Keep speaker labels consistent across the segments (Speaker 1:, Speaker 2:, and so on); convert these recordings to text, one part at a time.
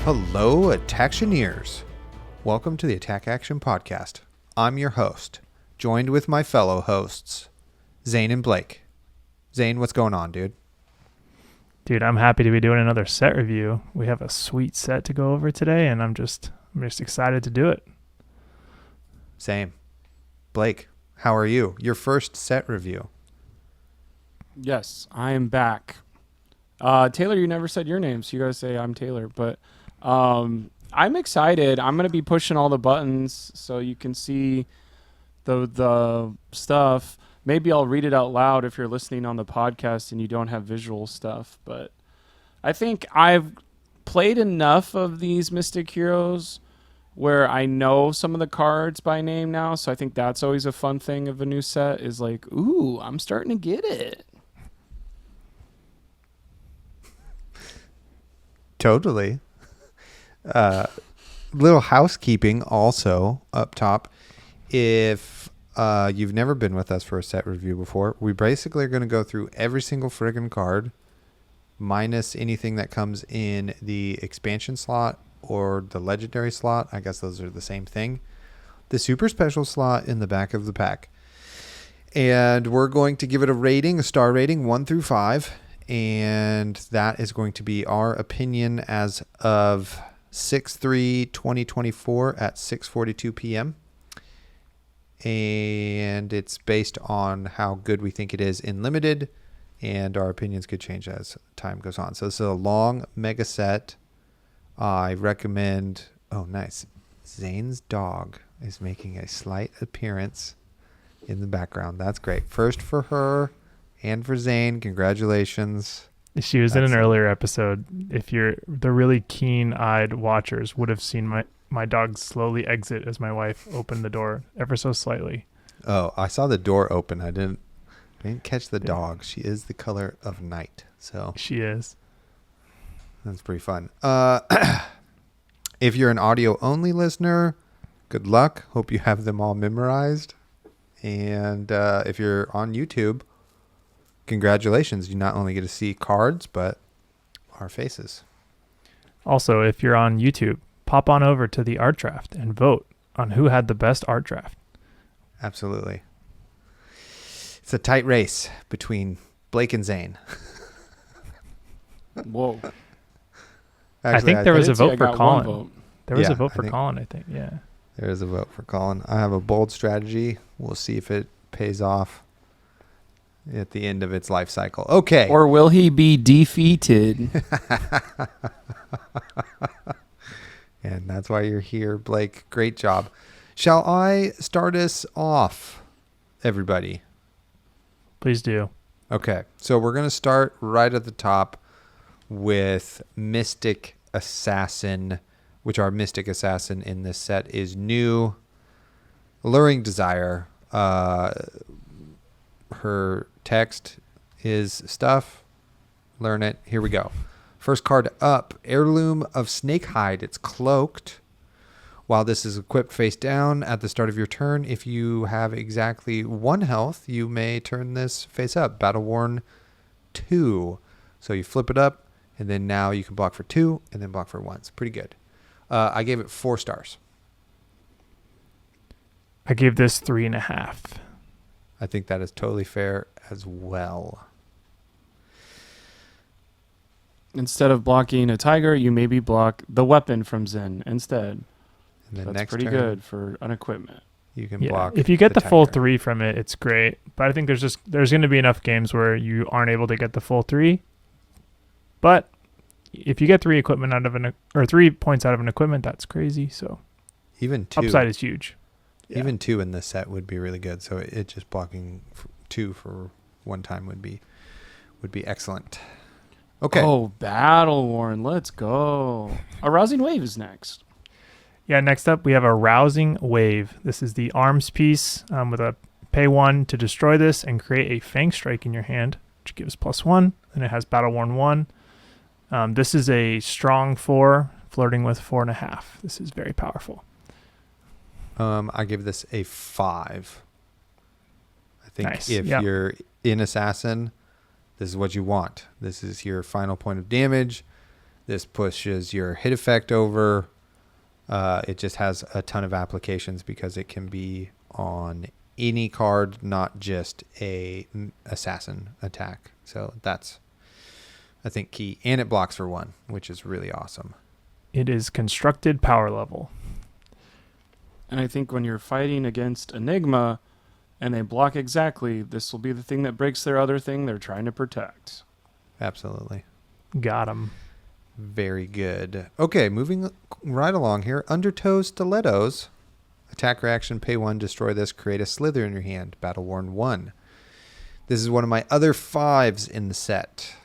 Speaker 1: Hello, Attactioneers. Welcome to the Attack Action Podcast. I'm your host, joined with my fellow hosts, Zayne and Blake. Zayne, what's going on, dude?
Speaker 2: Dude, I'm happy to be doing another set review. We have a sweet set to go over today, and I'm just excited to do it.
Speaker 1: Same. Blake, how are you? Your first set review.
Speaker 3: Yes, I am back. Taylor, you never said your name, so you gotta say I'm Taylor. But I'm excited. I'm gonna be pushing all the buttons so you can see the stuff. Maybe I'll read it out loud if you're listening on the podcast and you don't have visual stuff. But I think I've played enough of these Mystic Heroes where I know some of the cards by name now. So I think that's always a fun thing of a new set is like, ooh, I'm starting to get it.
Speaker 1: Totally. Little housekeeping also up top. If you've never been with us for a set review before, we basically are going to go through every single friggin' card, minus anything that comes in the expansion slot or the legendary slot. I guess those are the same thing. The super special slot in the back of the pack. And we're going to give it a rating, a star rating, 1 through 5. And that is going to be our opinion as of 6/3/2024 at 6:42 p.m. And it's based on how good we think it is in limited, and our opinions could change as time goes on. So this is a long mega set. I recommend... Oh, nice. Zayne's dog is making a slight appearance in the background. That's great. First for her and for Zayne. Congratulations.
Speaker 2: She was in an earlier episode. If you're the really keen-eyed watchers would have seen my dog slowly exit as my wife opened the door ever so slightly.
Speaker 1: Oh, I saw the door open. I didn't catch the dog. She is the color of night. So
Speaker 2: she is.
Speaker 1: That's pretty fun. If you're an audio-only listener, good luck. Hope you have them all memorized. And if you're on YouTube, congratulations. You not only get to see cards, but our faces. Also,
Speaker 2: if you're on YouTube, pop on over to the art draft and vote on who had the best art draft.
Speaker 1: Absolutely. It's a tight race between Blake and Zayne.
Speaker 3: Whoa.
Speaker 2: Actually, I think there was a vote for Colin.
Speaker 3: Vote.
Speaker 2: There was a vote for Colin, I think. Yeah.
Speaker 1: There is a vote for Colin. I have a bold strategy. We'll see if it pays off at the end of its life cycle. Okay.
Speaker 3: Or will he be defeated?
Speaker 1: And that's why you're here, Blake. Great job. Shall I start us off, everybody?
Speaker 2: Please do.
Speaker 1: Okay. So we're going to start right at the top with Mystic Assassin, which our Mystic Assassin in this set is new. Alluring Desire. Her text is stuff. Learn it. Here we go. First card up, Heirloom of Snakehide. It's cloaked. While this is equipped face down at the start of your turn, if you have exactly 1 health, you may turn this face up. Battle Worn 2. So you flip it up, and then now you can block for 2, and then block for 1. It's pretty good. I gave it 4 stars.
Speaker 2: I gave this 3.5.
Speaker 1: I think that is totally fair as well.
Speaker 3: Instead of blocking a tiger, you maybe block the weapon from Zen instead.
Speaker 1: And then
Speaker 3: That's
Speaker 1: next
Speaker 3: pretty
Speaker 1: turn,
Speaker 3: good for an equipment.
Speaker 1: You can block.
Speaker 2: If you get the full
Speaker 1: tiger.
Speaker 2: 3 from it, it's great. But I think there's going to be enough games where you aren't able to get the full 3. But if you get 3 equipment out of 3 points out of an equipment, that's crazy. So
Speaker 1: even 2
Speaker 2: upside is huge.
Speaker 1: Even 2 in this set would be really good. So it just blocking 2 for 1 time would be excellent. Okay.
Speaker 3: Oh, Battle Worn. Let's go. A Rousing Wave is next.
Speaker 2: Yeah, next up we have a Rousing Wave. This is the arms piece with a pay 1 to destroy this and create a Fang Strike in your hand, which gives +1. And it has Battle Worn 1. This is a strong 4, flirting with 4.5. This is very powerful.
Speaker 1: I give this a 5. I think
Speaker 2: nice.
Speaker 1: if you're in Assassin, this is what you want. This is your final point of damage. This pushes your hit effect over. It just has a ton of applications because it can be on any card, not just a assassin attack. So that's, I think, key. And it blocks for 1, which is really awesome.
Speaker 2: It is constructed power level.
Speaker 3: And I think when you're fighting against Enigma and they block exactly, this will be the thing that breaks their other thing they're trying to protect.
Speaker 1: Absolutely.
Speaker 2: Got him.
Speaker 1: Very good. Okay, moving right along here. Undertow Stilettos. Attack reaction, pay 1, destroy this, create a slither in your hand. Battle worn 1. This is one of my other 5s in the set.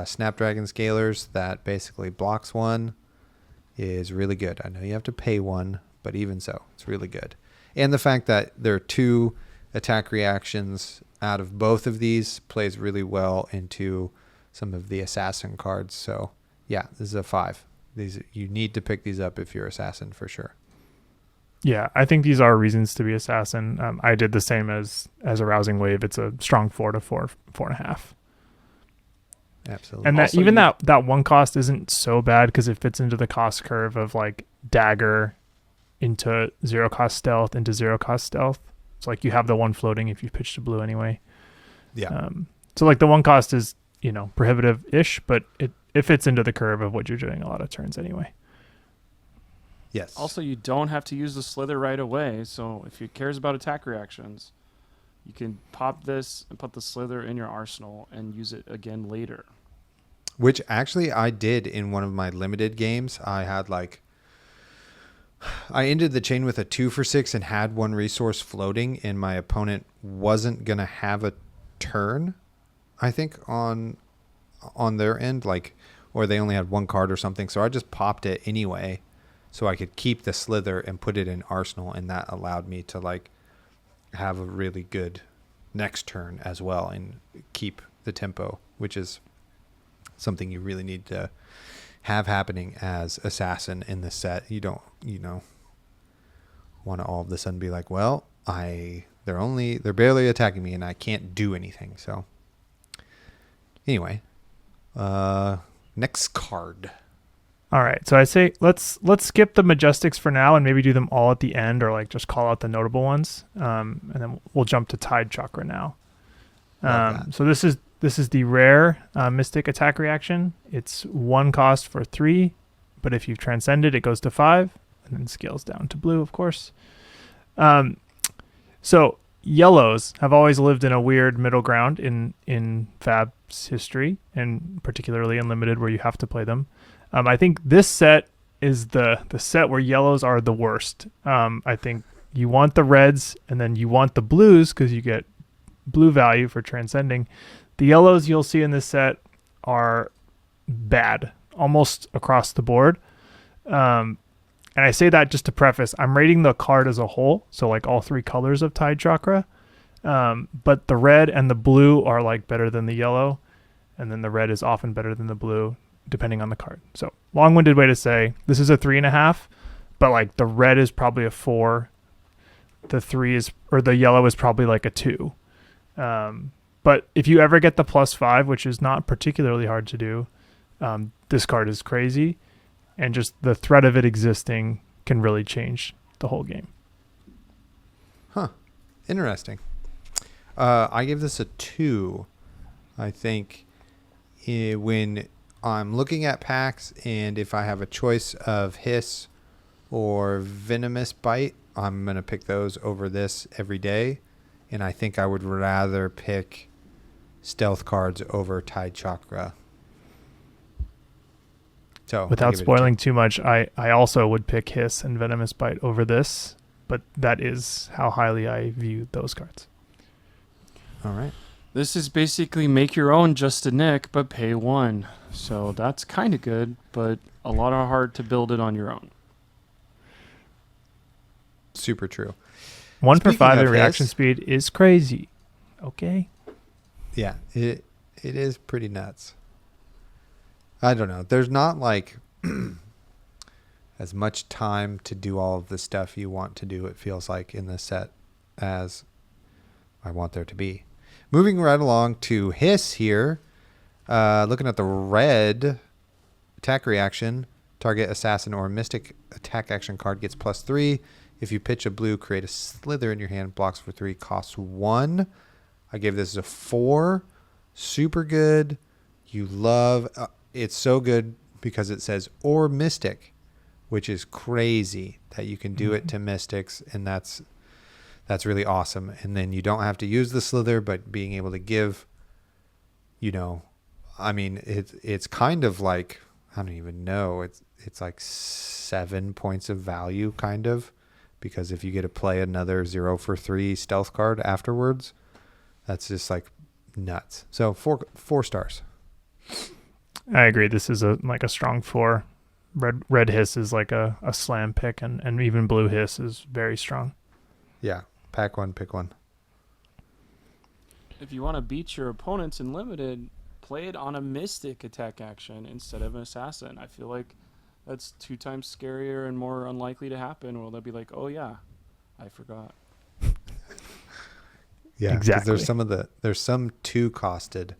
Speaker 1: Snapdragon Scalers that basically blocks 1 is really good. I know you have to pay 1, but even so, it's really good. And the fact that there are 2 attack reactions out of both of these plays really well into some of the assassin cards. So yeah, this is a 5. You need to pick these up if you're assassin for sure.
Speaker 2: Yeah, I think these are reasons to be assassin. I did the same as a rousing wave. It's a strong 4 to 4.5.
Speaker 1: Absolutely.
Speaker 2: And that
Speaker 3: Also,
Speaker 2: even that 1 cost isn't so bad because it fits into the cost curve of like dagger into 0 cost stealth into 0 cost stealth. It's like you have the 1 floating if you pitch to blue anyway.
Speaker 1: Yeah.
Speaker 2: So like the 1 cost is, prohibitive-ish, but it fits into the curve of what you're doing a lot of turns anyway.
Speaker 1: Yes.
Speaker 3: Also, you don't have to use the slither right away. So if you cares about attack reactions, you can pop this and put the slither in your arsenal and use it again later.
Speaker 1: Which actually I did in one of my limited games. I ended the chain with a 2 for 6 and had 1 resource floating, and my opponent wasn't going to have a turn, I think, on their end, or they only had 1 card or something. So I just popped it anyway so I could keep the slither and put it in arsenal, and that allowed me to have a really good next turn as well and keep the tempo, which is something you really need to have happening as assassin in this set. You don't, want to all of a sudden be like, well, they're barely attacking me and I can't do anything. So anyway, next card.
Speaker 2: All right, so I say let's skip the Majestics for now and maybe do them all at the end, or just call out the notable ones, and then we'll jump to Tide Chakra now. So this is the rare Mystic attack reaction. It's 1 cost for 3, but if you've transcended, it goes to 5, and then scales down to blue, of course. So yellows have always lived in a weird middle ground in Fab's history, and particularly in Limited, where you have to play them. I think this set is the set where yellows are the worst. I think you want the reds and then you want the blues because you get blue value for transcending. The yellows you'll see in this set are bad, almost across the board. And I say that just to preface, I'm rating the card as a whole, so all 3 colors of Tide Chakra. But the red and the blue are better than the yellow, and then the red is often better than the blue, depending on the card. So long-winded way to say this is a 3.5, but the red is probably a 4. The yellow is probably a 2. But if you ever get the +5, which is not particularly hard to do, this card is crazy, and just the threat of it existing can really change the whole game.
Speaker 1: Huh. Interesting. I give this a 2. I think when I'm looking at packs, and if I have a choice of Hiss or Venomous Bite, I'm going to pick those over this every day. And I think I would rather pick stealth cards over Tide Chakra. So
Speaker 2: without spoiling too much, I also would pick Hiss and Venomous Bite over this, but that is how highly I view those cards.
Speaker 1: All right.
Speaker 3: This is basically make your own Just a Nick, but pay 1. So that's kind of good, but a lot of hard to build it on your own.
Speaker 1: Super true.
Speaker 2: 1 for
Speaker 1: Speaking
Speaker 2: 5
Speaker 1: of
Speaker 2: at reaction
Speaker 1: Hiss,
Speaker 2: speed is crazy. Okay.
Speaker 1: Yeah, it is pretty nuts. I don't know. There's not as much time to do all of the stuff you want to do, it feels like, in this set as I want there to be. Moving right along to Hiss here. Looking at the red attack reaction, target assassin or mystic attack action card gets +3. If you pitch a blue, create a slither in your hand, blocks for 3, costs 1. I gave this a 4. Super good. You love it's so good because it says or mystic, which is crazy that you can do it to mystics, and that's really awesome. And then you don't have to use the slither, but being able to give, I mean, it's kind of like, I don't even know, it's like 7 points of value kind of, because if you get to play another 0 for 3 stealth card afterwards, that's just like nuts. So 4 stars.
Speaker 2: I agree. This is a strong 4. Red hiss is like a slam pick, and even blue hiss is very strong.
Speaker 1: Yeah. Pack one, pick one.
Speaker 3: If you want to beat your opponents in limited, play it on a mystic attack action instead of an assassin. I feel like that's 2 times scarier and more unlikely to happen. Well, they'll be like, oh yeah, I forgot.
Speaker 1: Yeah,
Speaker 2: exactly.
Speaker 1: There's some 2-costed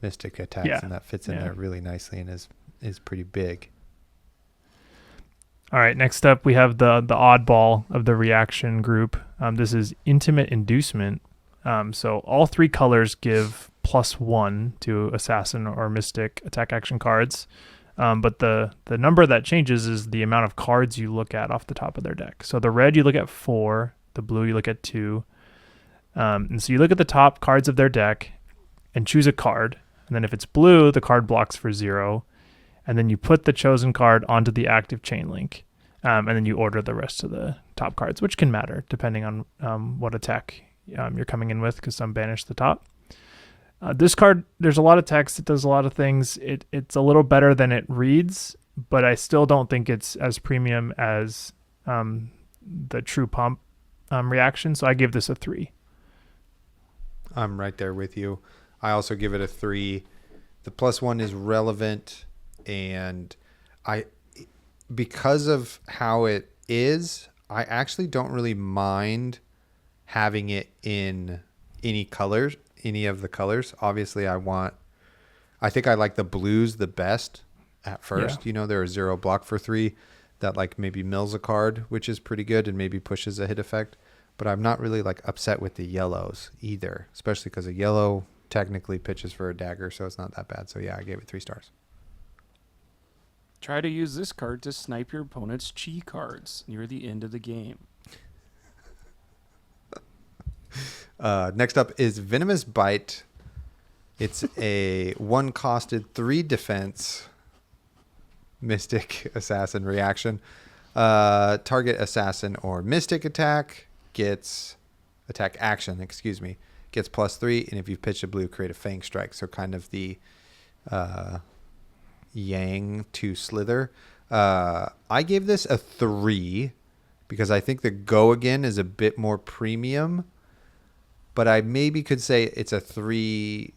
Speaker 1: mystic attacks, and that fits in there really nicely and is pretty big.
Speaker 2: All right, next up we have the oddball of the reaction group. This is Intimate Inducement. So all 3 colors give +1 to assassin or mystic attack action cards. But the number that changes is the amount of cards you look at off the top of their deck. So the red you look at 4, the blue you look at 2. And so you look at the top cards of their deck and choose a card. And then if it's blue, the card blocks for 0. And then you put the chosen card onto the active chain link. And then you order the rest of the top cards, which can matter depending on what attack you're coming in with, because some banish the top. This card, there's a lot of text. It does a lot of things. It's a little better than it reads, but I still don't think it's as premium as the True Pump reaction. So I give this a 3.
Speaker 1: I'm right there with you. I also give it a 3. The +1 is relevant, and because of how it is, I actually don't really mind having it in any of the colors. Obviously, I think I like the blues the best at first.
Speaker 2: Yeah.
Speaker 1: There are 0 block for 3 that like maybe mills a card, which is pretty good and maybe pushes a hit effect. But I'm not really like upset with the yellows either, especially because a yellow technically pitches for a dagger, so it's not that bad. So yeah, I gave it 3 stars.
Speaker 3: Try to use this card to snipe your opponent's chi cards near the end of the game.
Speaker 1: Next up is Venomous Bite. It's a 1-costed 3 defense mystic assassin reaction. Target assassin or mystic attack gets +3, and if you pitch a blue, create a Fang Strike. So kind of the Yang to Slither. I gave this a 3 because I think the Go Again is a bit more premium, but I maybe could say it's a 3+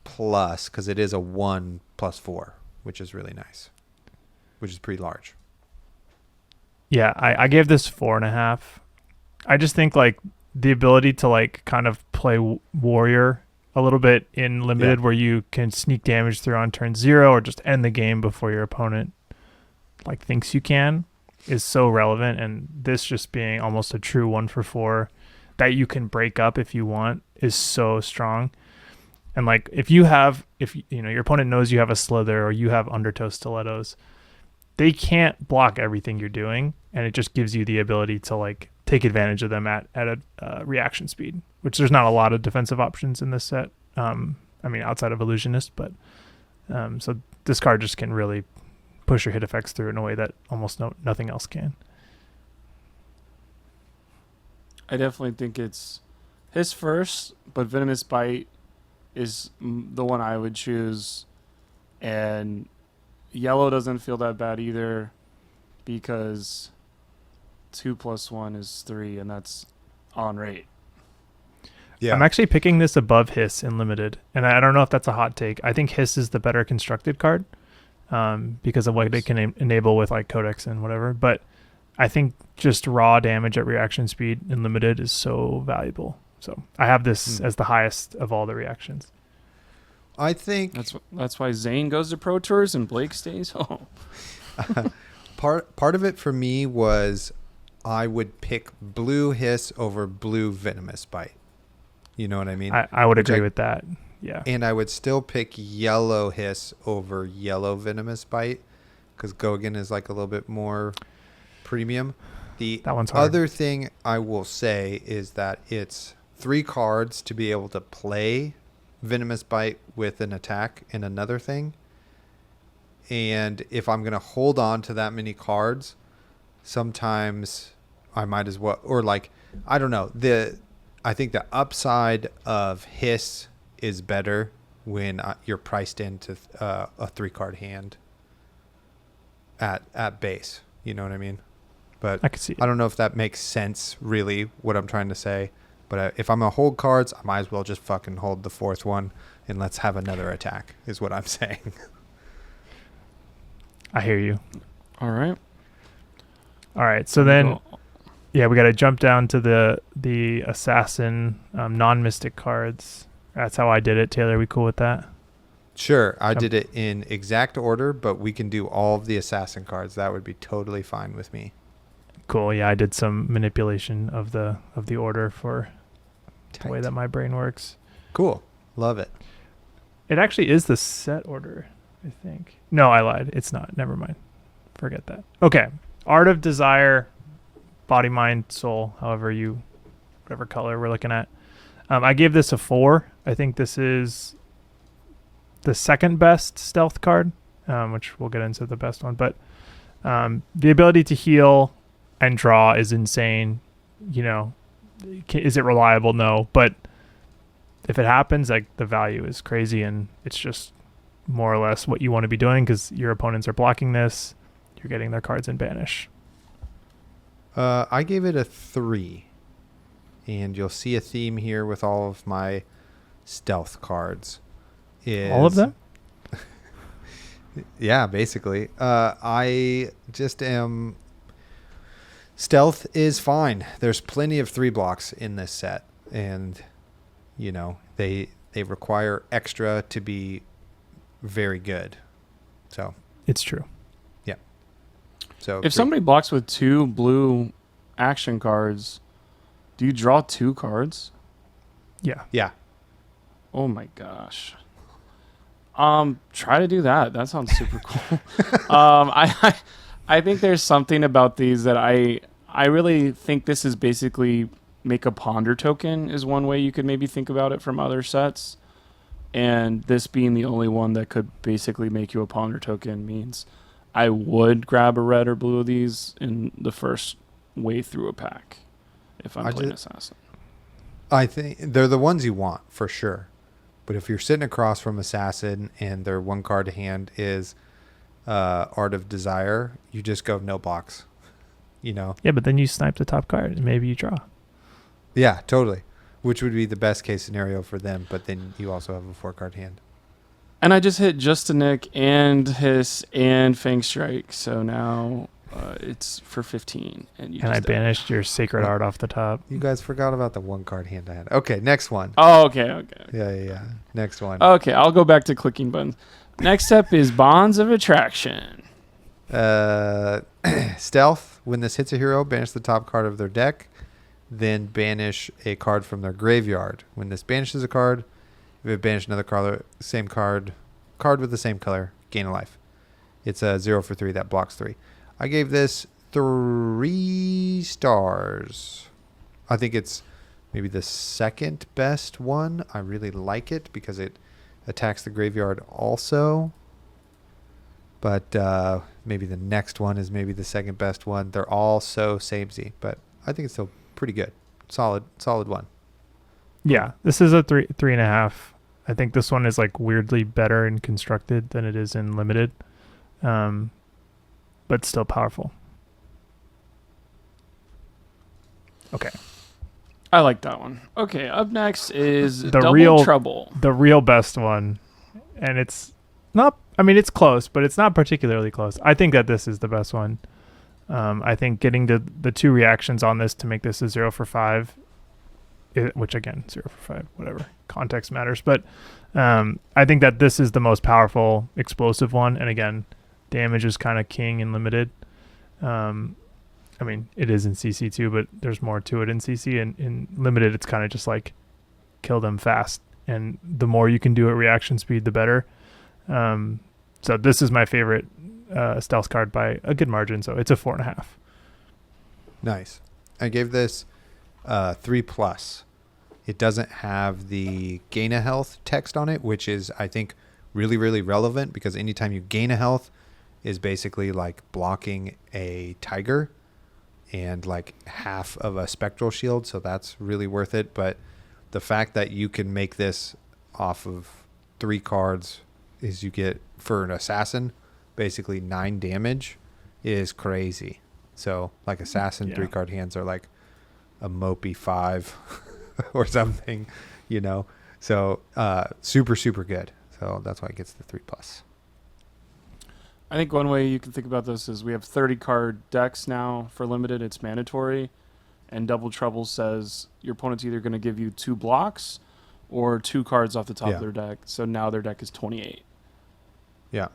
Speaker 1: because it is a 1+4, which is really nice, which is pretty large.
Speaker 2: Yeah, I gave this 4.5. I just think like the ability to like kind of play warrior a little bit in limited, where you can sneak damage through on turn 0 or just end the game before your opponent like thinks you can, is so relevant. And this just being almost a true 1 for 4 that you can break up if you want is so strong. And like if your opponent knows you have a Slither or you have Undertow Stilettos, they can't block everything you're doing, and it just gives you the ability to like take advantage of them at a reaction speed, which there's not a lot of defensive options in this set. Outside of Illusionist, but so this card just can really push your hit effects through in a way that almost nothing else can.
Speaker 3: I definitely think it's his first, but Venomous Bite is the one I would choose, and yellow doesn't feel that bad either because 2 + 1 is 3, and that's on rate.
Speaker 1: Yeah,
Speaker 2: I'm actually picking this above Hiss in limited, and I don't know if that's a hot take. I think Hiss is the better constructed card because of what it can enable with like Codex and whatever. But I think just raw damage at reaction speed in limited is so valuable. So I have this as the highest of all the reactions.
Speaker 1: I think
Speaker 3: That's why Zayne goes to Pro Tours and Blake stays home.
Speaker 1: part of it for me was I would pick blue hiss over blue venomous bite. You know what I mean?
Speaker 2: I would agree with that. Yeah.
Speaker 1: And I would still pick yellow hiss over yellow venomous bite because Gogan is like a little bit more premium.
Speaker 2: That one's hard.
Speaker 1: Other thing I will say is that it's 3 cards to be able to play venomous bite with an attack and another thing. And if I'm going to hold on to that many cards, sometimes I might as well, or like, I don't know. I think the upside of hiss is better when you're priced into a 3-card hand at base. You know what I mean? But
Speaker 2: I can see it.
Speaker 1: I don't know if that makes sense, really, what I'm trying to say. But if I'm going to hold cards, I might as well just fucking hold the 4th one and let's have another attack, is what I'm saying.
Speaker 2: I hear you.
Speaker 3: All right.
Speaker 2: All right. So then, yeah, we got to jump down to the assassin non-mystic cards. That's how I did it. Taylor, we cool with that?
Speaker 1: Sure. I did it in exact order, but we can do all of the assassin cards. That would be totally fine with me.
Speaker 2: Cool. Yeah, I did some manipulation of the order for the way that my brain works.
Speaker 1: Cool. Love it.
Speaker 2: It actually is the set order, I think. No, I lied. It's not. Never mind. Forget that. Okay. Art of Desire, Body, Mind, Soul, whatever color we're looking at. I gave this a 4. I think this is the second best stealth card, which we'll get into the best one. But the ability to heal and draw is insane. You know, is it reliable? No. But if it happens, like, the value is crazy, and it's just more or less what you want to be doing because your opponents are blocking this. You're getting their cards in banish.
Speaker 1: I gave it a 3. And you'll see a theme here with all of my stealth cards.
Speaker 2: All of them?
Speaker 1: Yeah, basically. I just am... Stealth is fine. There's plenty of 3 blocks in this set. And, you know, they require extra to be very good. So
Speaker 2: it's true.
Speaker 1: Yeah. So
Speaker 3: if somebody blocks with 2 blue action cards, do you draw 2 cards?
Speaker 2: Yeah.
Speaker 1: Yeah.
Speaker 3: Oh my gosh. Try to do that. That sounds super cool. I think there's something about these that I really think this is basically make a ponder token is one way you could maybe think about it from other sets. And this being the only one that could basically make you a ponder token means I would grab a red or blue of these in the first way through a pack if I'm playing Assassin. I
Speaker 1: think they're the ones you want for sure. But if you're sitting across from Assassin and their 1 card to hand is Art of Desire, you just go no blocks. You know?
Speaker 2: Yeah, but then you snipe the top card and maybe you draw.
Speaker 1: Yeah, totally. Which would be the best case scenario for them, but then you also have a 4-card hand.
Speaker 3: And I just hit Just a Nick and Hiss and Fang Strike, so now it's for 15. And
Speaker 2: I banished your Sacred Art off the top.
Speaker 1: You guys forgot about the 1-card hand I had. Okay, next one.
Speaker 3: Oh, okay.
Speaker 1: Yeah. Next one.
Speaker 3: Okay, I'll go back to clicking buttons. Next up is Bonds of Attraction.
Speaker 1: Stealth. When this hits a hero, banish the top card of their deck. Then banish a card from their graveyard. When this banishes a card, if it banishes another card, same card with the same color, gain a life. It's a 0 for 3 that blocks 3. I gave this 3 stars. I think it's maybe the second best one. I really like it because it attacks the graveyard also. But maybe the next one is maybe the second best one. They're all so samey, but I think it's still pretty good. Solid one.
Speaker 2: Yeah, this is a 3.5. I think this one is like weirdly better and constructed than it is in limited, but still powerful. Okay.
Speaker 3: I like that one. Okay, up next is
Speaker 2: the
Speaker 3: Double
Speaker 2: real
Speaker 3: Trouble.
Speaker 2: The real best one, and it's not. I mean, it's close, but it's not particularly close. I think that this is the best one. I think getting to the 2 reactions on this to make this a 0 for 5 which again, 0 for 5, whatever. Context matters. But I think that this is the most powerful explosive one. And again, damage is kind of king in limited. I mean, it is in CC too, but there's more to it in CC. And in limited, it's kind of just like kill them fast. And the more you can do at reaction speed, the better. So this is my favorite stealth card by a good margin. So it's a 4.5.
Speaker 1: Nice. I gave this 3+. It doesn't have the gain a health text on it, which is, I think, really, really relevant because anytime you gain a health is basically like blocking a tiger and like half of a spectral shield. So that's really worth it. But the fact that you can make this off of 3 cards is you get for an assassin basically 9 damage is crazy. So like assassin 3-card hands are like a mopey 5 or something, you know. So super, super good. So that's why it gets the 3+.
Speaker 3: I think one way you can think about this is we have 30 card decks now for limited. It's mandatory. And Double Trouble says your opponent's either going to give you 2 blocks or 2 cards off the top of their deck. So now their deck is 28.
Speaker 1: Yeah.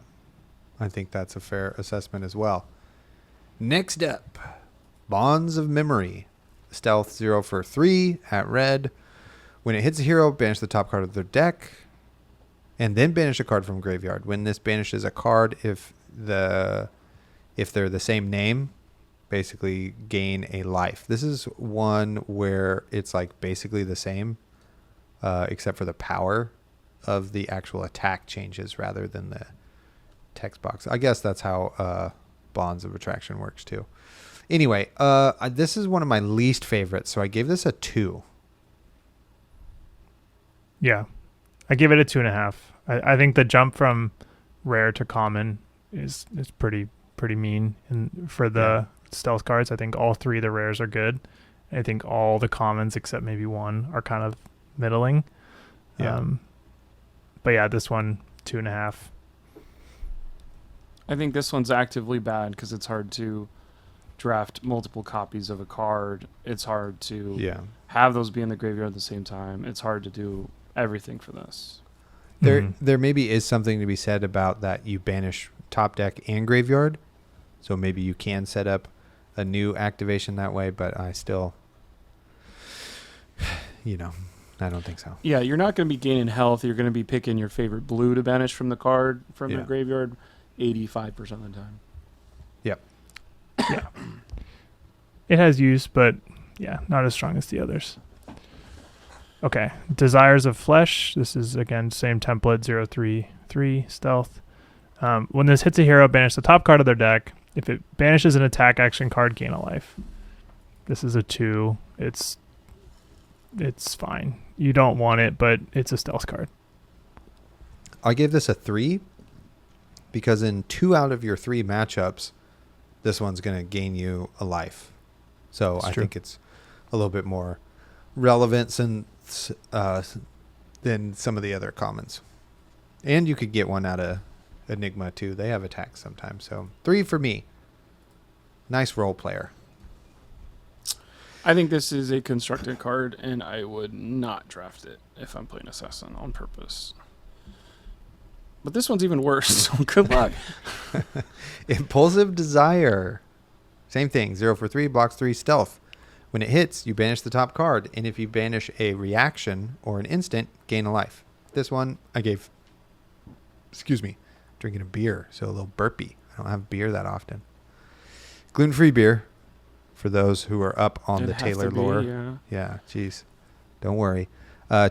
Speaker 1: I think that's a fair assessment as well. Next up, Bonds of Memory. Stealth 0 for 3 at red. When it hits a hero, banish the top card of their deck and then banish a card from graveyard. When this banishes a card, if they're the same name, basically gain a life. This is one where it's like basically the same, except for the power of the actual attack changes rather than the text box. I guess that's how Bonds of Attraction works too. Anyway, this is one of my least favorites, so I gave this a 2.
Speaker 2: Yeah, I give it a 2.5. I think the jump from rare to common is pretty mean. And for the stealth cards, I think all 3 of the rares are good. I think all the commons except maybe 1 are kind of middling.
Speaker 1: Yeah.
Speaker 2: But yeah, this one 2.5.
Speaker 3: I think this one's actively bad because it's hard to draft multiple copies of a card. It's hard to have those be in the graveyard at the same time. It's hard to do everything for this.
Speaker 1: There maybe is something to be said about that you banish top deck and graveyard. So maybe you can set up a new activation that way, but I still, I don't think so.
Speaker 3: Yeah, you're not going to be gaining health. You're going to be picking your favorite blue to banish from the card from the graveyard 85% of the time.
Speaker 1: Yep.
Speaker 2: Yeah. It has use, but not as strong as the others. Okay. Desires of Flesh. This is, again, same template, 0/3/3 stealth. When this hits a hero, banish the top card of their deck. If it banishes an attack action card, gain a life. This is a 2. It's fine. You don't want it, but it's a stealth card.
Speaker 1: I gave this a 3 because in 2 out of your 3 matchups, this one's going to gain you a life. So I think it's a little bit more relevant than some of the other commons. And you could get one out of Enigma too. They have attacks sometimes. So 3 for me. Nice role player.
Speaker 3: I think this is a constructed card, and I would not draft it if I'm playing Assassin on purpose. But this one's even worse, so good luck.
Speaker 1: Impulsive Desire. Same thing. 0 for 3, blocks 3, stealth. When it hits, you banish the top card, and if you banish a reaction or an instant, gain a life. This one I gave, drinking a beer, so a little burpy. I don't have beer that often. Gluten-free beer for those who are up on the Taylor lore. Yeah, geez. Don't worry.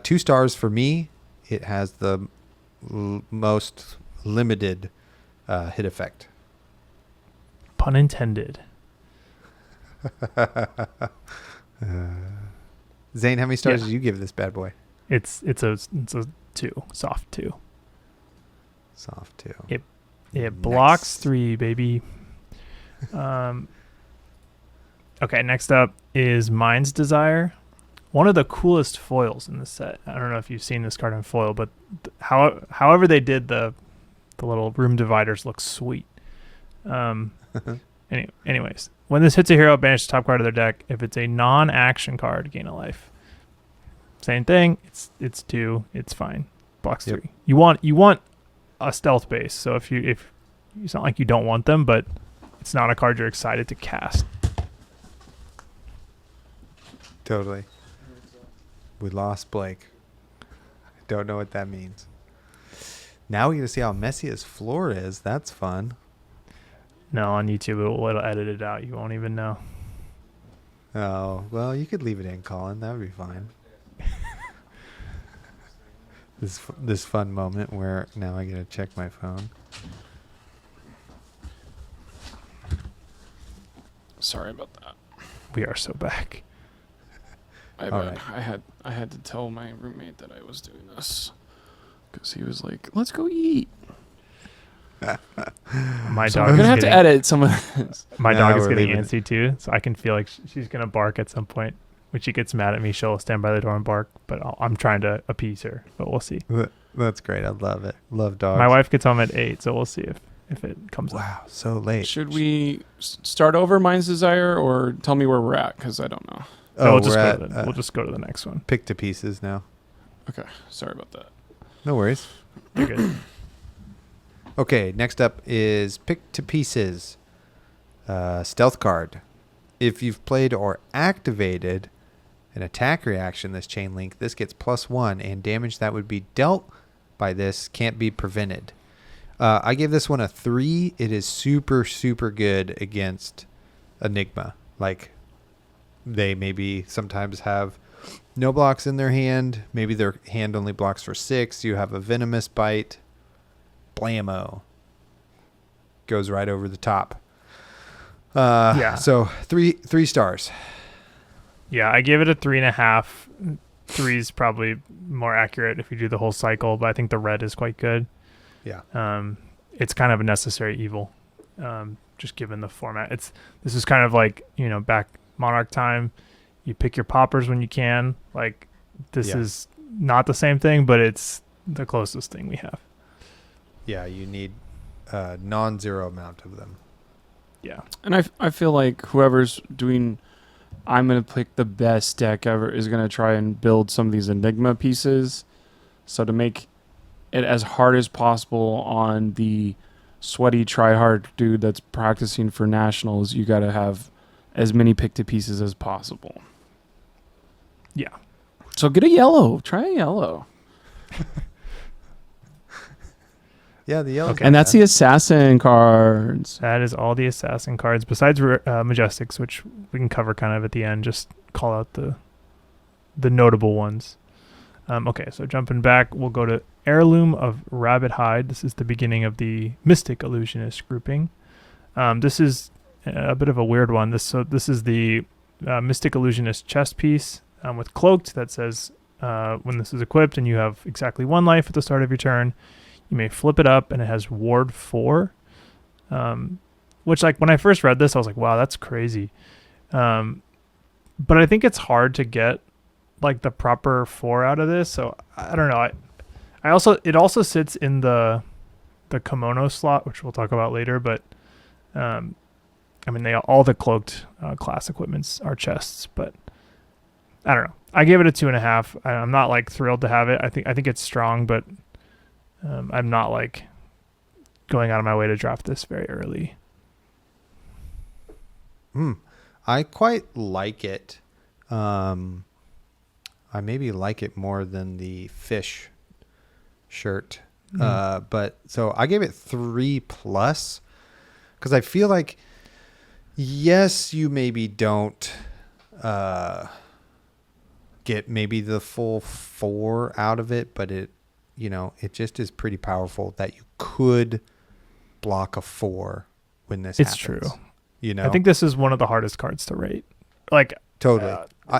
Speaker 1: 2 stars for me. It has the most limited hit effect.
Speaker 2: Pun intended.
Speaker 1: Zayne, how many stars did you give this bad boy?
Speaker 2: It's a 2, soft 2.
Speaker 1: Soft 2.
Speaker 2: It blocks 3, baby. Okay, next up is Mind's Desire. One of the coolest foils in the set. I don't know if you've seen this card in foil, but however they did the little room dividers look sweet. Anyways, when this hits a hero, banish the top card of their deck. If it's a non-action card, gain a life. same thing. It's 2. It's fine. Blocks
Speaker 1: Yep.
Speaker 2: 3. You want a stealth base. So if it's not like you don't want them, but it's not a card you're excited to cast.
Speaker 1: Totally. We lost Blake. I don't know what that means. Now we get to see how messy his floor is. That's fun.
Speaker 2: No, on YouTube it'll edit it out. You won't even know.
Speaker 1: Oh, well, you could leave it in, Colin. That would be fine. This fun moment where now I get to check my phone.
Speaker 3: Sorry about that.
Speaker 2: We are so back.
Speaker 3: I
Speaker 1: All
Speaker 3: bet.
Speaker 1: right.
Speaker 3: I had to tell my roommate that I was doing this because he was like, "Let's go eat."
Speaker 2: My
Speaker 3: So
Speaker 2: dog
Speaker 3: I'm
Speaker 2: is
Speaker 3: gonna have to
Speaker 2: getting,
Speaker 3: edit some of this.
Speaker 2: my
Speaker 1: No,
Speaker 2: dog is
Speaker 1: we're
Speaker 2: getting
Speaker 1: leaving it.
Speaker 2: antsy too, so I can feel like she's gonna bark at some point. When she gets mad at me, she'll stand by the door and bark. But I'm trying to appease her. But we'll see.
Speaker 1: That's great. I love it. Love dogs.
Speaker 2: My wife gets home at 8, so we'll see if it comes up.
Speaker 1: Wow, so late.
Speaker 3: Should we start over Mind's Desire or tell me where we're at? Because I don't know.
Speaker 2: No,
Speaker 1: we'll
Speaker 2: we'll just go to the next one.
Speaker 1: pick to pieces now.
Speaker 3: Okay, sorry about that.
Speaker 1: No worries.
Speaker 2: You're good.
Speaker 1: Okay, next up is pick to pieces. Stealth card. If you've played or activated an attack reaction this chain link, this gets +1, and damage that would be dealt by this can't be prevented. I gave this one a 3. It is super, super good against Enigma. Like, they maybe sometimes have no blocks in their hand. Maybe their hand only blocks for 6. You have a venomous bite. Blammo. Goes right over the top.
Speaker 2: Yeah.
Speaker 1: So 3 stars.
Speaker 2: Yeah, I gave it a 3.5. 3 is probably more accurate if you do the whole cycle, but I think the red is quite good.
Speaker 1: Yeah.
Speaker 2: It's kind of a necessary evil, just given the format. This is kind of like, back Monarch time. You pick your poppers when you can. Like, this is not the same thing, but it's the closest thing we have.
Speaker 1: Yeah, you need a non-zero amount of them.
Speaker 2: Yeah.
Speaker 3: And I feel like whoever's doing, I'm going to pick the best deck ever, is going to try and build some of these Enigma pieces. So to make it as hard as possible on the sweaty try-hard dude that's practicing for nationals, you got to have as many pick to pieces as possible.
Speaker 2: Yeah.
Speaker 3: So get a yellow. Try a yellow.
Speaker 1: Yeah, the yellow.
Speaker 2: Okay.
Speaker 3: And that's the assassin cards.
Speaker 2: That is all the assassin cards besides Majestics, which we can cover kind of at the end. Just call out the notable ones. Okay, so jumping back, we'll go to Heirloom of Rabbit Hide. This is the beginning of the Mystic Illusionist grouping. This is a bit of a weird one. This is the Mystic Illusionist chest piece with Cloaked that says when this is equipped and you have exactly 1 life at the start of your turn, you may flip it up, and it has Ward 4, which, like, when I first read this, I was like, wow, that's crazy. But I think it's hard to get, like, the proper 4 out of this, so I don't know. It also sits in the kimono slot, which we'll talk about later, but I mean, all the Cloaked class equipments are chests, but I don't know. I gave it a 2.5. I'm not, like, thrilled to have it. I think it's strong, but I'm not, like, going out of my way to draft this very early.
Speaker 1: I quite like it. I maybe like it more than the fish shirt. But so I gave it 3+ because I feel like, yes, you maybe don't get maybe the full 4 out of it, but it just is pretty powerful that you could block a 4 when this
Speaker 2: It's
Speaker 1: happens.
Speaker 2: true. I think this is one of the hardest cards to rate. Like,
Speaker 1: Totally.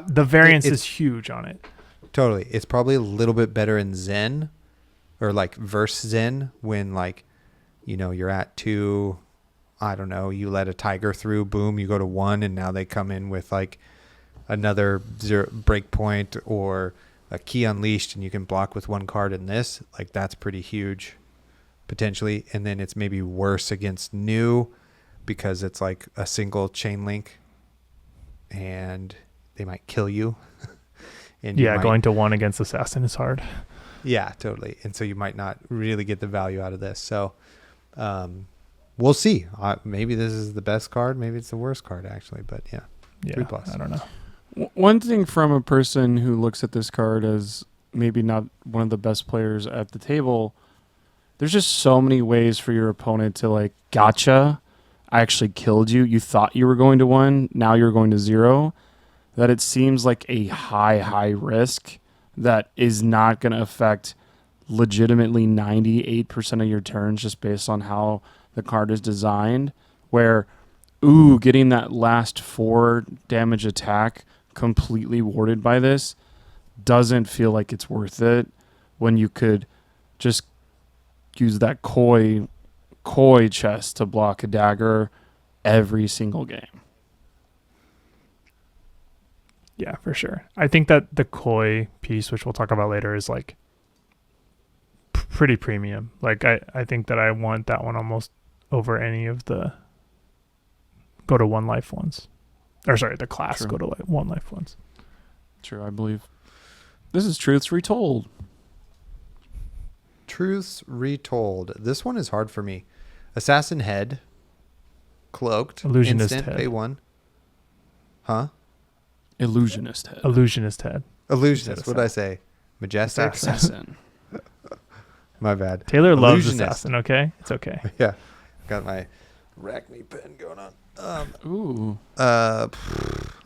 Speaker 2: the variance
Speaker 1: it's-
Speaker 2: is huge on it.
Speaker 1: Totally. It's probably a little bit better in Zen or like verse Zen when, like, you're at 2, I don't know, you let a tiger through, boom, you go to 1, and now they come in with like another 0 breakpoint or a key unleashed, and you can block with 1 card in this. Like, that's pretty huge potentially. And then it's maybe worse against new because it's like a single chain link and they might kill you And you might,
Speaker 2: going to 1 against Assassin is hard.
Speaker 1: Yeah, totally. And so you might not really get the value out of this. So we'll see. Maybe this is the best card. Maybe it's the worst card, actually. But yeah, 3+.
Speaker 2: I don't know.
Speaker 3: One thing from a person who looks at this card as maybe not one of the best players at the table, there's just so many ways for your opponent to like, gotcha, I actually killed you. You thought you were going to 1, now you're going to 0. That it seems like a high risk that is not going to affect legitimately 98% of your turns just based on how the card is designed, where, getting that last 4 damage attack completely warded by this doesn't feel like it's worth it when you could just use that coy chest to block a dagger every single game.
Speaker 2: Yeah, for sure. I think that the koi piece, which we'll talk about later, is like pretty premium. Like I think that I want that one almost over any of the go to 1 life ones. Or sorry, the class
Speaker 3: True.
Speaker 2: go to 1 life ones.
Speaker 3: True, I believe. This is Truths Retold.
Speaker 1: Truths Retold. This one is hard for me. Assassin Head. Cloaked.
Speaker 2: Illusionist
Speaker 1: instant,
Speaker 2: Head.
Speaker 1: pay 1. Huh?
Speaker 3: Illusionist head.
Speaker 2: Illusionist Head.
Speaker 1: Illusionist. What did I say? Majestics?
Speaker 3: Assassin.
Speaker 1: My bad.
Speaker 2: Taylor loves
Speaker 1: Illusionist.
Speaker 2: Assassin, okay? It's okay.
Speaker 1: Yeah. Got my Arachne pen going on.
Speaker 3: Ooh.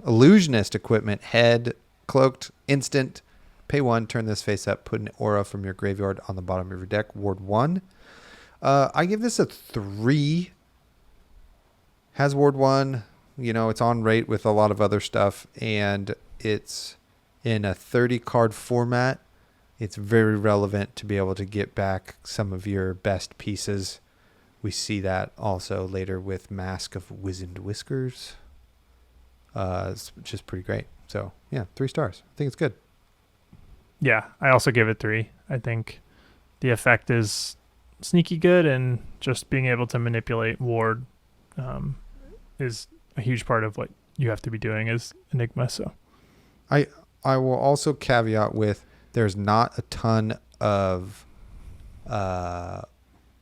Speaker 1: Illusionist equipment. Head. Cloaked. Instant. Pay 1. Turn this face up. Put an aura from your graveyard on the bottom of your deck. Ward 1. I give this a 3. Has Ward 1. It's on rate with a lot of other stuff, and it's in a 30-card format. It's very relevant to be able to get back some of your best pieces. We see that also later with Mask of Wizened Whiskers. It's just pretty great. So, yeah, 3 stars. I think it's good.
Speaker 2: Yeah, I also give it 3. I think the effect is sneaky good, and just being able to manipulate Ward is a huge part of what you have to be doing as Enigma. So
Speaker 1: I will also caveat with there's not a ton of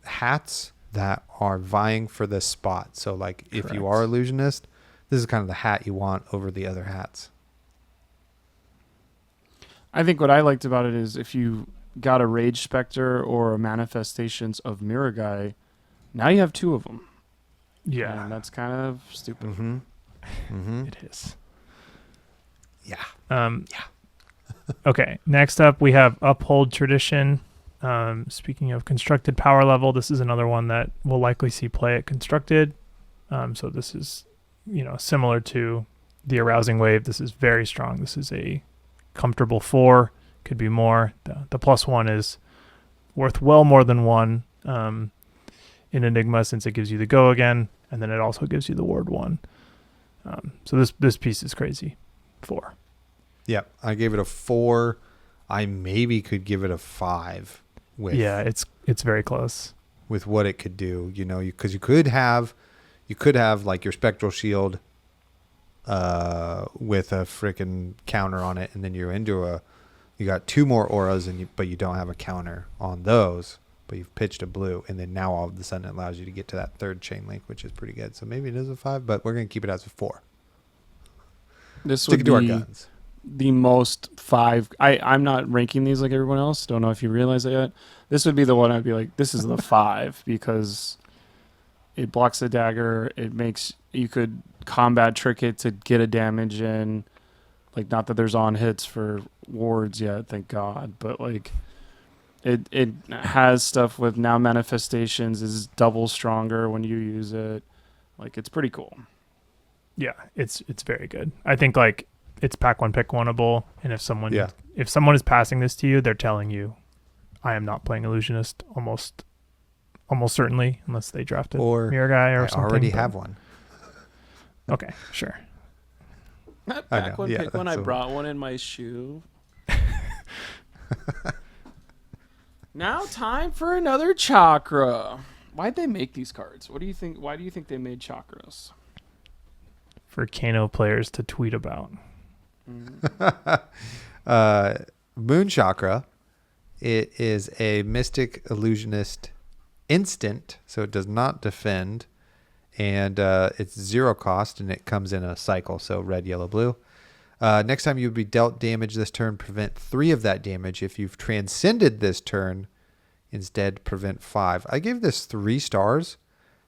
Speaker 1: hats that are vying for this spot. So like if
Speaker 2: Correct.
Speaker 1: you are Illusionist, this is kind of the hat you want over the other hats.
Speaker 3: I think what I liked about it is if you got a Rage Spectre or a Manifestations of Miragai, now you have 2 of them.
Speaker 2: yeah,
Speaker 3: And that's kind of stupid.
Speaker 1: Mm-hmm. Mm-hmm.
Speaker 2: it is.
Speaker 1: Yeah.
Speaker 2: Okay, next up we have Uphold Tradition. Speaking of constructed power level, this is another one that we'll likely see play at constructed. So this is, similar to the Arousing Wave. This is very strong. This is a comfortable 4, could be more. The +1 is worth well more than 1 in Enigma, since it gives you the go again, and then it also gives you the Ward 1. So this piece is crazy. 4.
Speaker 1: Yeah. I gave it a 4. I maybe could give it a 5 with
Speaker 2: it's very close.
Speaker 1: with what it could do, because you could have like your Spectral Shield with a freaking counter on it, and then you're into you got 2 more auras, but you don't have a counter on those, but you've pitched a blue, and then now all of a sudden it allows you to get to that 3rd chain link, which is pretty good. So maybe it is a 5, but we're going to keep it as a 4.
Speaker 3: This
Speaker 1: Stick
Speaker 3: would
Speaker 1: it to our
Speaker 3: be
Speaker 1: guns.
Speaker 3: the most 5. I'm not ranking these like everyone else. Don't know if you realize that yet. This would be the one I'd be like, this is the 5 because it blocks the dagger. It makes you could combat trick it to get a damage in. Like, not that there's on hits for wards yet, thank God, but like it has stuff with now manifestations is double stronger when you use it. Like, it's pretty cool.
Speaker 2: Yeah, it's very good. I think like it's pack 1 pick 1able, and if someone
Speaker 1: Yeah.
Speaker 2: is passing this to you, they're telling you, I am not playing Illusionist almost certainly, unless they drafted
Speaker 1: Or
Speaker 2: Miragai or
Speaker 1: I
Speaker 2: something.
Speaker 1: already
Speaker 2: but-
Speaker 1: have one.
Speaker 2: Okay, sure.
Speaker 3: That
Speaker 1: I
Speaker 3: back
Speaker 1: know,
Speaker 3: one
Speaker 1: yeah,
Speaker 3: pick when I
Speaker 1: that's a-
Speaker 3: brought one in my shoe. Now time for another chakra. Why'd they make these cards? What do you think? Why do you think they made chakras?
Speaker 2: For Kano players to tweet about.
Speaker 1: Moon Chakra. It is a Mystic Illusionist instant, so it does not defend, and it's 0 cost, and it comes in a cycle, so red, yellow, blue. Next time you would be dealt damage this turn, prevent 3 of that damage. If you've transcended this turn, instead prevent 5. I gave this 3 stars.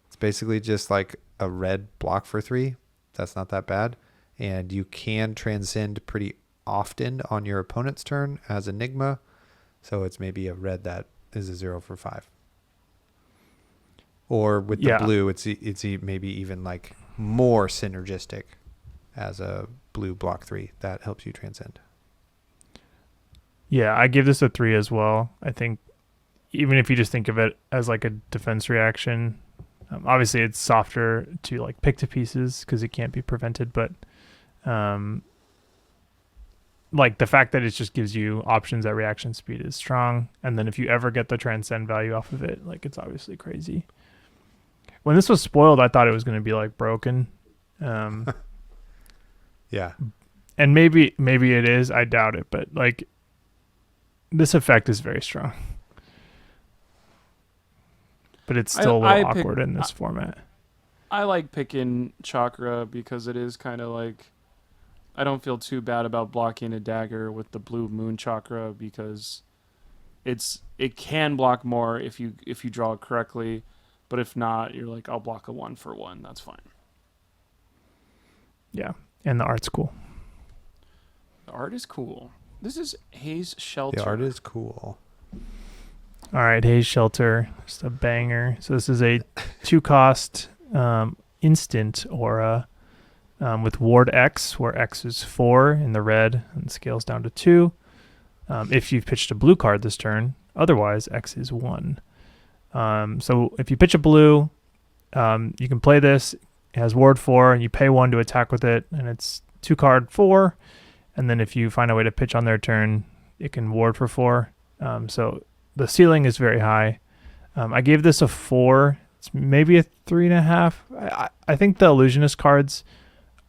Speaker 1: It's basically just like a red block for 3. That's not that bad. And you can transcend pretty often on your opponent's turn as Enigma. So it's maybe a red that is a 0 for 5. Or with the blue, it's maybe even like more synergistic as a blue block 3 that helps you transcend.
Speaker 2: Yeah, I give this a 3 as well. I think even if you just think of it as like a defense reaction, obviously it's softer to like pick to pieces because it can't be prevented, but like the fact that it just gives you options at reaction speed is strong. And then if you ever get the transcend value off of it, like it's obviously crazy. When this was spoiled, I thought it was going to be like broken.
Speaker 1: Yeah.
Speaker 2: And maybe it is. I doubt it, but like this effect is very strong. But it's still a little awkward in this format.
Speaker 3: I like picking Chakra because it is kind of like, I don't feel too bad about blocking a dagger with the blue Moon Chakra because it can block more if you draw it correctly, but if not, you're like, I'll block a 1 for 1. That's fine.
Speaker 2: Yeah, and the art's cool.
Speaker 3: The art is cool. This is Haze Shelter.
Speaker 1: The art is cool.
Speaker 2: All right, Haze Shelter, just a banger. So this is a 2 cost instant aura. With Ward X, where X is 4 in the red and scales down to 2. If you've pitched a blue card this turn, otherwise X is 1. So if you pitch a blue, you can play this. It has Ward 4, and you pay 1 to attack with it, and it's 2 card 4. And then if you find a way to pitch on their turn, it can Ward for 4. So the ceiling is very high. I gave this a 4. It's maybe a 3.5. I think the Illusionist cards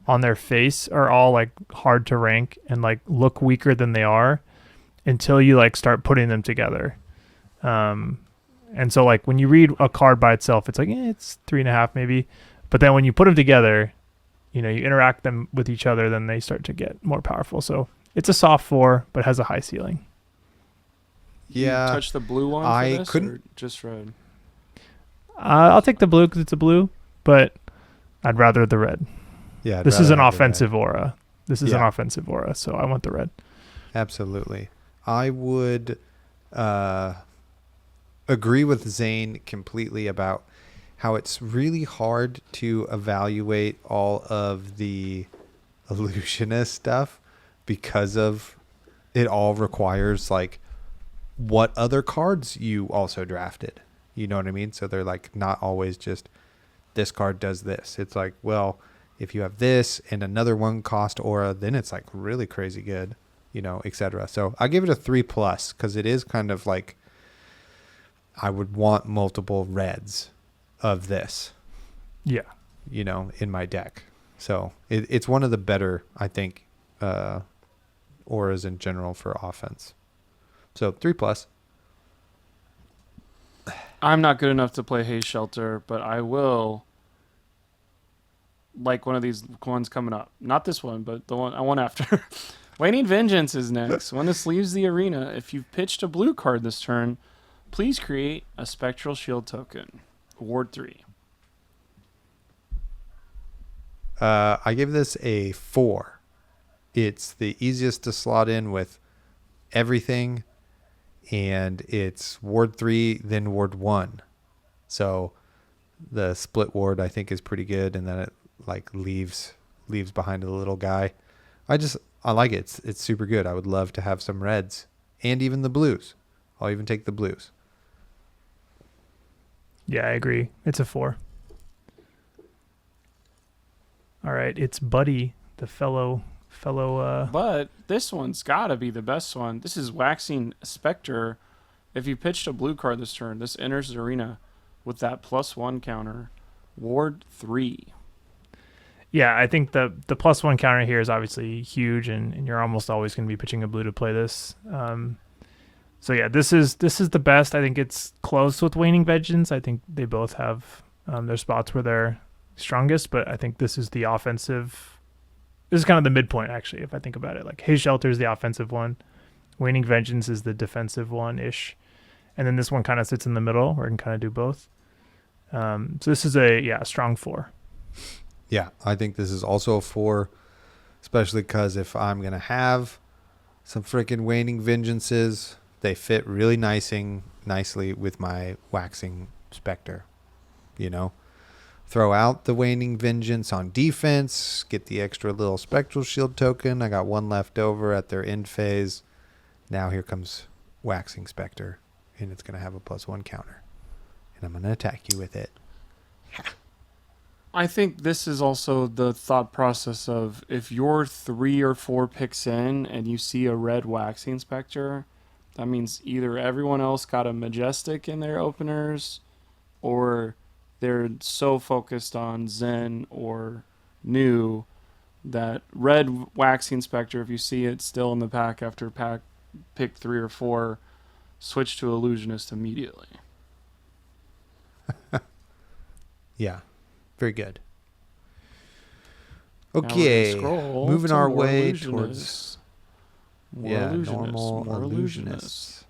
Speaker 2: on their face are all like hard to rank and like look weaker than they are until you like start putting them together. And so like when you read a card by itself, it's like, it's 3.5 maybe. But then when you put them together, you interact them with each other, then they start to get more powerful. So it's a soft 4, but has a high ceiling.
Speaker 1: Yeah.
Speaker 3: You touch the blue one for this, or just red?
Speaker 2: I'll take the blue because it's a blue, but I'd rather the red.
Speaker 1: Yeah,
Speaker 2: this is an offensive aura. This is an offensive aura, so I want the red.
Speaker 1: Absolutely. I would agree with Zayne completely about how it's really hard to evaluate all of the illusionist stuff because of it all requires like what other cards you also drafted. You know what I mean? So they're like not always just this card does this. It's like, well, if you have this and another 1 cost aura, then it's like really crazy good, etc. So I give it a 3+ because it is kind of like I would want multiple reds of this.
Speaker 2: Yeah.
Speaker 1: In my deck. So it's one of the better, I think, auras in general for offense. So 3+.
Speaker 3: I'm not good enough to play Haze Shelter, but I will like one of these ones coming up. Not this one, but the one after. Waning Vengeance is next. When this leaves the arena, if you've pitched a blue card this turn, please create a Spectral Shield token. Ward 3.
Speaker 1: I give this a 4. It's the easiest to slot in with everything, and it's Ward 3, then Ward 1. So the split ward I think is pretty good, and then it like leaves behind a little guy. I like it. It's super good. I would love to have some reds and even the blues. I'll even take the blues.
Speaker 2: Yeah, I agree. It's a 4. All right, it's Buddy, the fellow.
Speaker 3: But this one's got to be the best one. This is Waxing Spectre. If you pitched a blue card this turn, this enters the arena with that +1 counter. Ward 3.
Speaker 2: Yeah, I think the +1 counter here is obviously huge, and you're almost always going to be pitching a blue to play this. So yeah, this is the best. I think it's close with Waning Vengeance. I think they both have their spots where they're strongest, but I think this is the offensive. This is kind of the midpoint, actually, if I think about it. Like His Shelter is the offensive one, Waning Vengeance is the defensive one ish, and then this one kind of sits in the middle where it can kind of do both. So this is a strong 4.
Speaker 1: Yeah, I think this is also a 4, especially because if I'm going to have some freaking Waning Vengeances, they fit really nicely with my Waxing Spectre. You know, throw out the Waning Vengeance on defense, get the extra little Spectral Shield token. I got 1 left over at their end phase. Now here comes Waxing Spectre, and it's going to have a +1 counter. And I'm going to attack you with it.
Speaker 3: I think this is also the thought process of if you're 3 or 4 picks in and you see a red Waxing Spectre, that means either everyone else got a Majestic in their openers, or they're so focused on Zen or New that red Waxing Spectre, if you see it still in the pack after pick 3 or 4, switch to Illusionist immediately.
Speaker 1: Yeah. Very good. Okay, moving our way towards normal Illusionists.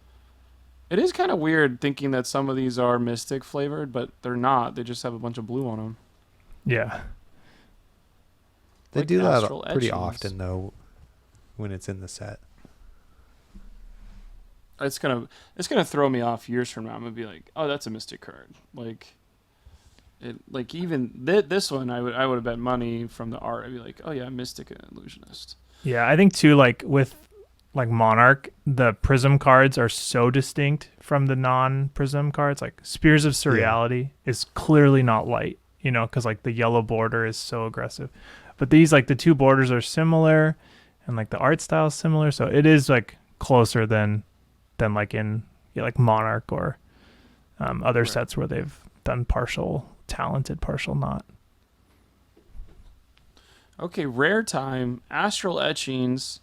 Speaker 3: It is kind of weird thinking that some of these are Mystic flavored, but they're not. They just have a bunch of blue on them.
Speaker 2: Yeah.
Speaker 1: They
Speaker 3: Like
Speaker 1: do that
Speaker 3: Astral
Speaker 1: pretty
Speaker 3: Etchings.
Speaker 1: often, though, when it's in the set.
Speaker 3: It's gonna throw me off years from now. I'm gonna be like, oh, that's a Mystic card. Even this one, I would have bet money from the art. I'd be like, oh yeah, Mystic and Illusionist.
Speaker 2: Yeah, I think too, like with like Monarch, the Prism cards are so distinct from the non-Prism cards. Like Spears of Surreality is clearly not light, because like the yellow border is so aggressive. But these, like the 2 borders are similar, and like the art style is similar, so it is like closer than like in like Monarch or other sets where they've done partial talented, partial not.
Speaker 3: Okay, rare time, Astral Etchings.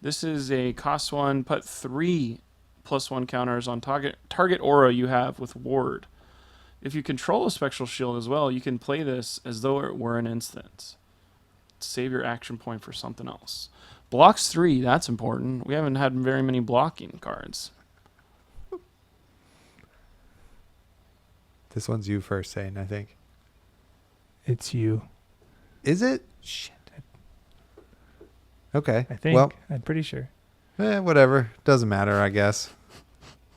Speaker 3: This is a cost 1, put 3 +1 counters on target aura you have with Ward. If you control a Spectral Shield as well, you can play this as though it were an instant. Save your action point for something else. Blocks 3, that's important. We haven't had very many blocking cards.
Speaker 1: This one's you first, Zayne, I think.
Speaker 2: It's you.
Speaker 1: Is it? Shit. Okay.
Speaker 2: I think.
Speaker 1: Well,
Speaker 2: I'm pretty sure.
Speaker 1: whatever. Doesn't matter, I guess.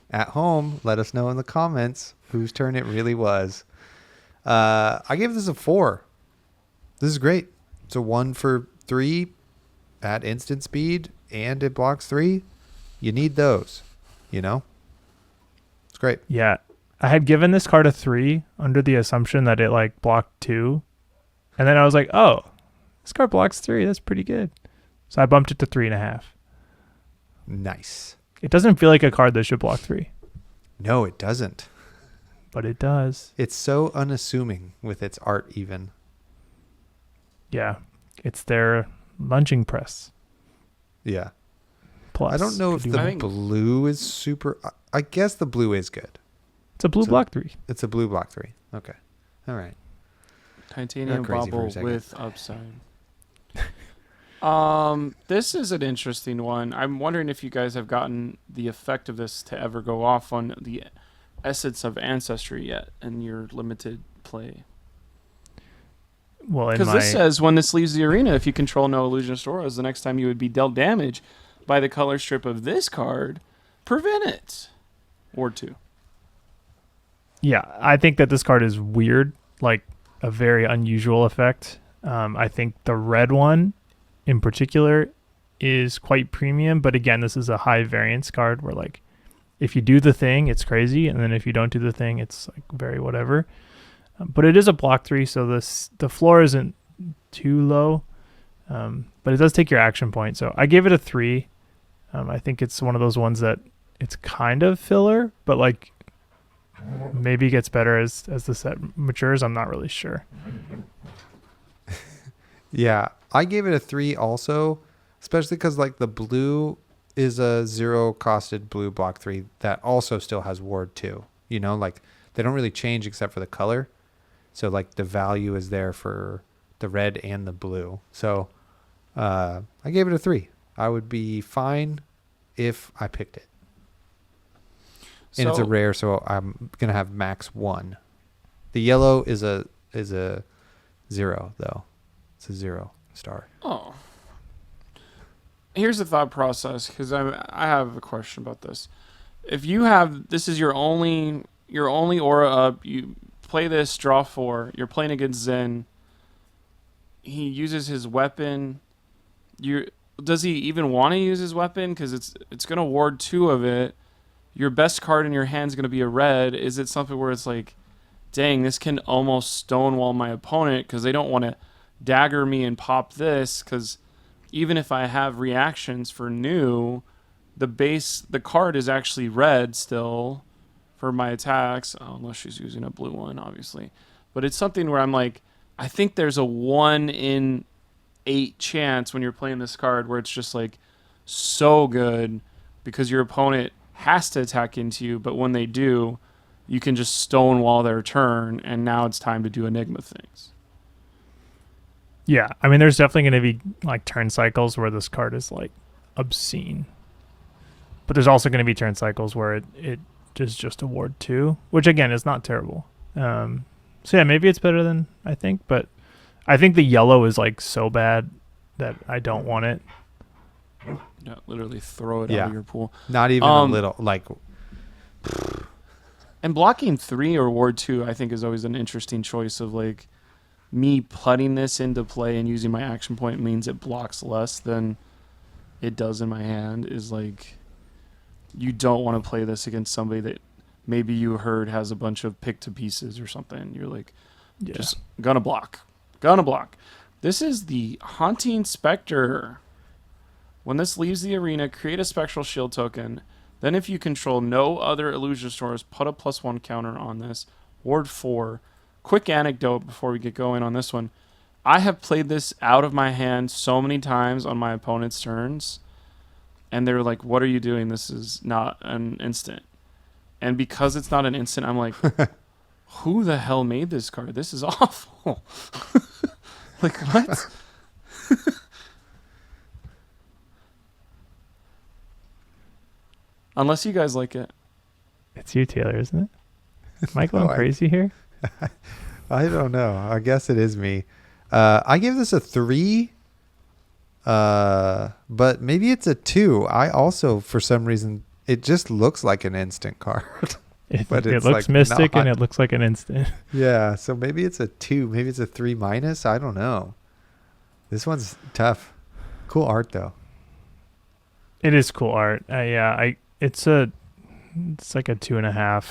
Speaker 1: At home, let us know in the comments whose turn it really was. I gave this a 4. This is great. It's a 1 for 3 at instant speed, and it blocks 3. You need those, It's great.
Speaker 2: Yeah. I had given this card a 3 under the assumption that it like blocked 2. And then I was like, oh, this card blocks 3. That's pretty good. So I bumped it to 3.5.
Speaker 1: Nice.
Speaker 2: It doesn't feel like a card that should block 3.
Speaker 1: No, it doesn't.
Speaker 2: But it does.
Speaker 1: It's so unassuming with its art even.
Speaker 2: Yeah. It's their lunging press.
Speaker 1: Yeah.
Speaker 2: Plus.
Speaker 1: I don't know if the blue is super... I guess the blue is good.
Speaker 2: It's a blue block 3.
Speaker 1: It's a blue block 3. Okay. All right.
Speaker 3: Titanium
Speaker 1: crazy for a
Speaker 3: bubble
Speaker 1: second.
Speaker 3: with upside. This is an interesting one. I'm wondering if you guys have gotten the effect of this to ever go off on the Essence of Ancestry yet in your limited play.
Speaker 2: Well,
Speaker 3: Because this says when this leaves the arena, if you control no Illusionist auras, the next time you would be dealt damage by the color strip of this card, prevent it. Or 2.
Speaker 2: Yeah, I think that this card is weird, like a very unusual effect. I think the red one in particular is quite premium, but again, this is a high variance card where like if you do the thing, it's crazy, and then if you don't do the thing, it's like very whatever. But it is a block 3, so the floor isn't too low, but it does take your action point. So I gave it a 3. I think it's one of those ones that it's kind of filler, but like maybe gets better as the set matures. I'm not really sure.
Speaker 1: Yeah, I gave it a 3 also, especially because like the blue is a 0 costed blue block 3 that also still has ward 2. You know, like they don't really change except for the color. So like the value is there for the red and the blue. So I gave it a 3. I would be fine if I picked it. And it's a rare, so I'm gonna have max 1. The yellow is a 0 though. It's a 0 star.
Speaker 3: Oh. Here's the thought process, because I have a question about this. If you have, this is your only aura up, you play this, draw 4, you're playing against Zayne, he uses his weapon, does he even want to use his weapon? Because it's going to ward 2 of it. Your best card in your hand is going to be a red. Is it something where it's like, dang, this can almost stonewall my opponent because they don't want to dagger me and pop this, because even if I have reactions for new, the card is actually red still for my attacks, unless she's using a blue one, obviously. But it's something where I'm like, I think there's a 1 in 8 chance when you're playing this card where it's just like so good because your opponent has to attack into you, but when they do, you can just stonewall their turn, and now it's time to do Enigma things.
Speaker 2: Yeah, I mean, there's definitely going to be like turn cycles where this card is like obscene, but there's also going to be turn cycles where it is just a ward 2, which again is not terrible. So yeah, maybe it's better than I think, but I think the yellow is like so bad that I don't want it.
Speaker 3: Yeah, literally throw it out of your pool.
Speaker 1: Not even a little, like.
Speaker 3: And blocking 3 or ward 2, I think, is always an interesting choice of like, me putting this into play and using my action point means it blocks less than it does in my hand. Is like, you don't want to play this against somebody that maybe you heard has a bunch of pick to pieces or something. You're like, just gonna block. This is the Haunting Spectre. When this leaves the arena, create a spectral shield token. Then if you control no other illusion stores, put a +1 counter on this. Ward 4. Quick anecdote before we get going on this one. I have played this out of my hand so many times on my opponent's turns, and they're like, what are you doing? This is not an instant. And because it's not an instant, I'm like, who the hell made this card? This is awful. Like, what? Unless you guys like it.
Speaker 2: It's you, Taylor, isn't it? Am I going crazy here?
Speaker 1: I don't know. I guess it is me. I give this a 3, but maybe it's a 2. I also, for some reason, it just looks like an instant card.
Speaker 2: But it looks like mystic and it looks like an instant.
Speaker 1: Yeah, so maybe it's a 2. Maybe it's a 3-. I don't know. This one's tough. Cool art, though.
Speaker 2: It is cool art. Yeah, it's like a 2.5.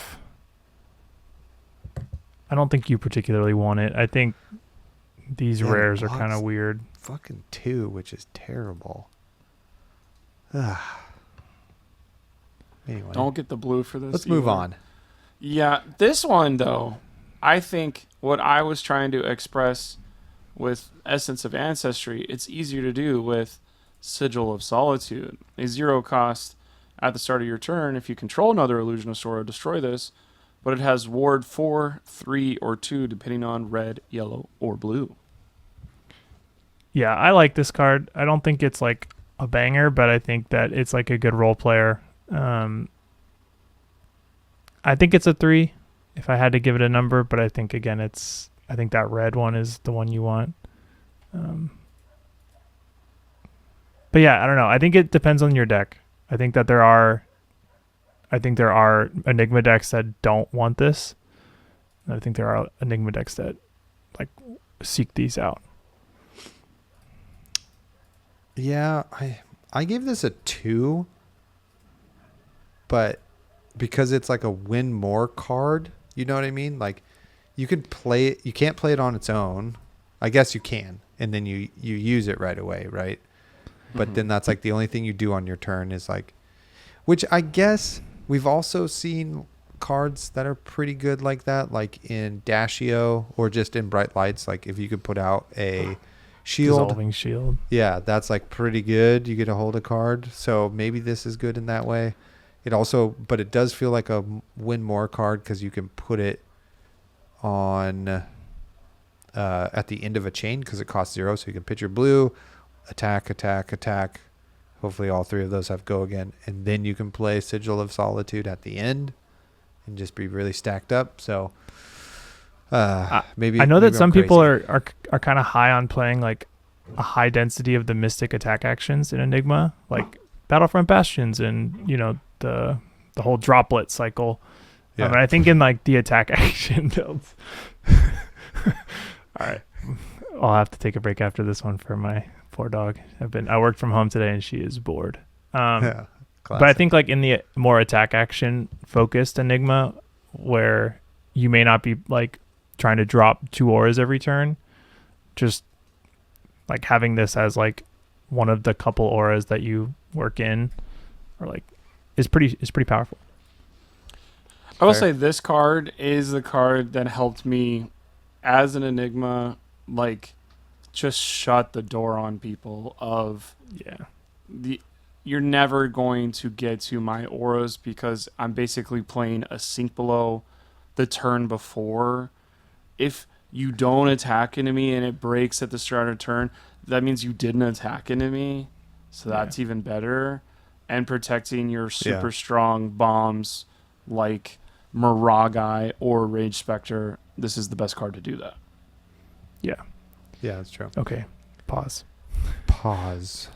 Speaker 2: I don't think you particularly want it. I think these rares are kind of weird.
Speaker 1: Fucking 2, which is terrible. Anyway.
Speaker 3: Don't get the blue for this.
Speaker 1: Let's move on.
Speaker 3: Yeah, this one, though, I think what I was trying to express with Essence of Ancestry, it's easier to do with Sigil of Solitude. A 0 cost at the start of your turn. If you control another Illusionist Aura, destroy this. But it has ward 4, 3, or 2, depending on red, yellow, or blue.
Speaker 2: Yeah, I like this card. I don't think it's like a banger, but I think that it's like a good role player. I think it's a 3 if I had to give it a number, but I think, again, I think that red one is the one you want. But yeah, I don't know. I think it depends on your deck. I think there are Enigma decks that don't want this. And I think there are Enigma decks that like seek these out.
Speaker 1: Yeah, I gave this a 2, but because it's like a win more card, you know what I mean? Like you can play it, you can't play it on its own. I guess you can, and then you use it right away, right? But then that's like the only thing you do on your turn is like, which I guess we've also seen cards that are pretty good like that, like in Dashio or just in Bright Lights. Like if you could put out a Shield.
Speaker 2: Dissolving shield.
Speaker 1: Yeah, that's like pretty good. You get to hold a card, so maybe this is good in that way. It also, but it does feel like a win more card because you can put it on at the end of a chain because it costs 0, so you can pitch your blue, attack, attack, attack. Hopefully all 3 of those have go again, and then you can play Sigil of Solitude at the end and just be really stacked up. So maybe
Speaker 2: I know that
Speaker 1: maybe
Speaker 2: some
Speaker 1: I'm
Speaker 2: people
Speaker 1: crazy.
Speaker 2: are kind of high on playing like a high density of the mystic attack actions in Enigma, like Battlefront Bastions and the whole droplet cycle.
Speaker 1: Yeah.
Speaker 2: And I think in like the attack action builds. All right, I'll have to take a break after this one for my poor dog. I worked from home today and she is bored.
Speaker 1: Yeah,
Speaker 2: But I
Speaker 1: classic.
Speaker 2: think like in the more attack action focused Enigma, where you may not be like trying to drop 2 auras every turn, just like having this as like one of the couple auras that you work in, or like is pretty powerful.
Speaker 3: I will
Speaker 1: Fair.
Speaker 3: say this card is the card that helped me as an Enigma, like just shut the door on people of
Speaker 2: Yeah.
Speaker 3: you're never going to get to my auras because I'm basically playing a sink below the turn before. If you don't attack enemy and it breaks at the start of turn, that means you didn't attack enemy. So that's even better. And protecting your super strong bombs like Miragai or Rage Spectre, this is the best card to do that.
Speaker 2: Yeah.
Speaker 1: Yeah, that's true.
Speaker 2: Okay. Pause.
Speaker 1: Pause.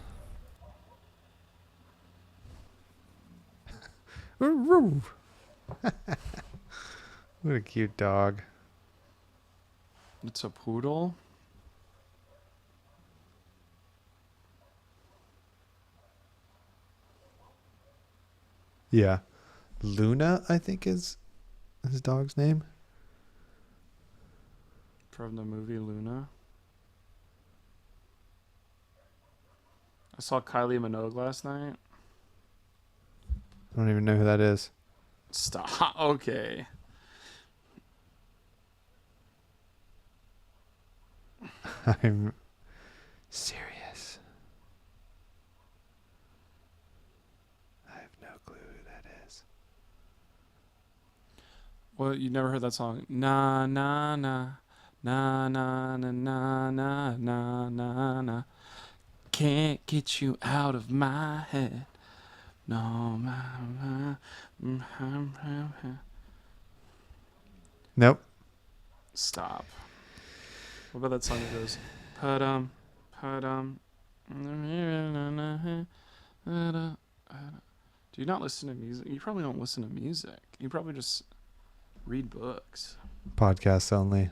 Speaker 1: What a cute dog.
Speaker 3: It's a poodle.
Speaker 1: Yeah. Luna, I think, is his dog's name.
Speaker 3: From the movie Luna. I saw Kylie Minogue last night.
Speaker 1: I don't even know who that is.
Speaker 3: Stop. Okay.
Speaker 1: I'm serious. I have no clue who that is.
Speaker 3: Well, you never heard that song? Na na na na na na na na na na na. Can't get you out of my head. No,
Speaker 1: Nope.
Speaker 3: stop. What about that song that goes, padum, padum. Do you not listen to music? You probably don't listen to music. You probably just read books.
Speaker 1: Podcasts only.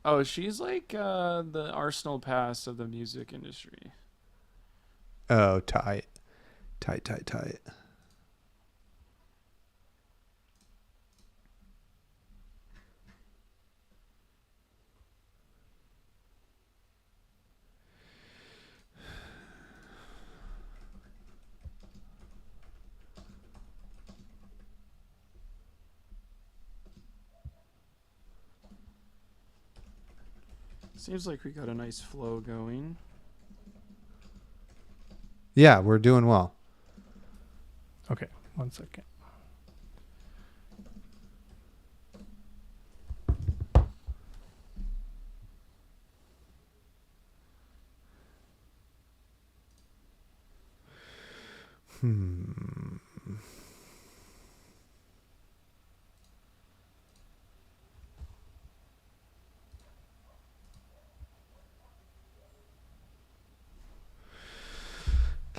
Speaker 3: Oh, she's like the Arsenal Pass of the music industry.
Speaker 1: Oh, tight. Tight.
Speaker 3: Seems like we got a nice flow going.
Speaker 1: Yeah, we're doing well.
Speaker 2: Okay. 1 second.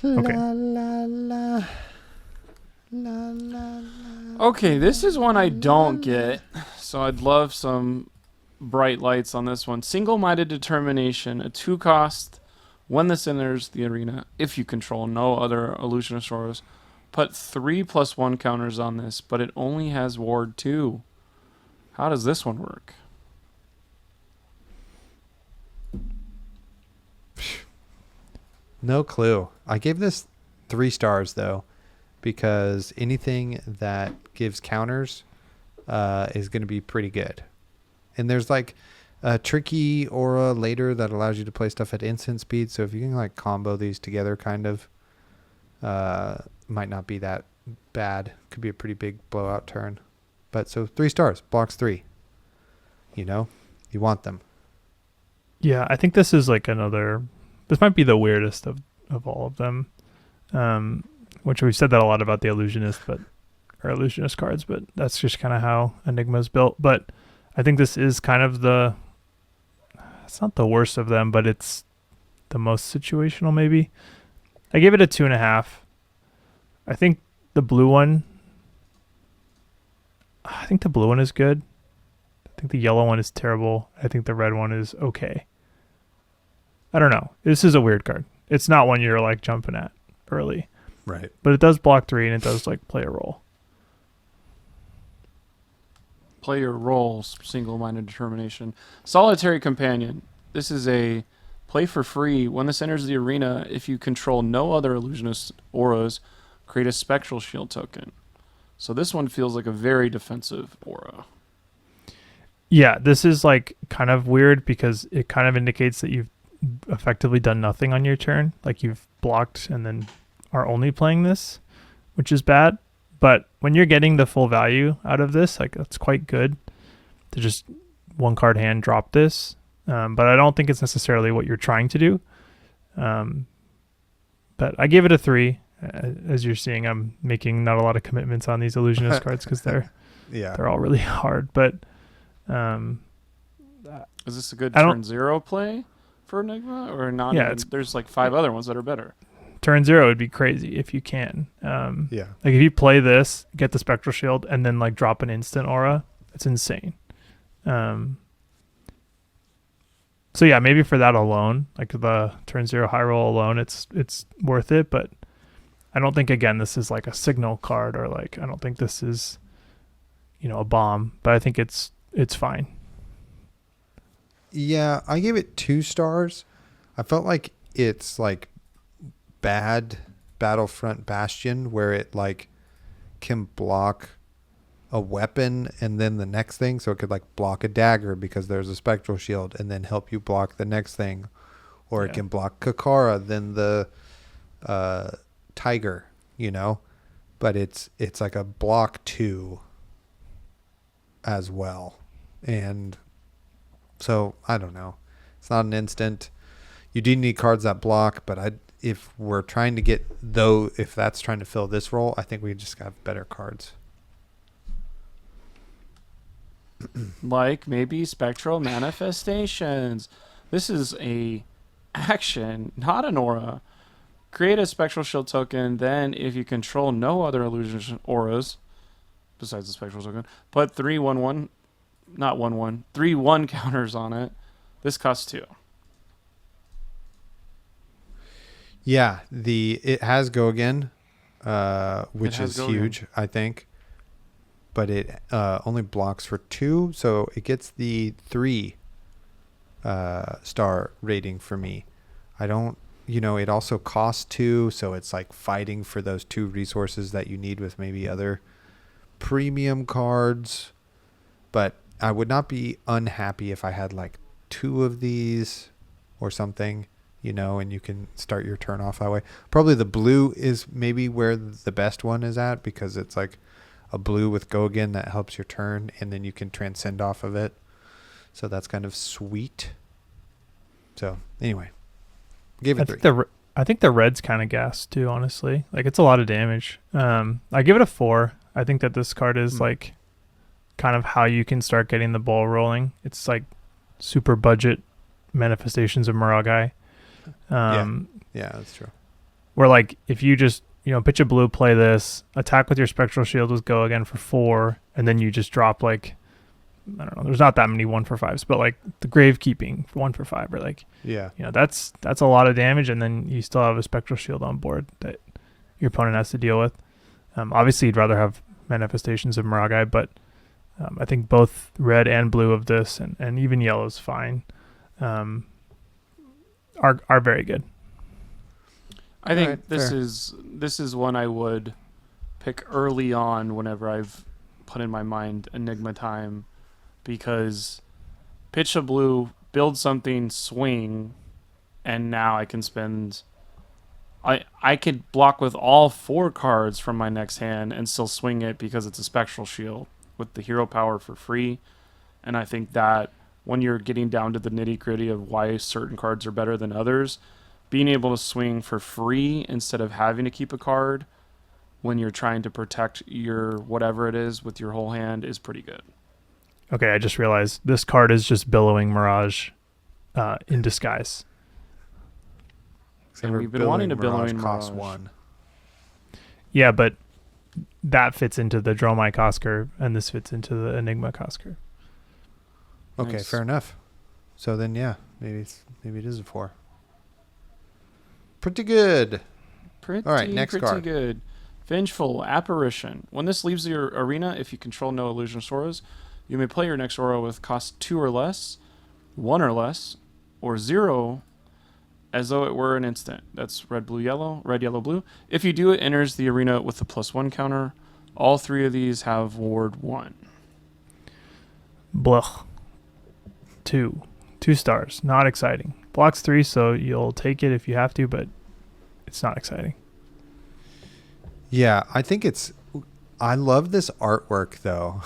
Speaker 2: Okay.
Speaker 1: La, la, la. La, la, la.
Speaker 3: Okay, this is one I don't get, so I'd love some bright lights on this one. Single-minded determination, a 2-cost. When this enters the arena, if you control no other Illusionist auras, put 3+1 counters on this, but it only has Ward 2. How does this one work?
Speaker 1: No clue. I gave this 3 stars though, because anything that gives counters is going to be pretty good. And there's like a tricky aura later that allows you to play stuff at instant speed. So if you can like combo these together, kind of, might not be that bad. Could be a pretty big blowout turn. But so 3 stars, blocks 3. You know, you want them.
Speaker 2: Yeah, I think this is like this might be the weirdest of all of them. Which we've said that a lot about the Illusionist, or Illusionist cards, but that's just kind of how Enigma's built. But I think this is kind of it's not the worst of them, but it's the most situational maybe. I gave it a 2.5. I think the blue one is good. I think the yellow one is terrible. I think the red one is okay. I don't know. This is a weird card. It's not one you're like jumping at early.
Speaker 1: Right.
Speaker 2: But it does block 3 and it does like play a role.
Speaker 3: Play your role, single-minded determination. Solitary Companion. This is a play for free. When this enters the arena, if you control no other Illusionist auras, create a Spectral Shield token. So this one feels like a very defensive aura.
Speaker 2: Yeah, this is like kind of weird because it kind of indicates that you've effectively done nothing on your turn. Like you've blocked and then are only playing this, which is bad. But when you're getting the full value out of this, like that's quite good to just 1 card hand drop this. But I don't think it's necessarily what you're trying to do. But I gave it a 3. As you're seeing, I'm making not a lot of commitments on these Illusionist cards because they're all really hard. But
Speaker 3: is this a good turn 0 play for Enigma or not?
Speaker 2: Yeah,
Speaker 3: there's like 5 other ones that are better.
Speaker 2: Turn 0 would be crazy if you can.
Speaker 1: Yeah.
Speaker 2: Like if you play this, get the Spectral Shield, and then like drop an instant aura, it's insane. So yeah, maybe for that alone, like the turn 0 high roll alone, it's worth it. But I don't think, again, this is like a signal card or like, I don't think this is, a bomb, but I think it's fine.
Speaker 1: Yeah, I gave it 2 stars. I felt like it's like bad Battlefront Bastion where it like can block a weapon and then the next thing, so it could like block a dagger because there's a Spectral Shield and then help you block the next thing, or it can block Kakara, then the tiger, but it's like a block 2 as well. And so I don't know, it's not an instant. You do need cards that block, but if we're trying to get, if that's trying to fill this role, I think we just have better cards.
Speaker 3: Like maybe Spectral Manifestations. This is a action, not an aura. Create a Spectral Shield token, then if you control no other illusion auras besides the Spectral token, put 3/1/1, not 1/1, 3/1 counters on it. This costs 2.
Speaker 1: Yeah, it has go again, which is huge, I think. But it only blocks for 2, so it gets the 3 star rating for me. I don't, it also costs 2, so it's like fighting for those 2 resources that you need with maybe other premium cards. But I would not be unhappy if I had like 2 of these or something. And you can start your turn off that way. Probably the blue is maybe where the best one is at, because it's like a blue with go again that helps your turn, and then you can transcend off of it. So that's kind of sweet. So anyway, gave it 3.
Speaker 2: I think the red's kind of gas too, honestly. Like it's a lot of damage. I give it a 4. I think that this card is like kind of how you can start getting the ball rolling. It's like super budget Manifestations of Muragai.
Speaker 1: Yeah, that's true.
Speaker 2: Where like if you just pitch a blue, play this, attack with your Spectral Shield with go again for 4, and then you just drop like, I don't know, there's not that many 1-for-5s, but like the Gravekeeping 1-for-5, or like that's a lot of damage, and then you still have a Spectral Shield on board that your opponent has to deal with. Obviously you'd rather have Manifestations of Muragai, but I think both red and blue of this, and even yellow is fine, are very good.
Speaker 3: I think this is one I would pick early on whenever I've put in my mind Enigma time, because pitch a blue, build something, swing, and now I can spend. I could block with all 4 cards from my next hand and still swing it because it's a spectral shield with the hero power for free. And I think that when you're getting down to the nitty gritty of why certain cards are better than others, being able to swing for free instead of having to keep a card when you're trying to protect your whatever it is with your whole hand is pretty good.
Speaker 2: Okay, I just realized this card is just Billowing Mirage in disguise.
Speaker 3: And we've been wanting to Billowing
Speaker 1: cost
Speaker 3: Mirage.
Speaker 1: 1.
Speaker 2: Yeah, but that fits into the Dromai cost curve, and this fits into the Enigma cost curve.
Speaker 1: Okay,
Speaker 3: Nice.
Speaker 1: fair enough. So then, yeah, maybe it is a 4. Pretty good.
Speaker 3: Pretty,
Speaker 1: All right, next
Speaker 3: pretty
Speaker 1: card.
Speaker 3: good. Vengeful Apparition. When this leaves your arena, if you control no Illusionist auras, you may play your next aura with cost 2 or less, 1 or less, or 0, as though it were an instant. That's red, blue, yellow, red, yellow, blue. If you do, it enters the arena with a +1 counter. All 3 of these have ward 1.
Speaker 2: Bluch. 2 stars. Not exciting. Blocks 3, so you'll take it if you have to, but it's not exciting.
Speaker 1: Yeah, I think I love this artwork though.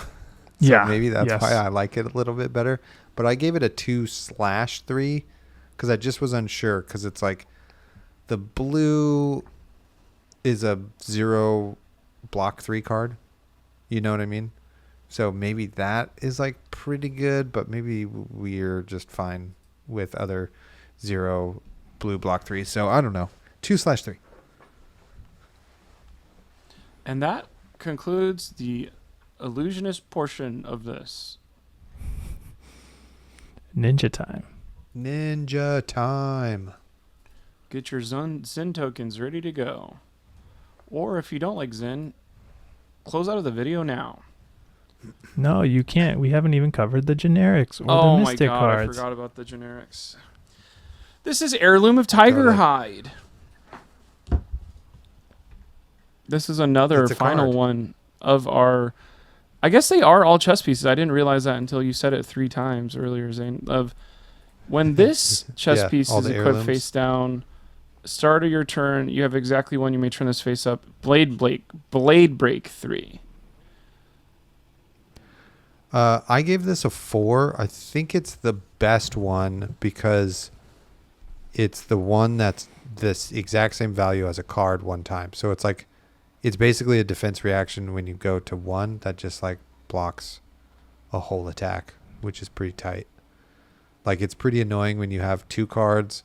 Speaker 1: So
Speaker 2: Yeah,
Speaker 1: maybe that's
Speaker 2: yes.
Speaker 1: why I like it a little bit better. But I gave it a 2/3 because I just was unsure because it's like the blue is a 0 block 3 card. You know what I mean? So maybe that is like pretty good, but maybe we're just fine with other 0 blue block 3. So I don't know. 2/3.
Speaker 3: And that concludes the Illusionist portion of this.
Speaker 2: Ninja time.
Speaker 1: Ninja time.
Speaker 3: Get your Zen tokens ready to go. Or if you don't like Zen, close out of the video now.
Speaker 2: No, you can't. We haven't even covered the generics or
Speaker 3: Oh
Speaker 2: the
Speaker 3: my
Speaker 2: mystic
Speaker 3: god,
Speaker 2: cards.
Speaker 3: I forgot about the generics. This is Heirloom of Tiger
Speaker 1: Totally.
Speaker 3: Hide. This is another
Speaker 1: It's a
Speaker 3: final
Speaker 1: card.
Speaker 3: one of our... I guess they are all chess pieces. I didn't realize that until you said it 3 times earlier, Zayne. Of when this chess
Speaker 1: Yeah,
Speaker 3: piece
Speaker 1: all
Speaker 3: is
Speaker 1: the
Speaker 3: equipped
Speaker 1: heirlooms.
Speaker 3: face down, start of your turn, you have exactly one. You may turn this face up. Blade break 3.
Speaker 1: I gave this a 4. I think it's the best one because it's the one that's this exact same value as a card one time. So it's like, it's basically a defense reaction when you go to 1 that just like blocks a whole attack, which is pretty tight. Like it's pretty annoying when you have 2 cards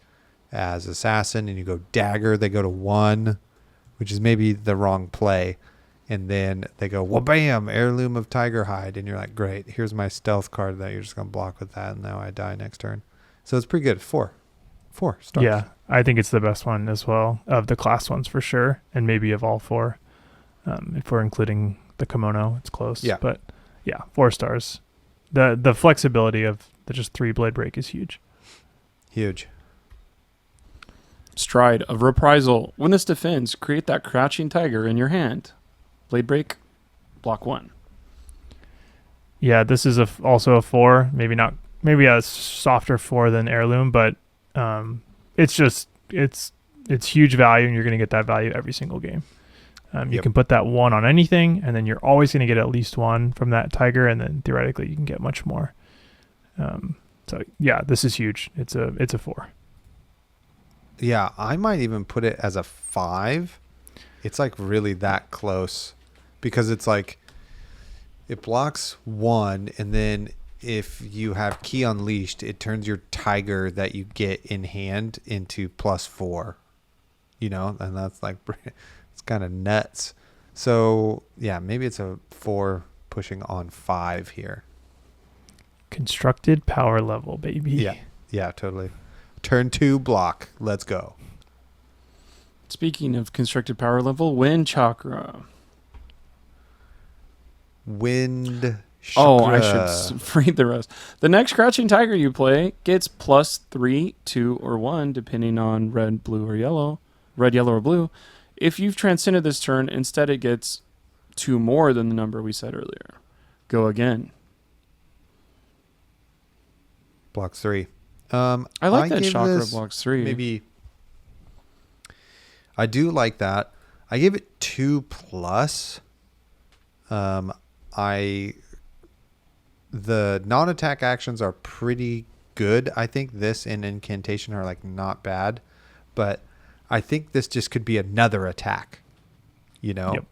Speaker 1: as assassin and you go dagger, they go to 1, which is maybe the wrong play. And then they go, well, bam, Heirloom of Tiger Hide. And you're like, great, here's my stealth card that you're just going to block with that. And now I die next turn. So it's pretty good. 4 stars.
Speaker 2: Yeah, I think it's the best one as well of the class ones for sure, and maybe of all 4. If we're including the kimono, it's close.
Speaker 1: Yeah.
Speaker 2: But yeah, 4 stars. The flexibility of the just 3 blade break is huge.
Speaker 1: Huge.
Speaker 3: Stride of Reprisal. When this defends, create that crouching tiger in your hand. Blade break, block 1.
Speaker 2: Yeah, this is also a 4. Maybe a softer 4 than Heirloom, but it's huge value, and you're going to get that value every single game. You
Speaker 1: Yep.
Speaker 2: can put that 1 on anything, and then you're always going to get at least 1 from that tiger, and then theoretically you can get much more. So yeah, this is huge. It's a 4.
Speaker 1: Yeah, I might even put it as a 5. It's like really that close because it's like it blocks 1, and then if you have Key Unleashed, it turns your tiger that you get in hand into +4. You know, and that's like it's kind of nuts. So yeah, maybe it's a 4 pushing on 5 here.
Speaker 2: Constructed power level, baby.
Speaker 1: Yeah, totally. Turn 2 block. Let's go.
Speaker 3: Speaking of constructed power level, Wind Chakra.
Speaker 1: Wind.
Speaker 3: Oh, I
Speaker 1: Chakra.
Speaker 3: should read the rest. The next crouching tiger you play gets +3, 2, or 1, depending on red, blue, or yellow. Red, yellow, or blue. If you've transcended this turn, instead it gets 2 more than the number we said earlier. Go again.
Speaker 1: Blocks 3.
Speaker 3: I like that
Speaker 1: gave
Speaker 3: chakra
Speaker 1: this
Speaker 3: blocks 3.
Speaker 1: Maybe. I do like that. I gave it 2 plus. The non-attack actions are pretty good. I think this and incantation are like not bad, but I think this just could be another attack,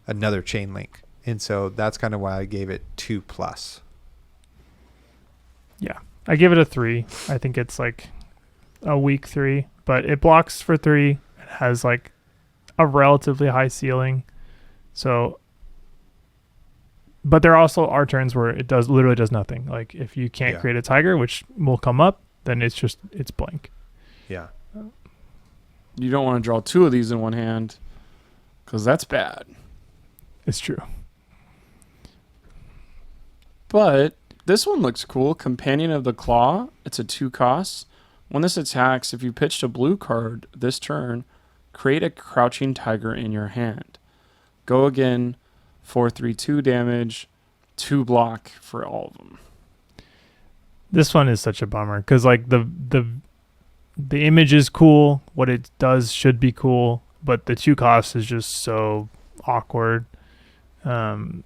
Speaker 1: another chain link. And so that's kind of why I gave it 2 plus.
Speaker 2: Yeah. I give it a 3. I think it's like a weak 3, but it blocks for 3. It has like a relatively high ceiling. So, but there also are turns where it literally does nothing. Like if you can't create a tiger, which will come up, then it's blank.
Speaker 1: Yeah.
Speaker 3: You don't want to draw 2 of these in one hand because that's bad.
Speaker 2: It's true.
Speaker 3: But this one looks cool. Companion of the Claw. It's a 2 cost. When this attacks, if you pitched a blue card this turn, create a crouching tiger in your hand. Go again, 4/3/2 damage, 2 block for all of them.
Speaker 2: This one is such a bummer because like the image is cool. What it does should be cool, but the 2 costs is just so awkward. Like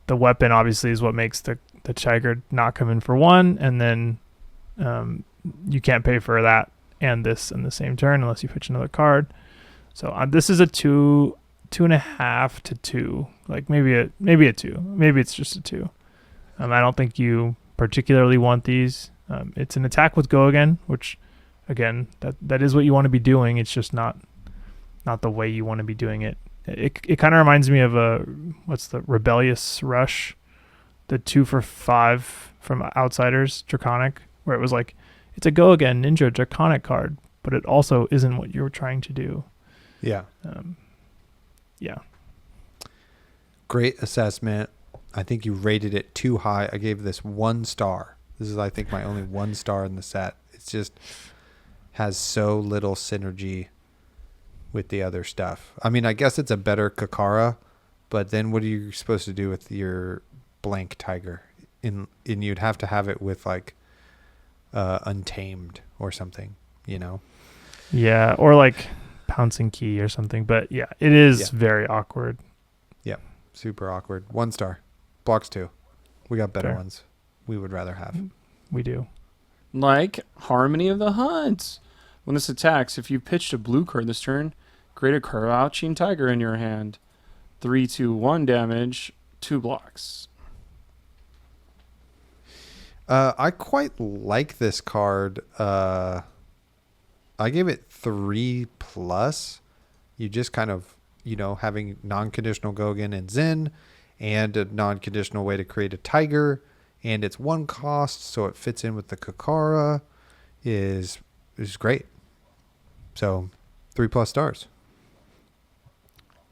Speaker 2: the weapon obviously is what makes the tiger not come in for 1, and then you can't pay for that and this in the same turn unless you pitch another card. So this is a 2.5 to 2, like maybe a 2. Maybe it's just a 2. I don't think you particularly want these. It's an attack with go again, which again that is what you want to be doing. It's just not the way you want to be doing it. It kind of reminds me of what's the Rebellious Rush, the 2 for 5 from Outsiders Draconic, where it was like it's a go again ninja Draconic card, but it also isn't what you're trying to do.
Speaker 1: Yeah.
Speaker 2: Yeah.
Speaker 1: Great assessment. I think you rated it too high. I gave this 1 star. This is, I think, my only 1 star in the set. It's just has so little synergy with the other stuff. I mean, I guess it's a better Kakara, but then what are you supposed to do with your blank tiger? And you'd have to have it with like Untamed or something,
Speaker 2: Yeah, or like Pouncing Key or something. But yeah, it is very awkward.
Speaker 1: Yeah, super awkward. 1 star. Blocks 2. We got better
Speaker 2: Fair.
Speaker 1: ones we would rather have.
Speaker 2: We do.
Speaker 3: Like Harmony of the Hunt. When this attacks, if you pitched a blue card this turn, create a crouching tiger in your hand. 3/2/1 damage, 2 blocks.
Speaker 1: I quite like this card. I gave it 3 plus. You just kind of, having non-conditional Gogan and Zen and a non-conditional way to create a tiger, and it's 1 cost, so it fits in with the Kakara is great. So 3 plus stars.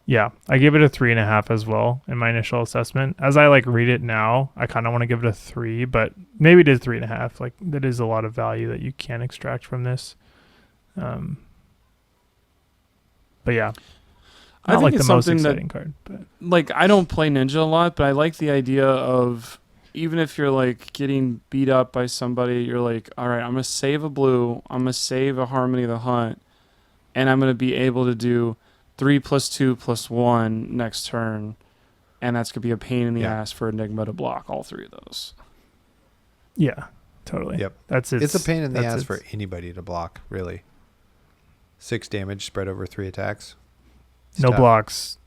Speaker 2: Yeah, I gave it a 3.5 as well in my initial assessment. As I read it now, I kind of want to give it a 3, but maybe it is 3.5. Like that is a lot of value that you can extract from this. But yeah,
Speaker 3: I
Speaker 2: not
Speaker 3: think
Speaker 2: like
Speaker 3: it's
Speaker 2: the most
Speaker 3: something
Speaker 2: exciting card. But
Speaker 3: I don't play Ninja a lot, but I like the idea of even if you're getting beat up by somebody, you're like, all right, I'm gonna save a blue, I'm gonna save a Harmony of the Hunt, and I'm gonna be able to do 3 + 2 + 1 next turn, and that's gonna be a pain in the ass for Enigma to block all 3 of those.
Speaker 2: Yeah, totally.
Speaker 1: Yep.
Speaker 2: It's
Speaker 1: a pain in the ass for anybody to block, really. 6 damage spread over 3 attacks.
Speaker 2: No
Speaker 1: Tough.
Speaker 2: blocks.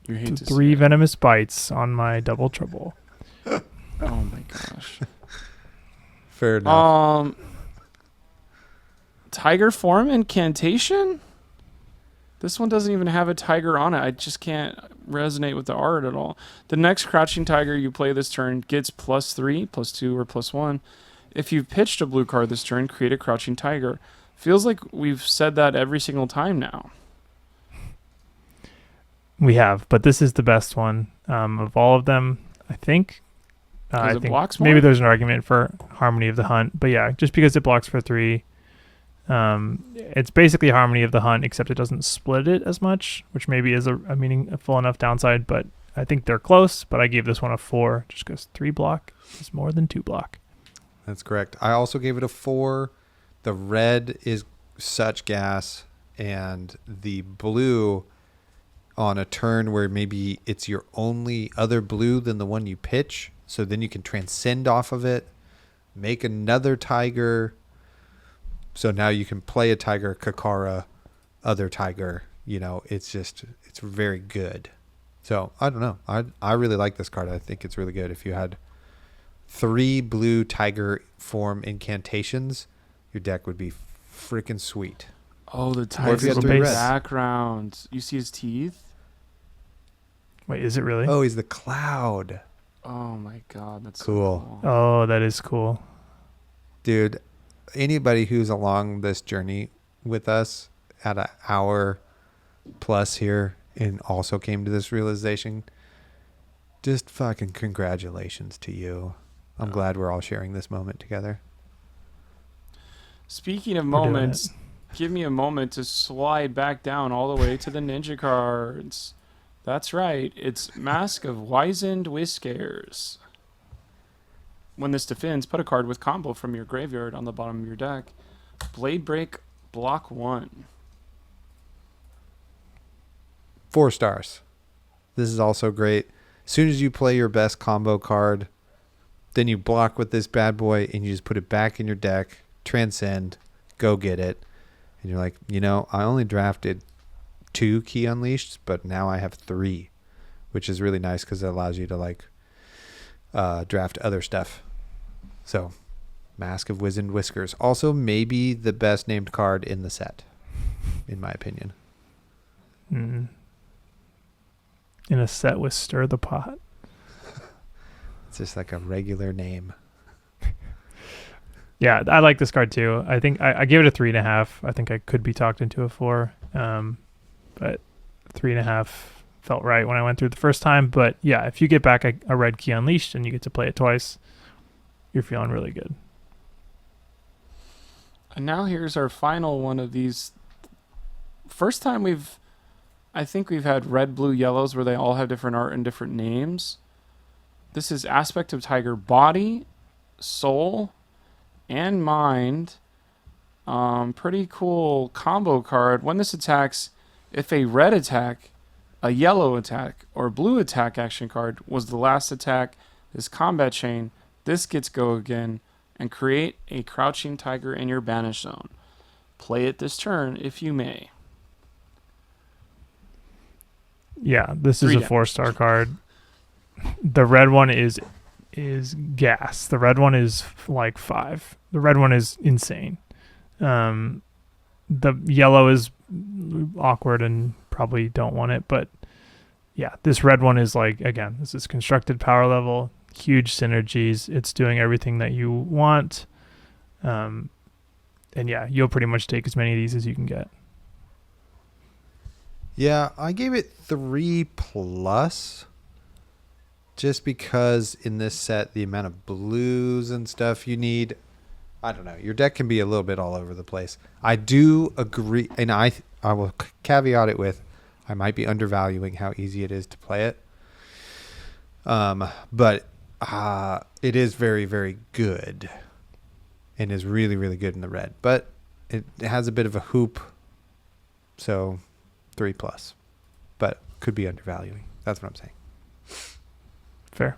Speaker 3: You hate to
Speaker 2: 3
Speaker 3: see
Speaker 2: venomous bites on my double trouble.
Speaker 3: it. Oh my gosh.
Speaker 1: Fair enough.
Speaker 3: Tiger form incantation? This one doesn't even have a tiger on it. I just can't resonate with the art at all. The next crouching tiger you play this turn gets +3, +2, or +1. If you've pitched a blue card this turn, create a crouching tiger. Feels like we've said that every single time now.
Speaker 2: We have, but this is the best one of all of them, I think. I
Speaker 3: it
Speaker 2: think
Speaker 3: blocks
Speaker 2: maybe
Speaker 3: more?
Speaker 2: there's an argument for Harmony of the Hunt, but yeah, just because it blocks for 3. It's basically Harmony of the Hunt, except it doesn't split it as much, which maybe is a meaningful enough downside, but I think they're close. But I gave this one a 4 just because 3 block is more than 2 block.
Speaker 1: That's correct. I also gave it a 4. The red is such gas, and the blue on a turn where maybe it's your only other blue than the one you pitch, so then you can transcend off of it, make another tiger. So now you can play a tiger, Kakara, other tiger. It's very good. So I don't know. I really like this card. I think it's really good. If you had 3 blue tiger form incantations, your deck would be freaking sweet.
Speaker 3: Oh, the
Speaker 1: Or if
Speaker 3: tiger's
Speaker 1: you had
Speaker 3: in
Speaker 1: 3
Speaker 3: the
Speaker 1: red.
Speaker 3: background. You see his teeth?
Speaker 2: Wait, is it really?
Speaker 1: Oh, he's the cloud.
Speaker 3: Oh my god, that's
Speaker 1: Cool.
Speaker 3: So cool.
Speaker 2: Oh, that is cool.
Speaker 1: Dude, anybody who's along this journey with us at an hour plus here and also came to this realization, just fucking congratulations to you. I'm glad we're all sharing this moment together.
Speaker 3: Speaking of
Speaker 2: We're doing
Speaker 3: moments, give me a moment to slide back down all the way to the ninja cards. That's right. It's Mask of Wizened Whiskers. When this defends, put a card with combo from your graveyard on the bottom of your deck. Blade Break, block 1.
Speaker 1: 4 stars. This is also great. As soon as you play your best combo card, then you block with this bad boy and you just put it back in your deck, transcend, go get it. And you're like, I only drafted 2 Key Unleashed, but now I have 3, which is really nice because it allows you to draft other stuff. So, Mask of Wizened Whiskers. Also, maybe the best named card in the set, in my opinion.
Speaker 2: Mm. In a set with Stir the Pot.
Speaker 1: It's just like a regular name.
Speaker 2: Yeah, I like this card too. I think I give it a 3.5. I think I could be talked into a 4. But 3.5 felt right when I went through the first time. But yeah, if you get back a red Key Unleashed and you get to play it twice, you're feeling really good.
Speaker 3: And now here's our final one of these. First time I think we've had red, blue, yellows where they all have different art and different names. This is Aspect of Tiger Body, Soul, and Mind. Pretty cool combo card. When this attacks, if a red attack, a yellow attack, or blue attack action card was the last attack, this combat chain, this gets go again, and create a crouching tiger in your banish zone. Play it this turn if you may.
Speaker 2: Yeah, this is
Speaker 3: 3
Speaker 2: a 4-star card. The red one is gas. The red one is like 5. The red one is insane. The yellow is awkward and probably don't want it, but yeah, this red one is like, again, this is constructed power level, huge synergies. It's doing everything that you want. And yeah, you'll pretty much take as many of these as you can get.
Speaker 1: Yeah, I gave it 3+, just because in this set, the amount of blues and stuff you need, I don't know. Your deck can be a little bit all over the place. I do agree, and I will caveat it with, I might be undervaluing how easy it is to play it. But it is very, very good, and is really, really good in the red. But it has a bit of a hoop, so 3+, but could be undervaluing. That's what I'm saying.
Speaker 2: Fair.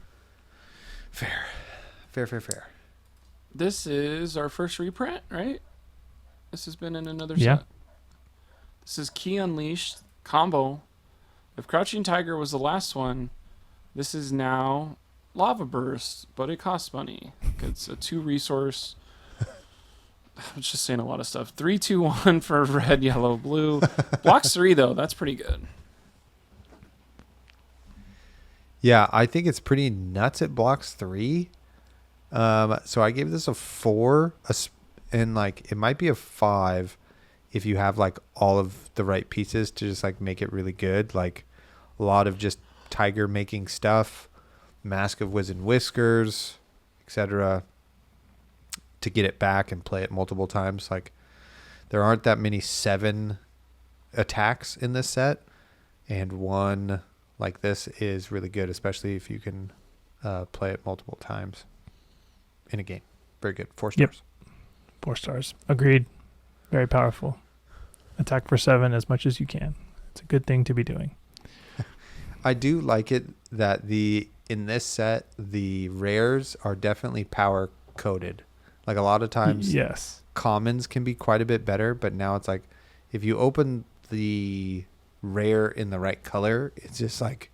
Speaker 3: This is our first reprint, right? This has been in another
Speaker 2: Yeah.
Speaker 3: set. This is Key Unleashed combo. If Crouching Tiger was the last one, this is now Lava Burst, but it costs money. It's a 2 resource. I'm just saying a lot of stuff. 3, 2, 1 for red, yellow, blue. Blocks 3 though. That's pretty good.
Speaker 1: Yeah, I think it's pretty nuts. It blocks 3. So I gave this a 4, and like it might be a 5 if you have like all of the right pieces to just like make it really good. Like a lot of just tiger making stuff, Mask of Wizened Whiskers, etc. to get it back and play it multiple times. Like there aren't that many 7 attacks in this set, and one like this is really good, especially if you can play it multiple times in a game. Very good. 4
Speaker 2: Yep.
Speaker 1: stars.
Speaker 2: 4 stars. Agreed. Very powerful. Attack for 7 as much as you can. It's a good thing to be doing.
Speaker 1: I do like it that in this set, the rares are definitely power coded. Like a lot of times,
Speaker 2: Yes.
Speaker 1: commons can be quite a bit better, but now it's like if you open the rare in the right color, it's just like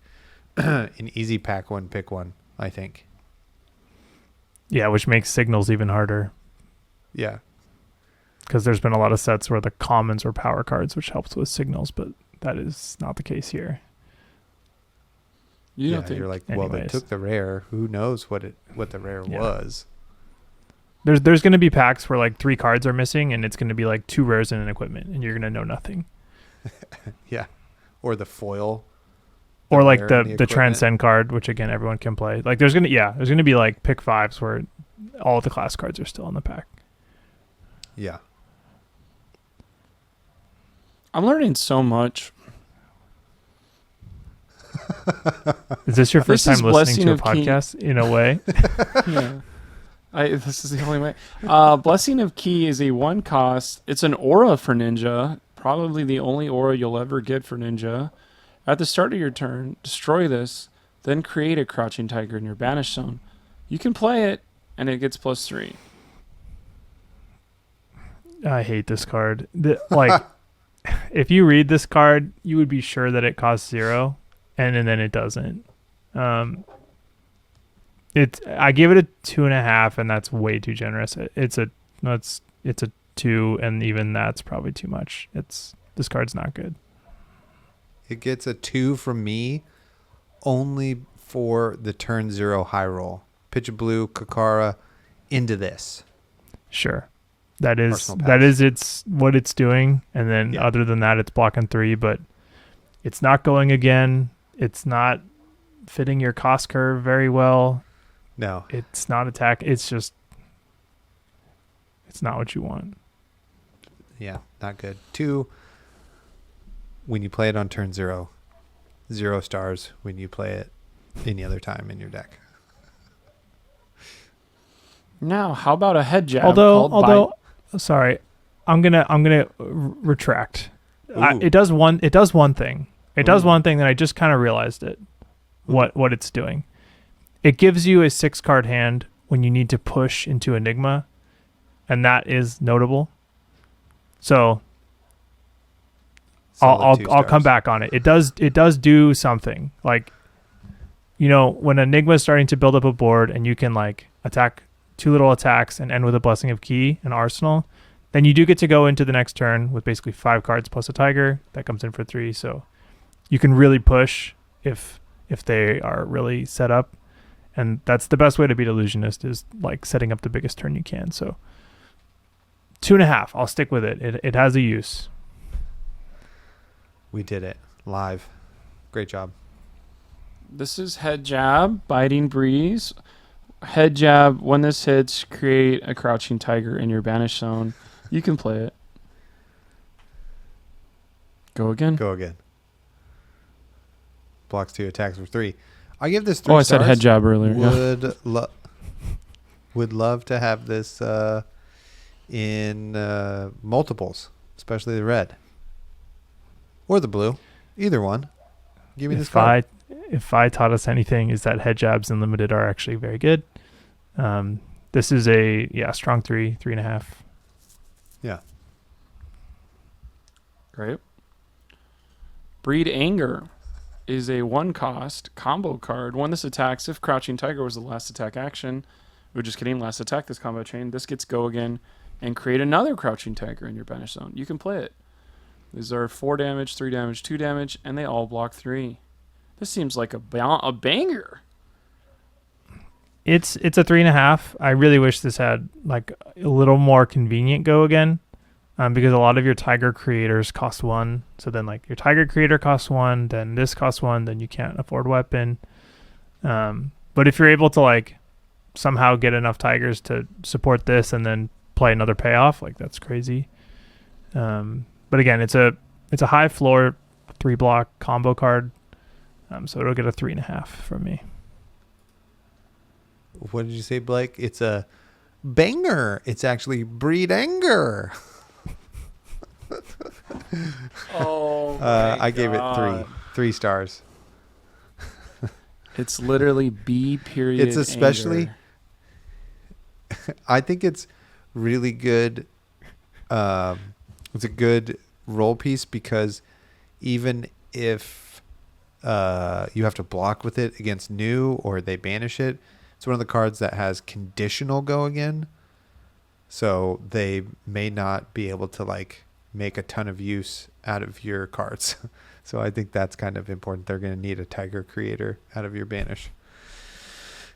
Speaker 1: an easy pack one, pick one, I think.
Speaker 2: Yeah, which makes signals even harder.
Speaker 1: Yeah.
Speaker 2: Because there's been a lot of sets where the commons were power cards, which helps with signals, but that is not the case here.
Speaker 3: You
Speaker 1: Yeah,
Speaker 3: don't think?
Speaker 1: you're like, well, they
Speaker 2: Anyways.
Speaker 1: took the rare. Who knows what the rare
Speaker 2: Yeah.
Speaker 1: was?
Speaker 2: There's going to be packs where like 3 cards are missing, and it's going to be like 2 rares and an equipment, and you're going to know nothing.
Speaker 1: Yeah. Or the foil.
Speaker 2: Or like
Speaker 1: rare and
Speaker 2: the
Speaker 1: equipment.
Speaker 2: transcend card, which again everyone can play. Like there's gonna be like pick 5s where all the class cards are still in the pack.
Speaker 1: Yeah.
Speaker 3: I'm learning so much.
Speaker 2: Is this your first
Speaker 3: This is
Speaker 2: time listening to a
Speaker 3: Blessing of Key.
Speaker 2: podcast? In a way,
Speaker 3: Yeah. This is the only way. Blessing of Key is a 1 cost. It's an aura for Ninja. Probably the only aura you'll ever get for Ninja. At the start of your turn, destroy this, then create a Crouching Tiger in your Banish Zone. You can play it, and it gets +3.
Speaker 2: I hate this card. Like, if you read this card, you would be sure that it costs 0, and then it doesn't. I give it a 2.5, and that's way too generous. It's a 2, and even that's probably too much. This card's not good.
Speaker 1: It gets a 2 from me only for the turn 0 high roll. Pitch a blue, Kakara into this.
Speaker 2: Sure. That is
Speaker 1: Arsenal pass.
Speaker 2: what it's doing, and then
Speaker 1: Yeah.
Speaker 2: other than that it's blocking 3, but it's not going again. It's not fitting your cost curve very well.
Speaker 1: No.
Speaker 2: It's not attack. It's not what you want.
Speaker 1: Yeah, not good. 2, when you play it on turn 0. 0 stars when you play it any other time in your deck.
Speaker 3: Now, how about a head jab?
Speaker 2: Although, sorry, I'm gonna retract.
Speaker 1: Ooh.
Speaker 2: It does one thing. It does
Speaker 1: Ooh.
Speaker 2: one thing that I just kind of realized it. What it's doing. It gives you a 6-card hand when you need to push into Enigma, and that is notable. So I'll
Speaker 1: Solid 2
Speaker 2: come
Speaker 1: stars.
Speaker 2: back on it. It does do something. Like, when Enigma is starting to build up a board and you can like attack 2 little attacks and end with a Blessing of Key and Arsenal, then you do get to go into the next turn with basically 5 cards plus a Tiger that comes in for 3. So you can really push if they are really set up, and that's the best way to beat Illusionist is like setting up the biggest turn you can. So 2.5. I'll stick with it. It has a use.
Speaker 1: We did it live. Great job.
Speaker 3: This is head jab, biting breeze. Head jab, when this hits, create a Crouching Tiger in your Banish Zone. You can play it. Go again.
Speaker 1: Go again. Blocks 2, attacks for 3. I give this 3
Speaker 3: Oh, I
Speaker 1: stars.
Speaker 3: said head jab earlier. Yeah.
Speaker 1: Would love to have this in multiples, especially the red or the blue. Either one. Give me this card.
Speaker 2: If I taught us anything, is that head jabs in limited are actually very good. This is a strong 3.5.
Speaker 1: Yeah.
Speaker 3: Great. Breed Anger is a 1-cost combo card. When this attacks, if Crouching Tiger was the last attack action, we're just kidding, last attack this combo chain, this gets go again and create another Crouching Tiger in your Banish Zone. You can play it. These are 4 damage, 3 damage, 2 damage, and they all block 3. This seems like a banger.
Speaker 2: It's a 3.5. I really wish this had like a little more convenient go again, because a lot of your Tiger creators cost 1. So then like your Tiger creator costs 1, then this costs 1, then you can't afford weapon. But if you're able to like somehow get enough Tigers to support this and then play another payoff, like that's crazy. But again, it's a high floor 3-block combo card. So it'll get a 3.5 from me.
Speaker 1: What did you say, Blake? It's a banger. It's actually breed anger.
Speaker 3: Oh my
Speaker 1: I gave it
Speaker 3: God.
Speaker 1: 3 stars.
Speaker 3: It's literally B period.
Speaker 1: It's especially.
Speaker 3: anger.
Speaker 1: I think it's really good. It's a good role piece because even if you have to block with it against new or they banish it, it's one of the cards that has conditional go again. So they may not be able to like make a ton of use out of your cards. So I think that's kind of important. They're going to need a Tiger Creator out of your banish.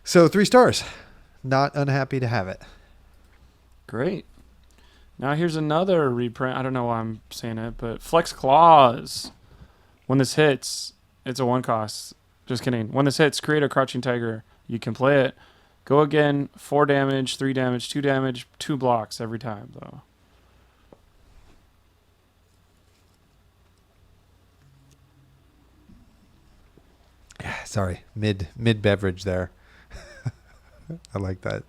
Speaker 1: So 3 stars. Not unhappy to have it.
Speaker 3: Great. Now here's another reprint. I don't know why I'm saying it, but Flex Claws. When this hits, it's a 1 cost. Just kidding. When this hits, create a Crouching Tiger. You can play it. Go again, 4 damage, 3 damage, 2 damage, 2 blocks every time, though.
Speaker 1: Sorry, mid beverage there. I like that,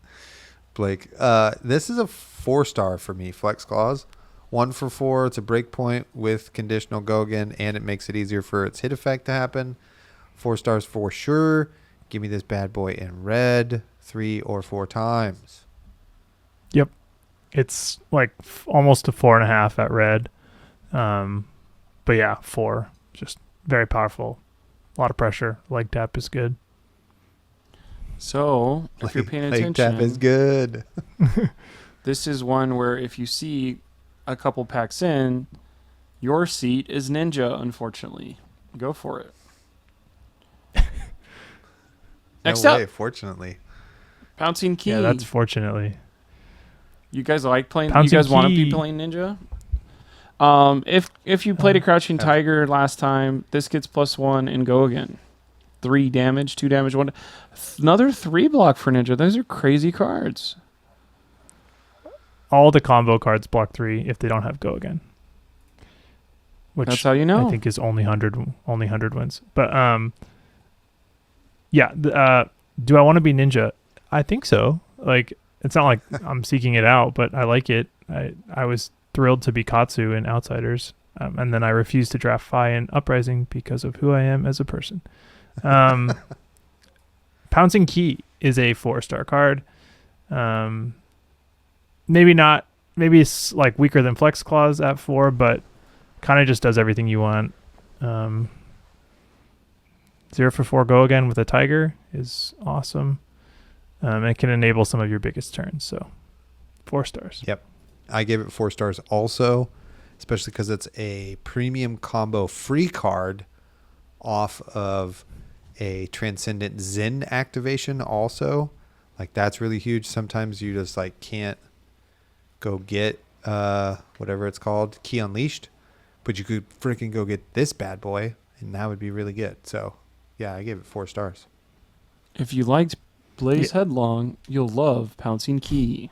Speaker 1: Blake. This is a 4-star for me. Flex Clause, 1 for 4. It's a break point with conditional go again, and it makes it easier for its hit effect to happen. 4 stars for sure. Give me this bad boy in red 3 or 4 times.
Speaker 2: Yep. It's like almost a 4.5 at red. But yeah, 4. Just very powerful. A lot of pressure. Leg tap is good.
Speaker 3: So, if you're paying
Speaker 1: Leg
Speaker 3: attention,
Speaker 1: tap is good.
Speaker 3: this is one where if you see a couple packs in, your seat is Ninja, unfortunately. Go for it. Next
Speaker 1: No
Speaker 3: up,
Speaker 1: way, fortunately.
Speaker 3: Pouncing Key.
Speaker 2: Yeah, that's fortunately.
Speaker 3: You guys like playing?
Speaker 2: Pouncing
Speaker 3: you guys want to be
Speaker 2: Key.
Speaker 3: playing Ninja? If you played a Crouching Tiger last time, this gets +1 and go again. 3 damage, 2 damage, 1. Another 3 block for Ninja. Those are crazy cards.
Speaker 2: All the combo cards block 3 if they don't have go again. Which
Speaker 3: That's how you know.
Speaker 2: I think is only 100 wins. But yeah, do I want to be Ninja? I think so. Like, it's not like I'm seeking it out, but I like it. I was thrilled to be Katsu in Outsiders, and then I refused to draft Fi in Uprising because of who I am as a person. Pouncing Key is a 4-star card. Maybe not. Maybe it's like weaker than Flex Clause at 4, but kind of just does everything you want. 0 for 4 go again with a Tiger is awesome. And it can enable some of your biggest turns. So 4 stars.
Speaker 1: Yep. I gave it 4 stars also, especially because it's a premium combo free card off of a Transcendent Zen activation also. Like, that's really huge. Sometimes you just like can't go get whatever it's called, Key Unleashed, but you could freaking go get this bad boy and that would be really good. So yeah, I gave it 4 stars.
Speaker 3: If you liked Blaze Headlong, you'll love Pouncing Key.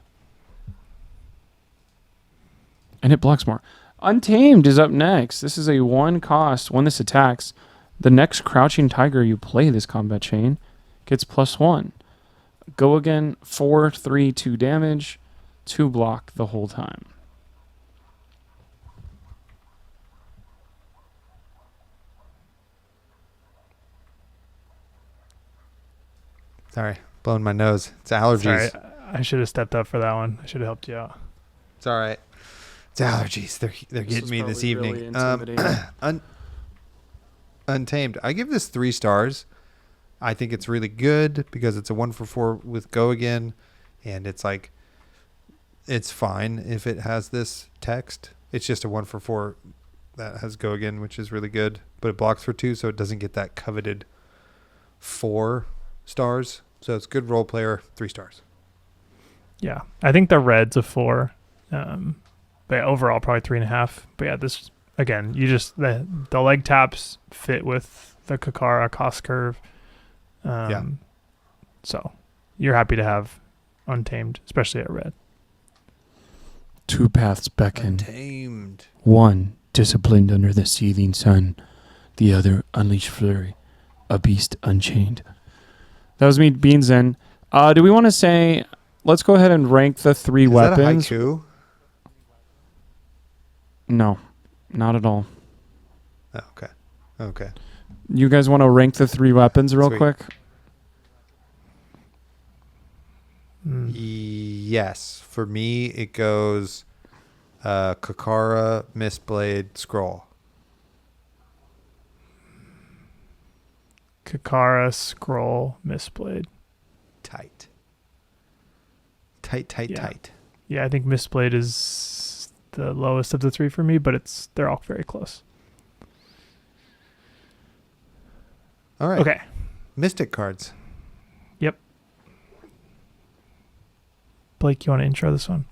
Speaker 3: And it blocks more. Untamed is up next. This is a 1 cost. When this attacks, the next Crouching Tiger you play this combat chain gets +1. Go again, 4, 3, 2 damage, 2 block the whole time.
Speaker 1: Sorry, blowing my nose. It's allergies.
Speaker 2: Sorry, I should have stepped up for that one. I should have helped you out.
Speaker 1: It's all right. It's allergies. They're getting me this evening.
Speaker 3: Really intimidating.
Speaker 1: Untamed. I give this 3 stars. I think it's really good because it's a 1 for 4 with go again, and it's like, it's fine if it has this text. It's just a 1 for 4 that has go again, which is really good, but it blocks for 2, so it doesn't get that coveted 4 stars. So it's good role player, 3 stars.
Speaker 2: Yeah, I think the red's a 4. But yeah, overall probably 3.5. But yeah, this again, you just the leg taps fit with the Kakara cost curve.
Speaker 1: Yeah.
Speaker 2: So you're happy to have Untamed, especially at red.
Speaker 3: 2 paths beckon.
Speaker 1: Untamed.
Speaker 3: One, disciplined under the seething sun. The other, unleashed flurry. A beast unchained. That was me being Zen. Do we want to say let's go ahead and rank the three
Speaker 1: Is
Speaker 3: weapons.
Speaker 1: that a haiku?
Speaker 3: No, not at all.
Speaker 1: Oh, okay. Okay.
Speaker 3: You guys want to rank the three weapons real
Speaker 1: Sweet.
Speaker 3: quick?
Speaker 1: Yes. For me, it goes Kakara, Mistblade, Scroll.
Speaker 2: Kakara, Scroll, Mistblade.
Speaker 1: Tight. Tight.
Speaker 2: Yeah.
Speaker 1: Tight.
Speaker 2: Yeah, I think Mistblade is the lowest of the three for me, but they're all very close.
Speaker 1: All right.
Speaker 2: Okay.
Speaker 1: Mystic cards.
Speaker 2: Blake, you want to intro this one?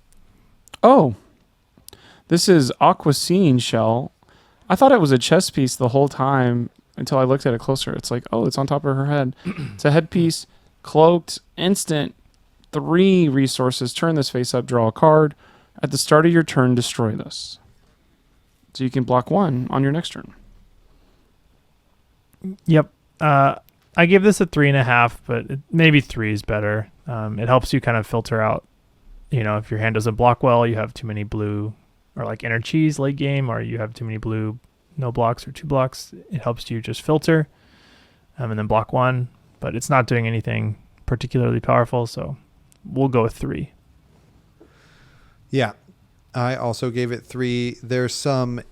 Speaker 3: Oh, this is Aquasine Shell. I thought it was a chess piece the whole time until I looked at it closer. It's like, oh, it's on top of her head. It's a headpiece, cloaked, instant, 3 resources. Turn this face up, draw a card. At the start of your turn, destroy this. So you can block 1 on your next turn.
Speaker 2: Yep. I give this a 3.5, but maybe 3 is better. It helps you kind of filter out, if your hand doesn't block well, you have too many blue or like inner cheese late game, or you have too many blue, no blocks or 2 blocks. It helps you just filter and then block 1, but it's not doing anything particularly powerful, so we'll go with 3.
Speaker 1: Yeah. I also gave it 3. There's some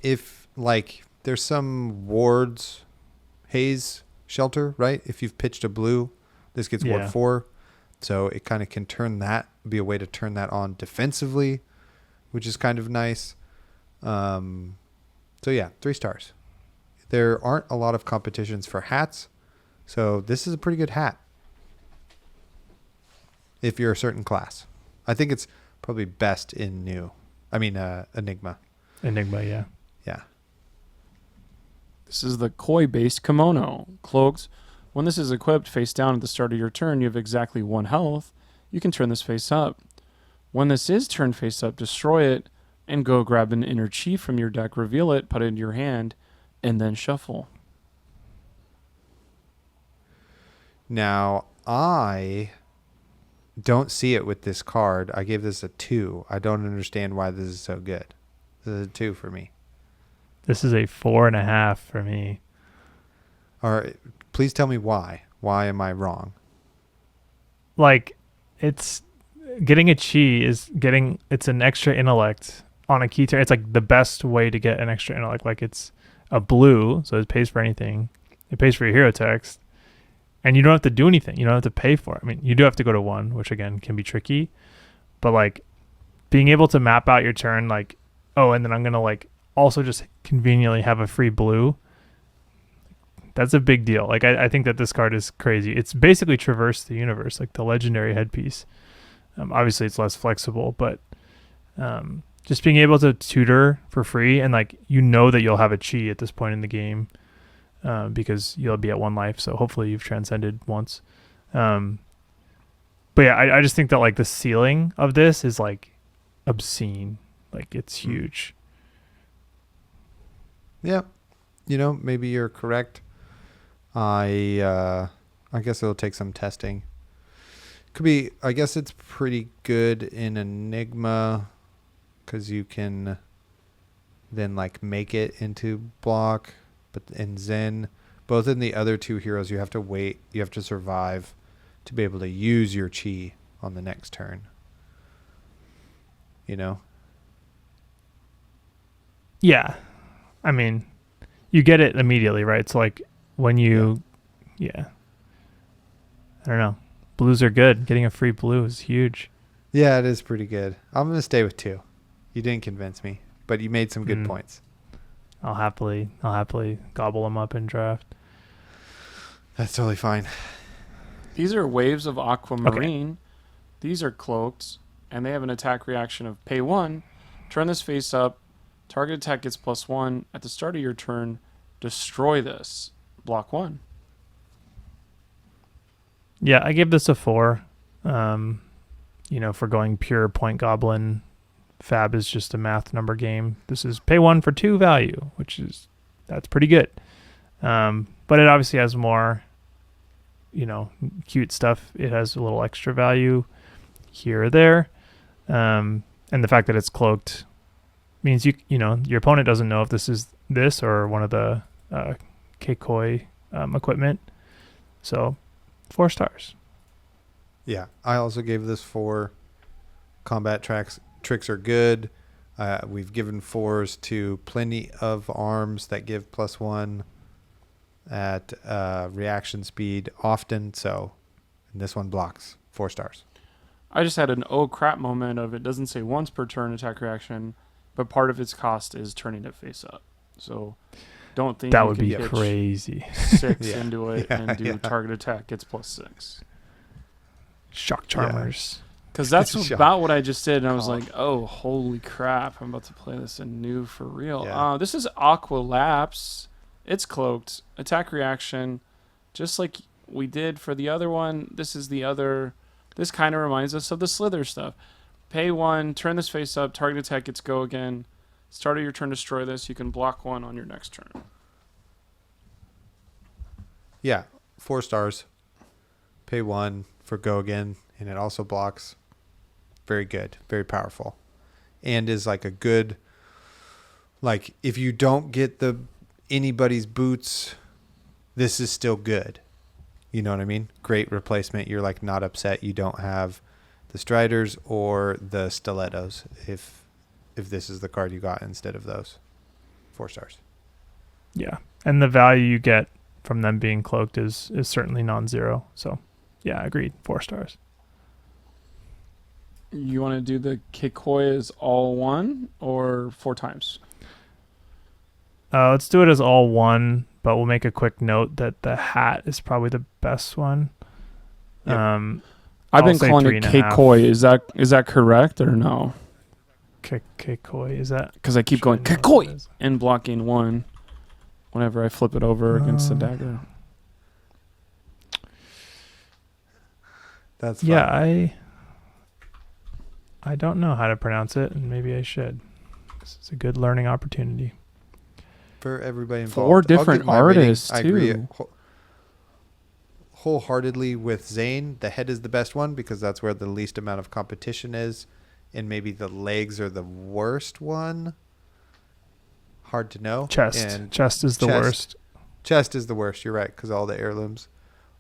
Speaker 1: wards, haze shelter, right? If you've pitched a blue, this gets ward 4. So it kind of can be a way to turn that on defensively, which is kind of nice. So yeah, 3 stars. There aren't a lot of competitions for hats, so this is a pretty good hat if you're a certain class. I think it's probably best in Enigma.
Speaker 2: Enigma, yeah.
Speaker 1: Yeah.
Speaker 3: This is the koi-based kimono. Cloaked. When this is equipped face down at the start of your turn, you have exactly 1 health. You can turn this face up. When this is turned face up, destroy it and go grab an inner chi from your deck, reveal it, put it into your hand, and then shuffle.
Speaker 1: Now, I don't see it with this card. I gave this a 2. I don't understand why this is so good. This is a 2 for me.
Speaker 2: This is a 4.5 for me.
Speaker 1: All right. Please tell me why. Why am I wrong?
Speaker 2: Like, it's getting a chi it's an extra intellect on a key turn. It's like the best way to get an extra intellect. Like, it's a blue, so it pays for anything. It pays for your hero text, and you don't have to do anything. You don't have to pay for it. I mean, you do have to go to 1, which again can be tricky, but like being able to map out your turn, like, oh, and then I'm gonna like also just conveniently have a free blue. That's a big deal. Like, I think that this card is crazy. It's basically Traverse the Universe, like the legendary headpiece. Obviously, it's less flexible, but just being able to tutor for free, and like that you'll have a chi at this point in the game because you'll be at 1 life. So hopefully you've transcended once. But yeah, I just think that like the ceiling of this is like obscene. Like, it's huge.
Speaker 1: Yeah. Maybe you're correct. I guess it'll take some testing. I guess it's pretty good in Enigma because you can then like make it into block. But in Zen, both in the other 2 heroes, you have to wait. You have to survive to be able to use your chi on the next turn.
Speaker 2: Yeah. I mean, you get it immediately, right? So like when you, I don't know. Blues are good. Getting a free blue is huge.
Speaker 1: Yeah, it is pretty good. I'm going to stay with 2. You didn't convince me, but you made some good points.
Speaker 2: I'll happily gobble them up in draft.
Speaker 1: That's totally fine.
Speaker 3: These are waves of aquamarine.
Speaker 2: Okay.
Speaker 3: These are cloaked, and they have an attack reaction of pay 1. Turn this face up. Target attack gets +1. At the start of your turn, destroy this. Block 1.
Speaker 2: Yeah, I give this a 4. For going pure point goblin, Fab is just a math number game. This is pay 1 for 2 value, that's pretty good. But it obviously has more, cute stuff. It has a little extra value. here or there. And the fact that it's cloaked means your opponent doesn't know if this is this or one of the Keikoi equipment. So 4 stars.
Speaker 1: Yeah, I also gave this 4. Combat tricks are good. We've given 4s to plenty of arms that give +1 at reaction speed often. So, and this one blocks 4 stars.
Speaker 3: I just had an oh crap moment of it doesn't say once per turn attack reaction, but part of its cost is turning it face up. So don't think
Speaker 2: That
Speaker 3: you
Speaker 2: would
Speaker 3: can
Speaker 2: be
Speaker 3: pitch
Speaker 2: crazy.
Speaker 3: 6
Speaker 1: Yeah.
Speaker 3: into it
Speaker 1: Yeah,
Speaker 3: and do
Speaker 1: yeah.
Speaker 3: target attack gets +6.
Speaker 2: Shock charmers.
Speaker 3: Because that's
Speaker 1: Shock.
Speaker 3: about what I just did, and I was
Speaker 1: Oh.
Speaker 3: like, oh, holy crap, I'm about to play this anew for real.
Speaker 1: Yeah.
Speaker 3: This is Aqua Lapse. It's cloaked. Attack reaction. Just like we did for the other one, this is the other. This kind of reminds us of the Slither stuff. Pay 1, turn this face up, target attack gets go again. Start of your turn, destroy this. You can block 1 on your next turn.
Speaker 1: Yeah, 4 stars. Pay 1 for go again, and it also blocks. Very good, very powerful, and is like a good. Like if you don't get anybody's boots, this is still good. You know what I mean? Great replacement. You're like not upset you don't have the Striders or the Stilettos if this is the card you got instead of those. 4 stars.
Speaker 2: Yeah. And the value you get from them being cloaked is certainly non-zero. So, yeah, agreed. 4 stars.
Speaker 3: You want to do the Keikoi as all one or 4 times?
Speaker 2: Let's do it as all one, but we'll make a quick note that the hat is probably the best one.
Speaker 1: Yep.
Speaker 3: I've
Speaker 2: I'll
Speaker 3: been
Speaker 2: say
Speaker 3: calling it
Speaker 2: 3.5.
Speaker 3: Keikoi. Is that correct or no?
Speaker 2: Keikoi, is that?
Speaker 3: Because I keep going
Speaker 2: Should I know what it
Speaker 3: Keikoi
Speaker 2: is?
Speaker 3: and blocking 1 whenever I flip it over against the dagger.
Speaker 1: That's fine.
Speaker 2: Yeah, I don't know how to pronounce it, and maybe I should. This is a good learning opportunity.
Speaker 1: For everybody involved.
Speaker 3: 4
Speaker 1: I'll give
Speaker 3: different
Speaker 1: my rating.
Speaker 3: artists,
Speaker 1: I agree
Speaker 3: too.
Speaker 1: wholeheartedly with Zayne. The head is the best one because that's where the least amount of competition is, and maybe the legs are the worst one. Hard to know.
Speaker 2: Chest is the
Speaker 1: chest.
Speaker 2: worst.
Speaker 1: Chest is the worst. You're right, because all the heirlooms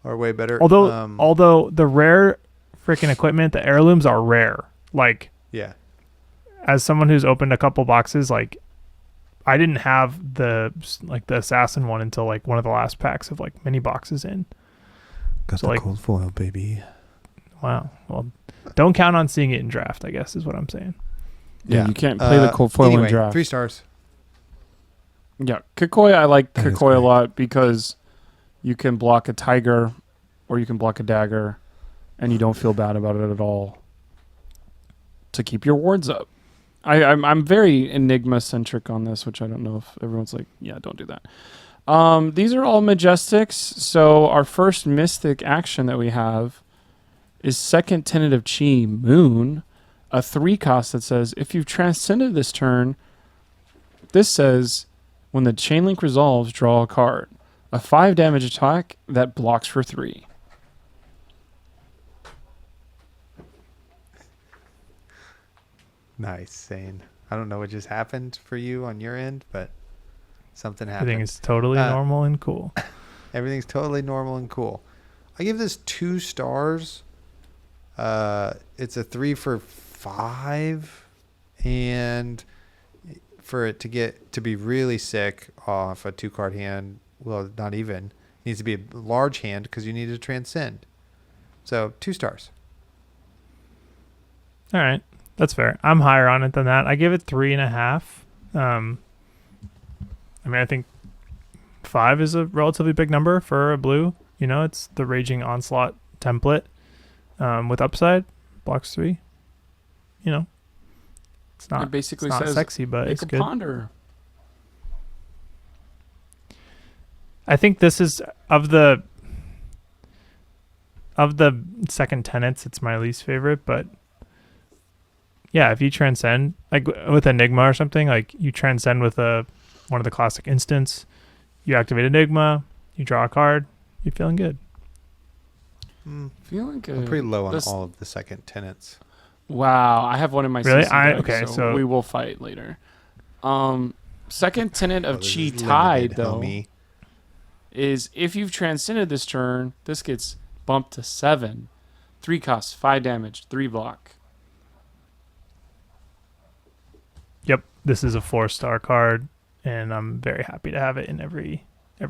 Speaker 1: are way better.
Speaker 2: Although the rare freaking equipment, the heirlooms are rare. Like,
Speaker 1: yeah,
Speaker 2: as someone who's opened a couple boxes, like, I didn't have the assassin one until like one of the last packs of like mini boxes in.
Speaker 1: got
Speaker 2: So,
Speaker 1: the
Speaker 2: like-
Speaker 1: cold foil, baby.
Speaker 2: Wow. Well, don't count on seeing it in draft, I guess is what I'm saying.
Speaker 3: Yeah, you can't play the cold foil
Speaker 1: anyway,
Speaker 3: in draft.
Speaker 1: 3 stars.
Speaker 3: Yeah, Keikoi, I like
Speaker 1: That is
Speaker 3: Keikoi a
Speaker 1: great.
Speaker 3: lot because you can block a tiger or you can block a dagger and you don't feel bad about it at all to keep your wards up. I'm very Enigma-centric on this, which I don't know if everyone's like, yeah, don't do that. These are all Majestics, so our first Mystic action that we have is Second Tentative Chi Moon, a 3 cost that says, if you've transcended this turn, this says, when the chain link resolves, draw a card. A 5 damage attack that blocks for 3.
Speaker 1: Nice, Zayne. I don't know what just happened for you on your end, but something happened.
Speaker 2: Everything is totally normal and cool.
Speaker 1: Everything's totally normal and cool. I give this 2 stars. It's a 3 for 5, and for it to be really sick off a 2-card hand, well, not even. It needs to be a large hand because you need to transcend. So 2 stars.
Speaker 2: All right. That's fair. I'm higher on it than that. I give it 3.5. I mean, I think 5 is a relatively big number for a blue. You know, it's the Raging Onslaught template with upside. Blocks 3. You know, it's not,
Speaker 3: It basically
Speaker 2: it's not
Speaker 3: says,
Speaker 2: sexy, but
Speaker 3: make
Speaker 2: it's
Speaker 3: a
Speaker 2: good.
Speaker 3: ponder.
Speaker 2: I think this is of the second tenets, it's my least favorite, but yeah, if you transcend like with Enigma or something, like you transcend with one of the classic instants, you activate Enigma, you draw a card, you're feeling good.
Speaker 3: I feel like
Speaker 1: I'm pretty low on
Speaker 3: this-
Speaker 1: all of the second tenants.
Speaker 3: Wow, I have one in my
Speaker 2: Really?
Speaker 3: CC deck,
Speaker 2: Okay,
Speaker 3: so
Speaker 2: so-
Speaker 3: we will fight later. Second tenet of
Speaker 1: this
Speaker 3: Chi
Speaker 1: is
Speaker 3: Tide,
Speaker 1: limited,
Speaker 3: though,
Speaker 1: homie.
Speaker 3: is if you've transcended this turn, this gets bumped to 7. 3 costs, 5 damage, 3 block.
Speaker 2: Yep, this is a 4-star card, and I'm very happy to have it in every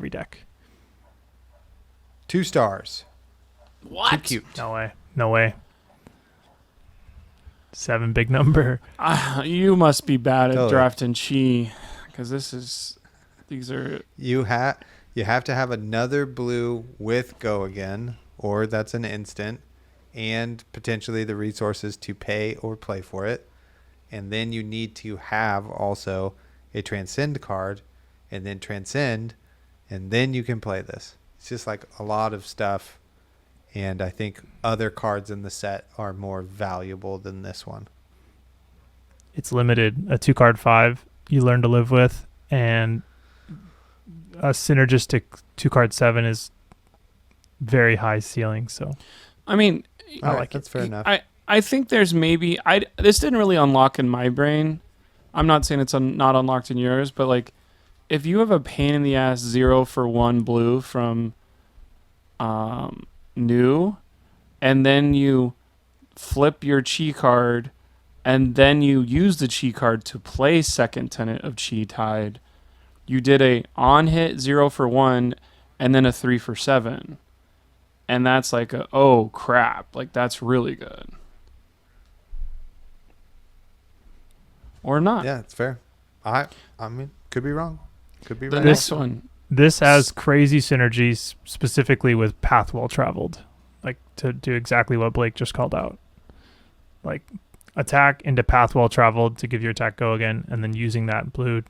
Speaker 2: deck.
Speaker 1: 2 stars.
Speaker 3: What?
Speaker 1: Too cute.
Speaker 2: No way. No way. 7 big number.
Speaker 3: You must be bad at
Speaker 1: Totally.
Speaker 3: drafting Chi, because these are.
Speaker 1: You have to have another blue with go again, or that's an instant, and potentially the resources to pay or play for it. And then you need to have also a transcend card, and then transcend, and then you can play this. It's just like a lot of stuff, and I think other cards in the set are more valuable than this one.
Speaker 2: It's limited. A 2-card 5 you learn to live with, and a synergistic 2-card 7 is very high ceiling. So
Speaker 3: I mean,
Speaker 1: All right,
Speaker 2: like it.
Speaker 1: that's fair enough.
Speaker 3: I think there's maybe this didn't really unlock in my brain. I'm not saying it's not unlocked in yours, but like if you have a pain in the ass 0 for 1 blue from new, and then you flip your Chi card, and then you use the Chi card to play second tenet of Chi Tide, you did a on hit 0 for 1, and then a 3 for 7. And that's like oh crap, like that's really good. Or not.
Speaker 1: Yeah, it's fair. I mean, could be wrong. Could be
Speaker 3: The
Speaker 1: right.
Speaker 3: next one.
Speaker 2: this has crazy synergies specifically with path well traveled, like to do exactly what Blake just called out. Like attack into path well traveled to give your attack go again, and then using that blue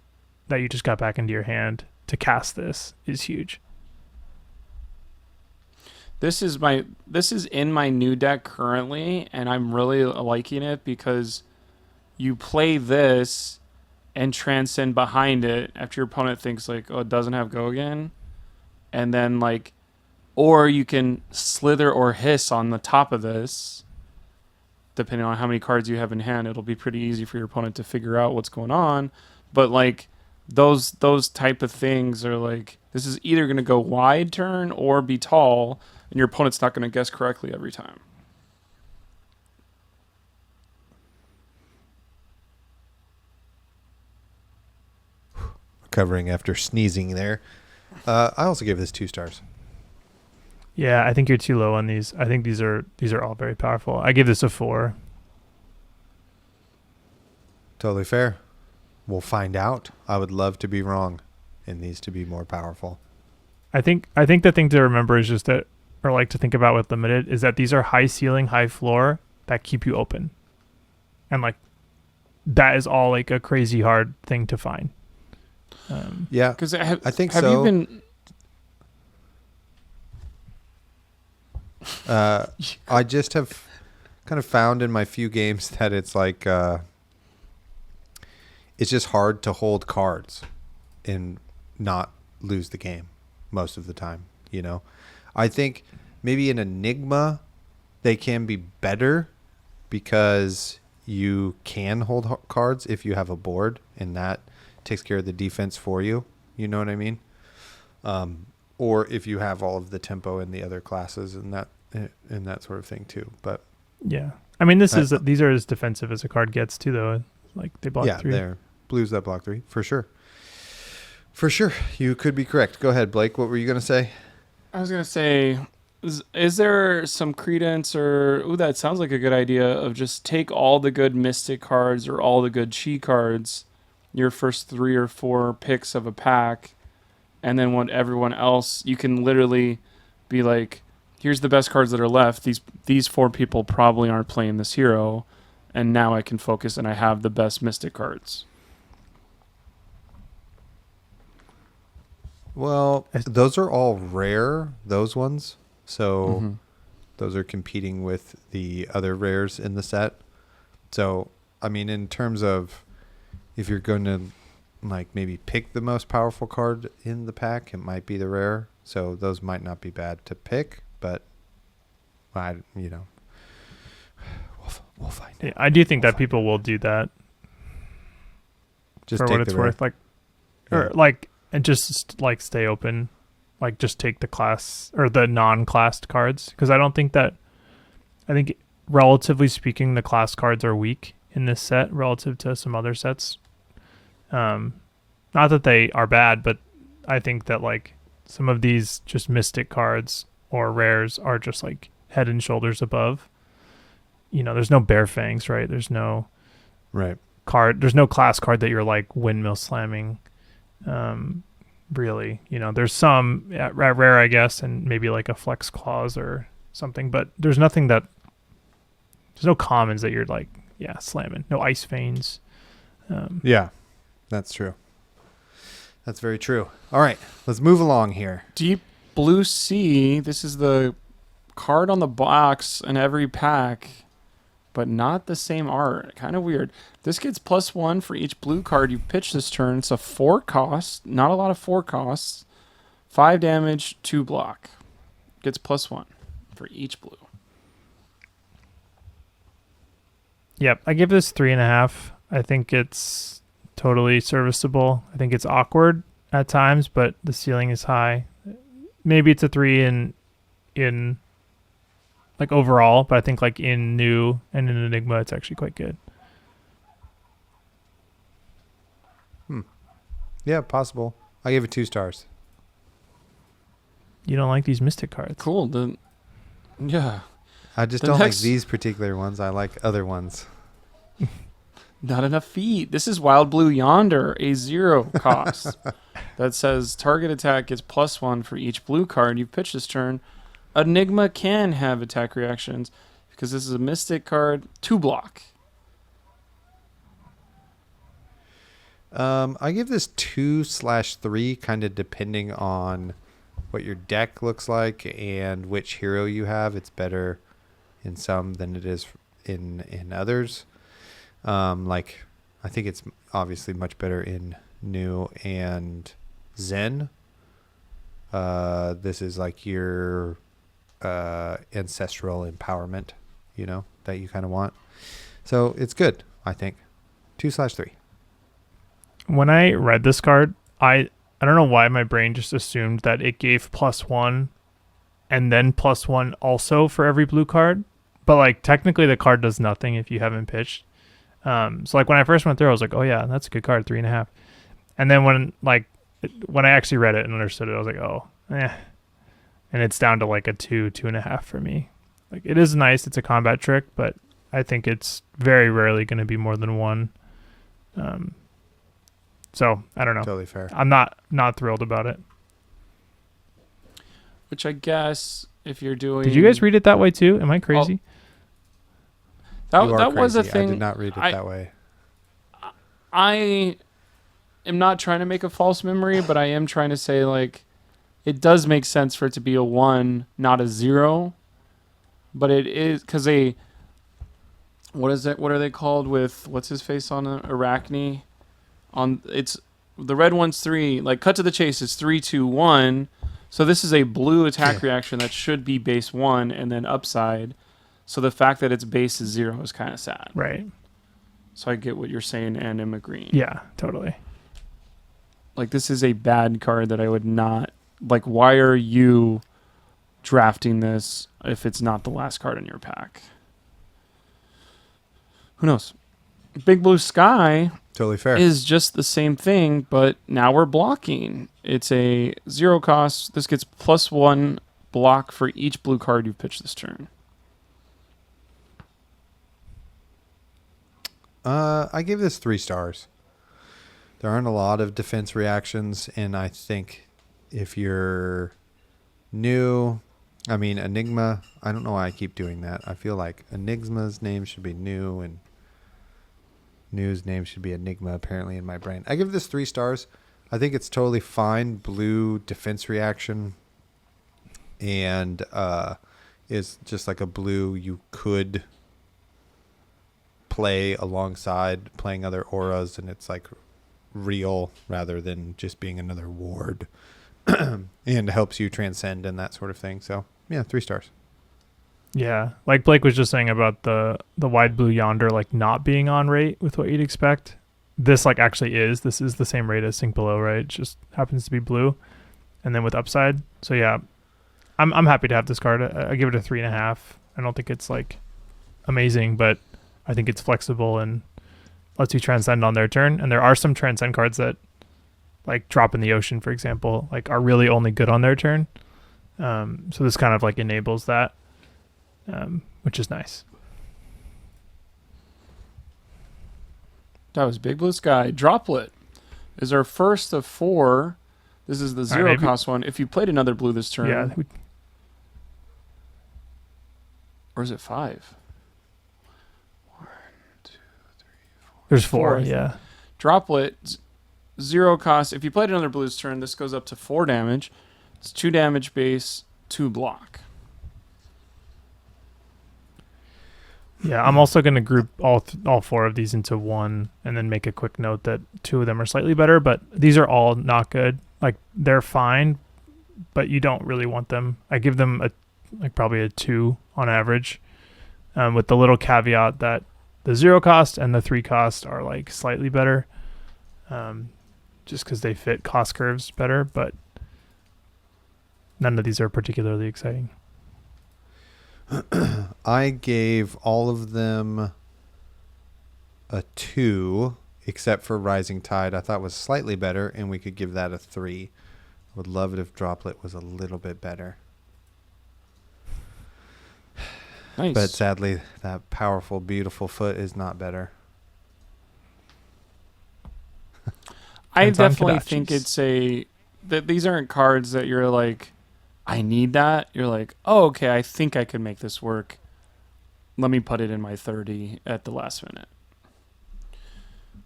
Speaker 2: that you just got back into your hand to cast this is huge.
Speaker 3: This is in my new deck currently, and I'm really liking it because you play this and transcend behind it after your opponent thinks like, oh, it doesn't have go again, and then like, or you can slither or hiss on the top of this. Depending on how many cards you have in hand, it'll be pretty easy for your opponent to figure out what's going on. But like those type of things are like, this is either going to go wide turn or be tall, and your opponent's not going to guess correctly every time.
Speaker 1: Recovering after sneezing there. I also give this 2 stars.
Speaker 2: Yeah, I think you're too low on these. I think these are all very powerful. I give this a 4.
Speaker 1: Totally fair. We'll find out. I would love to be wrong and these to be more powerful.
Speaker 2: I think the thing to remember is just that, or like to think about with limited, is that these are high ceiling, high floor that keep you open, and like that is all like a crazy hard thing to find.
Speaker 1: Yeah,
Speaker 3: Because
Speaker 1: I think
Speaker 3: have
Speaker 1: so.
Speaker 3: you been?
Speaker 1: I just have kind of found in my few games that it's like it's just hard to hold cards and not lose the game most of the time, you know. I think maybe in Enigma they can be better because you can hold cards if you have a board, and that takes care of the defense for you. You know what I mean? Or if you have all of the tempo in the other classes and that sort of thing too. But
Speaker 2: Yeah, I mean these are as defensive as a card gets too, though. Like they block 3.
Speaker 1: they're blues that block 3 for sure. For sure, you could be correct. Go ahead, Blake. What were you gonna say?
Speaker 3: I was gonna say, is there some credence or that sounds like a good idea of just take all the good Mystic cards or all the good Chi cards, your first 3 or 4 picks of a pack, and then what everyone else, you can literally be like, here's the best cards that are left. These 4 people probably aren't playing this hero, and now I can focus and I have the best Mystic cards.
Speaker 1: Well, those are all rare, those ones. So those are competing with the other rares in the set. So, I mean, in terms of if you're going to like maybe pick the most powerful card in the pack, it might be the rare. So those might not be bad to pick, but We'll find
Speaker 2: Yeah,
Speaker 1: out.
Speaker 2: I do think that people will do that
Speaker 1: Just
Speaker 2: for
Speaker 1: take
Speaker 2: what it's
Speaker 1: the
Speaker 2: worth. Like, or like, and just like stay open. Like, just take the class or the non-classed cards, because I think relatively speaking, the class cards are weak in this set relative to some other sets. Not that they are bad, but I think that like some of these just mystic cards or rares are just like head and shoulders above. There's no Bear Fangs, right? There's no
Speaker 1: Right.
Speaker 2: there's no class card that you're like windmill slamming. Really, there's some at rare, I guess, and maybe like a flex clause or something, but there's no commons that you're like, slamming. No Ice Veins.
Speaker 1: Yeah, that's true. That's very true. All right, let's move along here.
Speaker 3: Deep Blue Sea. This is the card on the box in every pack, but not the same art. Kind of weird. This gets +1 for each blue card you pitch this turn. It's a 4 cost. Not a lot of 4 costs. 5 damage, 2 block. Gets +1 for each blue.
Speaker 2: Yep, I give this 3.5. I think it's totally serviceable. I think it's awkward at times, but the ceiling is high. Maybe it's a 3 in like overall, but I think like in new and in Enigma, it's actually quite good.
Speaker 1: Yeah, possible. I gave it 2 stars.
Speaker 2: You don't like these mystic cards?
Speaker 3: Cool. Yeah.
Speaker 1: I just
Speaker 3: The
Speaker 1: don't like
Speaker 3: next-
Speaker 1: these particular ones. I like other ones.
Speaker 3: Not enough feet. This is Wild Blue Yonder, a 0 cost. That says target attack gets +1 for each blue card you pitch this turn. Enigma can have attack reactions because this is a mystic card. 2 block.
Speaker 1: I give this 2/3, kind of depending on what your deck looks like and which hero you have. It's better in some than it is in others. Like I think it's obviously much better in new and Zen. This is like your ancestral empowerment, that you kind of want. So it's good, I think. 2/3.
Speaker 2: When I read this card, I don't know why my brain just assumed that it gave +1 and then +1 also for every blue card. But like technically the card does nothing if you haven't pitched. So like when I first went through, I was like, oh yeah, that's a good card, 3.5. And then when I actually read it and understood it, I was like, oh, and it's down to like a 2.5 for me. Like it is nice, it's a combat trick, but I think it's very rarely going to be more than 1. So I don't know.
Speaker 1: Totally fair.
Speaker 2: I'm not thrilled about it.
Speaker 3: Which I guess if you're doing...
Speaker 2: Did you guys read it that way too? Am I crazy?
Speaker 1: You are
Speaker 3: that was a
Speaker 1: crazy.
Speaker 3: thing.
Speaker 1: I did not read it that way.
Speaker 3: I am not trying to make a false memory, but I am trying to say like it does make sense for it to be a 1, not a 0. But it is because what is it? What are they called with what's his face on Arachne? It's the red one's 3. Like cut to the chase, it's 3, 2, 1. So this is a blue attack reaction that should be base 1 and then upside. So the fact that its base is 0 is kind of sad.
Speaker 2: Right.
Speaker 3: So I get what you're saying and am agreeing.
Speaker 2: Yeah, totally.
Speaker 3: Like this is a bad card that I would not like. Why are you drafting this if it's not the last card in your pack? Who knows? Big Blue Sky
Speaker 1: Totally fair.
Speaker 3: is just the same thing, but now we're blocking. It's a 0 cost. This gets +1 block for each blue card you pitch this turn.
Speaker 1: I give this 3 stars. There aren't a lot of defense reactions, and I think if you're new, Enigma, I don't know why I keep doing that. I feel like Enigma's name should be new, and new's name should be Enigma, apparently, in my brain. I give this 3 stars. I think it's totally fine. Blue defense reaction, and is just like a blue you could play alongside playing other auras, and it's like real rather than just being another ward and helps you transcend and that sort of thing. So yeah, 3 stars.
Speaker 2: Yeah, like Blake was just saying about the wide blue yonder like not being on rate with what you'd expect. This like actually is. This is the same rate as Sink Below, right? It just happens to be blue, and then with upside. So yeah, I'm happy to have this card. I give it a 3.5. I don't think it's like amazing, but I think it's flexible and lets you transcend on their turn. And there are some transcend cards that like drop in the ocean, for example, like are really only good on their turn. So this kind of like enables that. Which is nice.
Speaker 3: That was Big Blue Sky. Droplet is our first of 4. This is the 0 cost one. If you played another blue this turn.
Speaker 2: Yeah.
Speaker 3: Or is it 5? 1, 2, 3, 4.
Speaker 2: There's 4, yeah.
Speaker 3: Droplet, 0 cost. If you played another blue's turn, this goes up to 4 damage. It's 2 damage base, 2 block.
Speaker 2: Yeah, I'm also going to group all 4 of these into one and then make a quick note that 2 of them are slightly better, but these are all not good. Like, they're fine, but you don't really want them. I give them probably a 2 on average, with the little caveat that the 0 cost and the 3 cost are like slightly better, just because they fit cost curves better, but none of these are particularly exciting.
Speaker 1: I gave all of them a 2, except for Rising Tide. I thought was slightly better, and we could give that a 3. I would love it if Droplet was a little bit better.
Speaker 3: Nice.
Speaker 1: But sadly, that powerful, beautiful foot is not better.
Speaker 3: I definitely think that these aren't cards that you're like, I need that. You're like, oh, okay, I think I could make this work. Let me put it in my 30 at the last minute.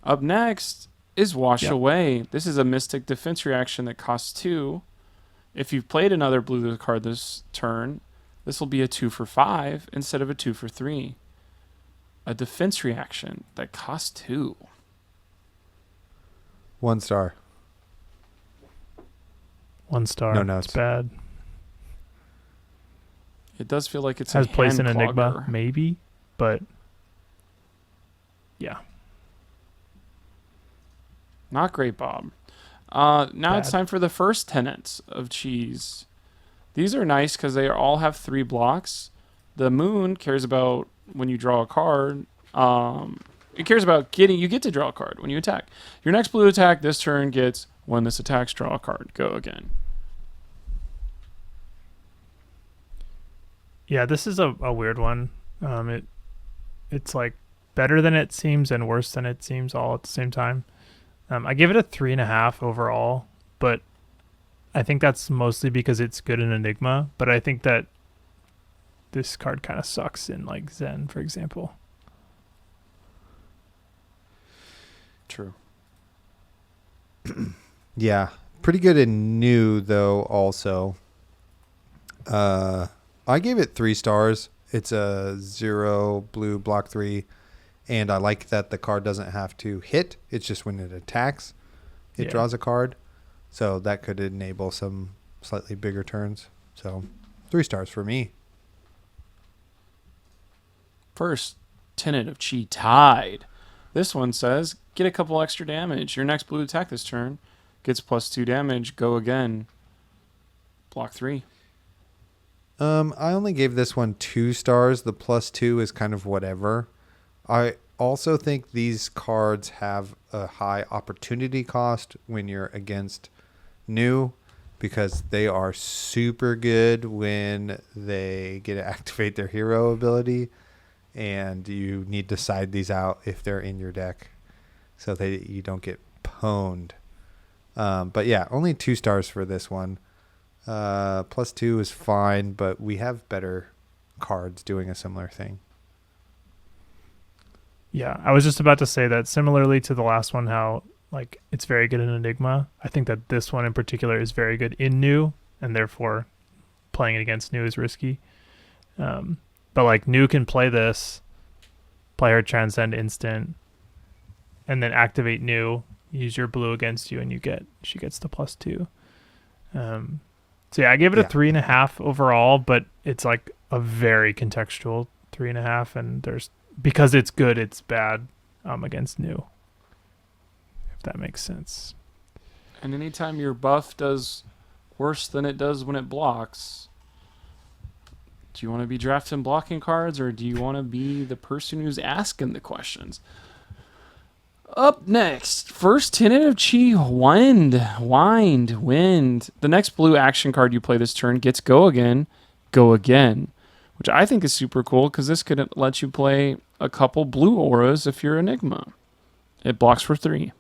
Speaker 3: Up next is Wash Away. This is a Mystic defense reaction that costs 2. If you've played another blue card this turn, this will be a 2 for 5 instead of a 2 for 3. A defense reaction that costs 2.
Speaker 1: 1 star.
Speaker 2: 1 star.
Speaker 1: No notes.
Speaker 2: It's bad.
Speaker 3: It does feel like it's
Speaker 2: has
Speaker 3: a
Speaker 2: place in
Speaker 3: hand
Speaker 2: Enigma,
Speaker 3: clogger.
Speaker 2: maybe, but yeah.
Speaker 3: Not great, Bob. Now
Speaker 2: Bad.
Speaker 3: It's time for the first tenets of cheese. These are nice because they all have 3 blocks. The moon cares about when you draw a card. It cares about you get to draw a card when you attack. Your next blue attack this turn gets, when this attacks, draw a card. Go again.
Speaker 2: Yeah, this is a weird one. It's like better than it seems and worse than it seems all at the same time. I give it a 3.5 overall, but I think that's mostly because it's good in Enigma. But I think that this card kind of sucks in like Zen, for example.
Speaker 3: True.
Speaker 1: Yeah, pretty good in new though. Also, I gave it 3 stars. It's a 0 blue block 3, and I like that the card doesn't have to hit. It's just when it attacks, it draws a card. So that could enable some slightly bigger turns. So 3 stars for me.
Speaker 3: First tenet of Chi Tide. This one says, get a couple extra damage. Your next blue attack this turn gets +2 damage. Go again. Block 3.
Speaker 1: I only gave this one 2 stars. The +2 is kind of whatever. I also think these cards have a high opportunity cost when you're against new, because they are super good when they get to activate their hero ability, and you need to side these out if they're in your deck so that you don't get pwned. But yeah, only 2 stars for this one. +2 is fine, but we have better cards doing a similar thing.
Speaker 2: Yeah, I was just about to say that similarly to the last one, how like it's very good in Enigma. I think that this one in particular is very good in new, and therefore playing it against new is risky. But like new can play this, play her transcend instant, and then activate new, use your blue against you, and she gets the +2. So yeah, I gave it a 3.5 overall, but it's like a very contextual 3.5, and there's because it's good, it's bad against new. If that makes sense.
Speaker 3: And anytime your buff does worse than it does when it blocks, do you want to be drafting blocking cards, or do you want to be the person who's asking the questions? Up next, first tentative Chi Wind. The next blue action card you play this turn gets Go Again, which I think is super cool because this could let you play a couple blue auras if you're Enigma. It blocks for 3.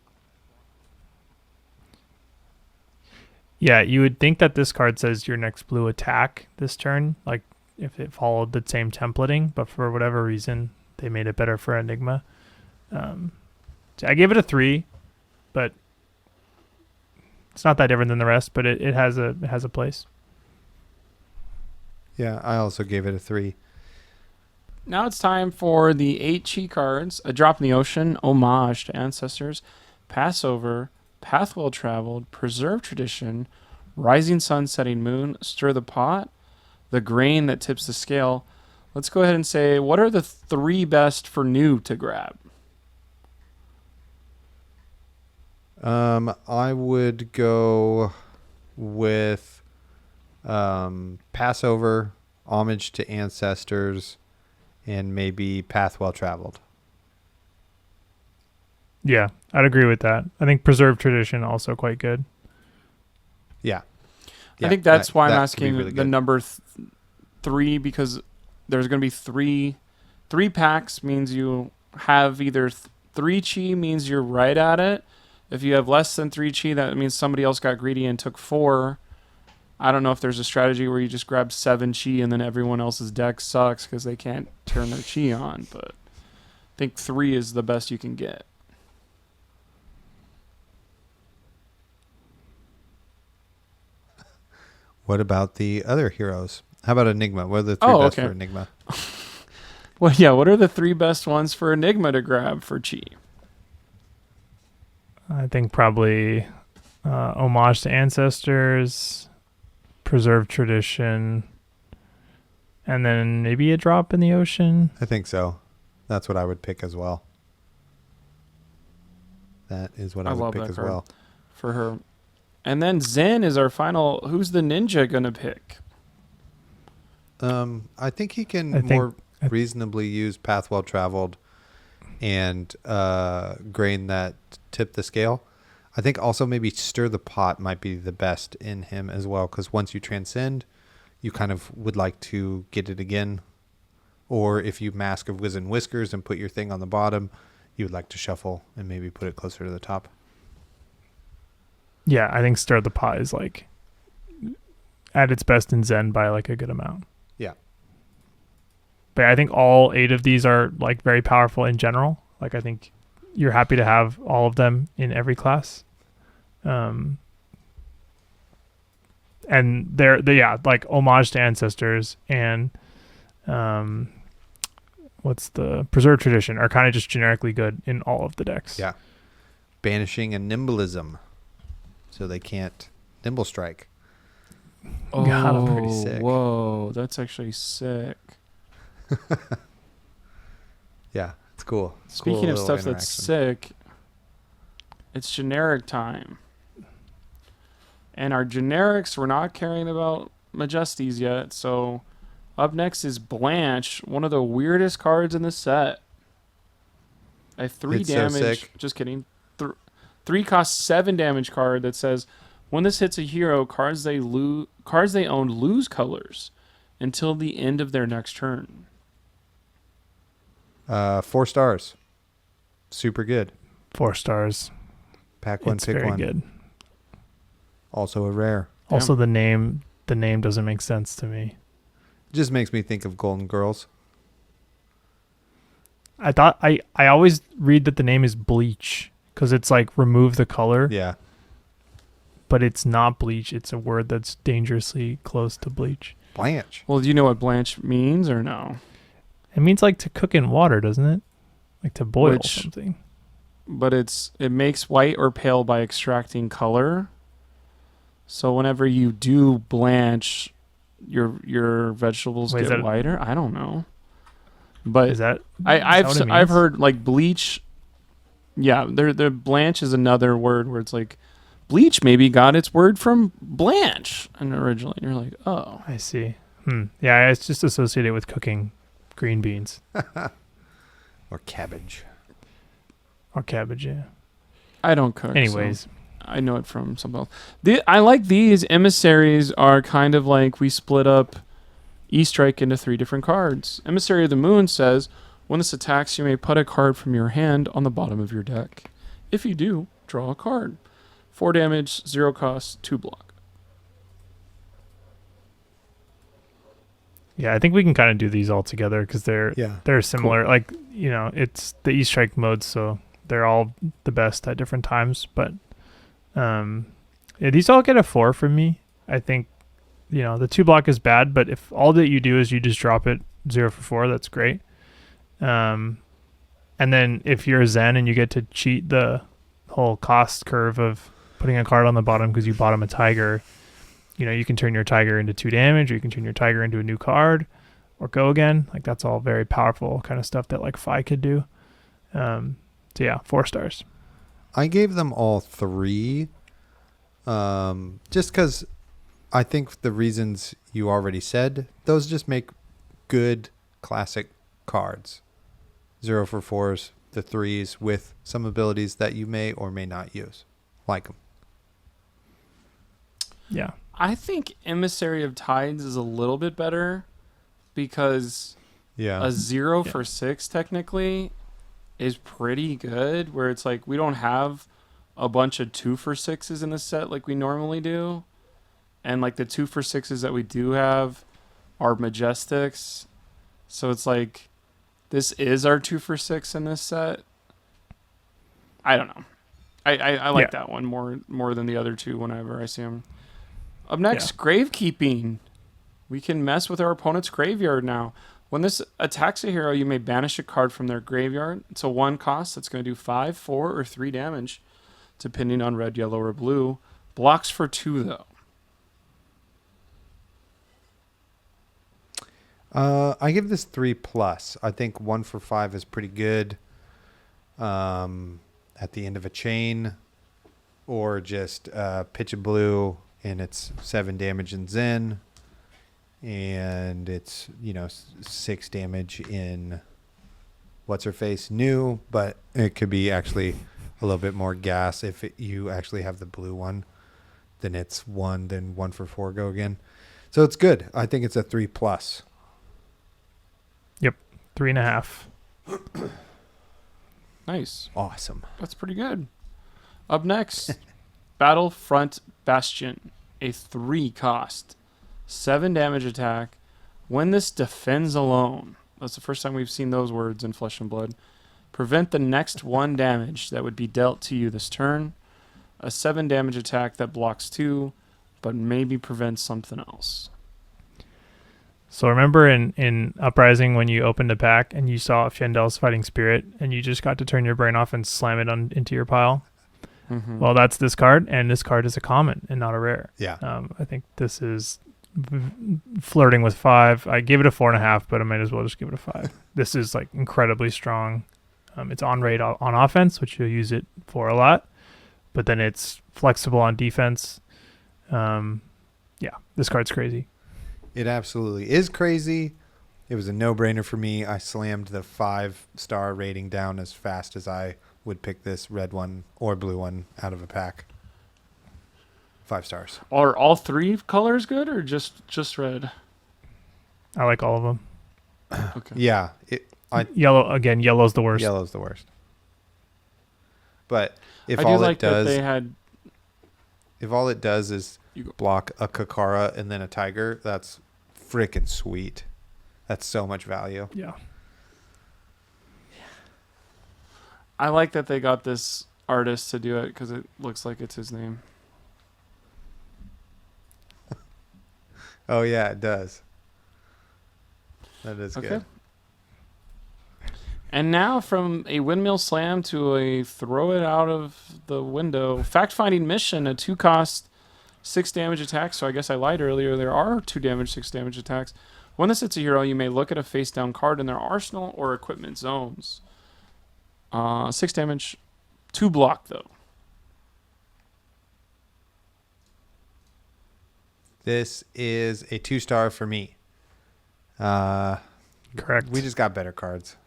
Speaker 2: Yeah, you would think that this card says your next blue attack this turn, like if it followed the same templating, but for whatever reason, they made it better for Enigma. So I gave it a 3, but it's not that different than the rest, but it has a place.
Speaker 1: Yeah, I also gave it a 3.
Speaker 3: Now it's time for the 8 Chi cards. A Drop in the Ocean, Homage to Ancestors, Passover, Path Well Traveled, Preserve Tradition, Rising Sun, Setting Moon, Stir the Pot, The Grain That Tips the Scale. Let's go ahead and say, what are the 3 best for new to grab?
Speaker 1: I would go with Passover, Homage to Ancestors, and maybe Path Well Traveled.
Speaker 2: Yeah, I'd agree with that. I think Preserve Tradition also quite good.
Speaker 1: Yeah.
Speaker 3: I think that's why I'm
Speaker 1: that could be
Speaker 3: asking
Speaker 1: really
Speaker 3: the
Speaker 1: good.
Speaker 3: number 3, because there's going to be three packs means you have either 3 Chi means you're right at it. If you have less than 3 Chi, that means somebody else got greedy and took 4. I don't know if there's a strategy where you just grab 7 Chi and then everyone else's deck sucks because they can't turn their Chi on, but I think 3 is the best you can get.
Speaker 1: What about the other heroes? How about Enigma? What are the 3 best for Enigma?
Speaker 3: Well, yeah, what are the 3 best ones for Enigma to grab for Chi?
Speaker 2: I think probably Homage to Ancestors, Preserve Tradition, and then maybe a Drop in the Ocean.
Speaker 1: I think so. That's what I would pick as well. That is what I would
Speaker 3: love
Speaker 1: pick
Speaker 3: that
Speaker 1: as
Speaker 3: card
Speaker 1: well.
Speaker 3: for her. And then Zayne is our final. Who's the ninja going to pick?
Speaker 1: I think he can
Speaker 2: I think-
Speaker 1: more reasonably use Path Well Traveled and Grain That Tip the Scale. I think also maybe Stir the Pot might be the best in him as well, because once you transcend, you kind of would like to get it again. Or if you Mask of Wiz and Whiskers and put your thing on the bottom, you would like to shuffle and maybe put it closer to the top.
Speaker 2: Yeah, I think Stir the Pot is like at its best in Zen by like a good amount.
Speaker 1: Yeah.
Speaker 2: But I think all 8 of these are like very powerful in general. Like I think you're happy to have all of them in every class. And they're like Homage to Ancestors and what's the Preserve Tradition are kind of just generically good in all of the decks.
Speaker 1: Yeah. Banishing and Nimblism, so they can't Nimble Strike.
Speaker 3: Oh,
Speaker 2: God, I'm
Speaker 1: pretty sick.
Speaker 3: Whoa, that's actually sick.
Speaker 1: Yeah, it's cool.
Speaker 3: Speaking
Speaker 1: Cool
Speaker 3: of
Speaker 1: little
Speaker 3: stuff that's
Speaker 1: interaction.
Speaker 3: sick, it's generic time. And our generics, we're not caring about Majestics yet, so up next is Blanche, one of the weirdest cards in the set. A 3
Speaker 1: It's so
Speaker 3: damage,
Speaker 1: sick.
Speaker 3: just kidding, 3 cost 7 damage card that says, when this hits a hero, cards they own lose colors until the end of their next turn.
Speaker 1: 4 stars. Super good.
Speaker 2: 4 stars.
Speaker 1: Pack one,
Speaker 2: It's
Speaker 1: pick
Speaker 2: very
Speaker 1: one.
Speaker 2: good.
Speaker 1: Also a rare.
Speaker 2: Also the name doesn't make sense to me.
Speaker 1: Just makes me think of Golden Girls.
Speaker 2: I thought I always read that the name is Bleach because it's like remove the color,
Speaker 1: Yeah.
Speaker 2: but it's not bleach. It's a word that's dangerously close to bleach.
Speaker 1: Blanche.
Speaker 3: Well, do you know what Blanche means or no?
Speaker 2: It means like to cook in water, doesn't it? Like to boil something.
Speaker 3: But it makes white or pale by extracting color. So whenever you do blanch, your vegetables
Speaker 2: Wait, is
Speaker 3: get
Speaker 2: that-
Speaker 3: whiter. I don't know, but
Speaker 2: Is that?
Speaker 3: I've
Speaker 2: is that what it
Speaker 3: I've
Speaker 2: means?
Speaker 3: heard like bleach. Yeah, the blanch is another word where it's like bleach maybe got its word from blanch and originally. And you're like, oh,
Speaker 2: I see. Yeah, it's just associated with cooking green beans
Speaker 1: Or cabbage.
Speaker 2: or cabbage. Yeah.
Speaker 3: I don't cook. so
Speaker 2: Anyways,
Speaker 3: I know it from something else. I like these emissaries are kind of like we split up E-Strike into 3 different cards. Emissary of the Moon says, when this attacks, you may put a card from your hand on the bottom of your deck. If you do, draw a card. 4 damage, 0 cost, 2 block.
Speaker 2: yeah, I think we can kind of do these all together because
Speaker 1: Yeah.
Speaker 2: they're similar. Like, you know, it's the E-Strike modes, so they're all the best at different times. But yeah, these all get a 4 from me. I think, you know, the 2 block is bad, but if all that you do is you just drop it 0 for 4, that's great. And then if you're a Zen and you get to cheat the whole cost curve of putting a card on the bottom because you bought him a tiger, you know, you can turn your tiger into 2 damage, or you can turn your tiger into a new card, or go again. Like, that's all very powerful kind of stuff that like Fi could do. So yeah, 4 stars.
Speaker 1: I gave them all 3. Just because I think the reasons you already said, those just make good classic cards. 0 for 4s, the 3s with some abilities that you may or may not use. Like them.
Speaker 2: Yeah.
Speaker 3: I think Emissary of Tides is a little bit better because
Speaker 1: Yeah.
Speaker 3: a 0 for 6 technically is pretty good, where it's like we don't have a bunch of 2 for 6s in the set like we normally do. And like the 2 for 6s that we do have are Majestics. So it's like this is our 2 for 6 in this set. I don't know. I like that one more than the other 2 whenever I see them. Up next, Gravekeeping. We can mess with our opponent's graveyard now. When this attacks a hero, you may banish a card from their graveyard. It's a 1 cost that's going to do 5, 4, or 3 damage, depending on red, yellow, or blue. Blocks for 2, though.
Speaker 1: I give this 3+. I think 1 for 5 is pretty good. At the end of a chain, or just pitch a blue and it's 7 damage in Zen, and it's 6 damage in what's her face new, but it could be actually a little bit more gas if you actually have the blue one. Then it's 1, then 1 for 4 go again. So it's good. I think it's a 3+.
Speaker 2: Yep. 3.5.
Speaker 3: Nice.
Speaker 1: Awesome.
Speaker 3: That's pretty good. Up next, Battlefront Bastion. A 3 cost. 7 damage attack. When this defends alone. That's the first time we've seen those words in Flesh and Blood. Prevent the next 1 damage that would be dealt to you this turn. A 7 damage attack that blocks 2, but maybe prevents something else.
Speaker 2: So remember in Uprising when you opened a pack and you saw Fyendel's Fighting Spirit and you just got to turn your brain off and slam it into your pile?
Speaker 3: Mm-hmm.
Speaker 2: Well, that's this card, and this card is a common and not a rare.
Speaker 1: Yeah.
Speaker 2: I think this is flirting with 5. I gave it a 4.5, but I might as well just give it a 5. This is like incredibly strong. It's on rate on offense, which you'll use it for a lot, but then it's flexible on defense. Yeah, this card's crazy.
Speaker 1: It absolutely is crazy. It was a no-brainer for me. I slammed the 5-star rating down as fast as I would pick this red one or blue one out of a pack. 5 stars.
Speaker 3: Are all 3 colors good or just red?
Speaker 2: I like all of them.
Speaker 3: Okay.
Speaker 1: Yeah.
Speaker 2: Yellow's the worst.
Speaker 1: Yellow's the worst. But if
Speaker 3: I do
Speaker 1: all
Speaker 3: like
Speaker 1: it does,
Speaker 3: that they had.
Speaker 1: if all it does is
Speaker 3: You go.
Speaker 1: block a Kakara and then a Tiger, that's freaking sweet. That's so much value.
Speaker 2: Yeah.
Speaker 3: I like that they got this artist to do it because it looks like it's his name.
Speaker 1: Oh yeah, it does. That is
Speaker 3: Okay.
Speaker 1: good.
Speaker 3: And now from a windmill slam to a throw it out of the window. Fact-finding mission, a 2 cost. 6 damage attacks, so I guess I lied earlier. There are 2 damage, 6 damage attacks. When this hits a hero, you may look at a face-down card in their arsenal or equipment zones. 6 damage, 2 block, though.
Speaker 1: This is a 2-star for me.
Speaker 2: Correct.
Speaker 1: We just got better cards.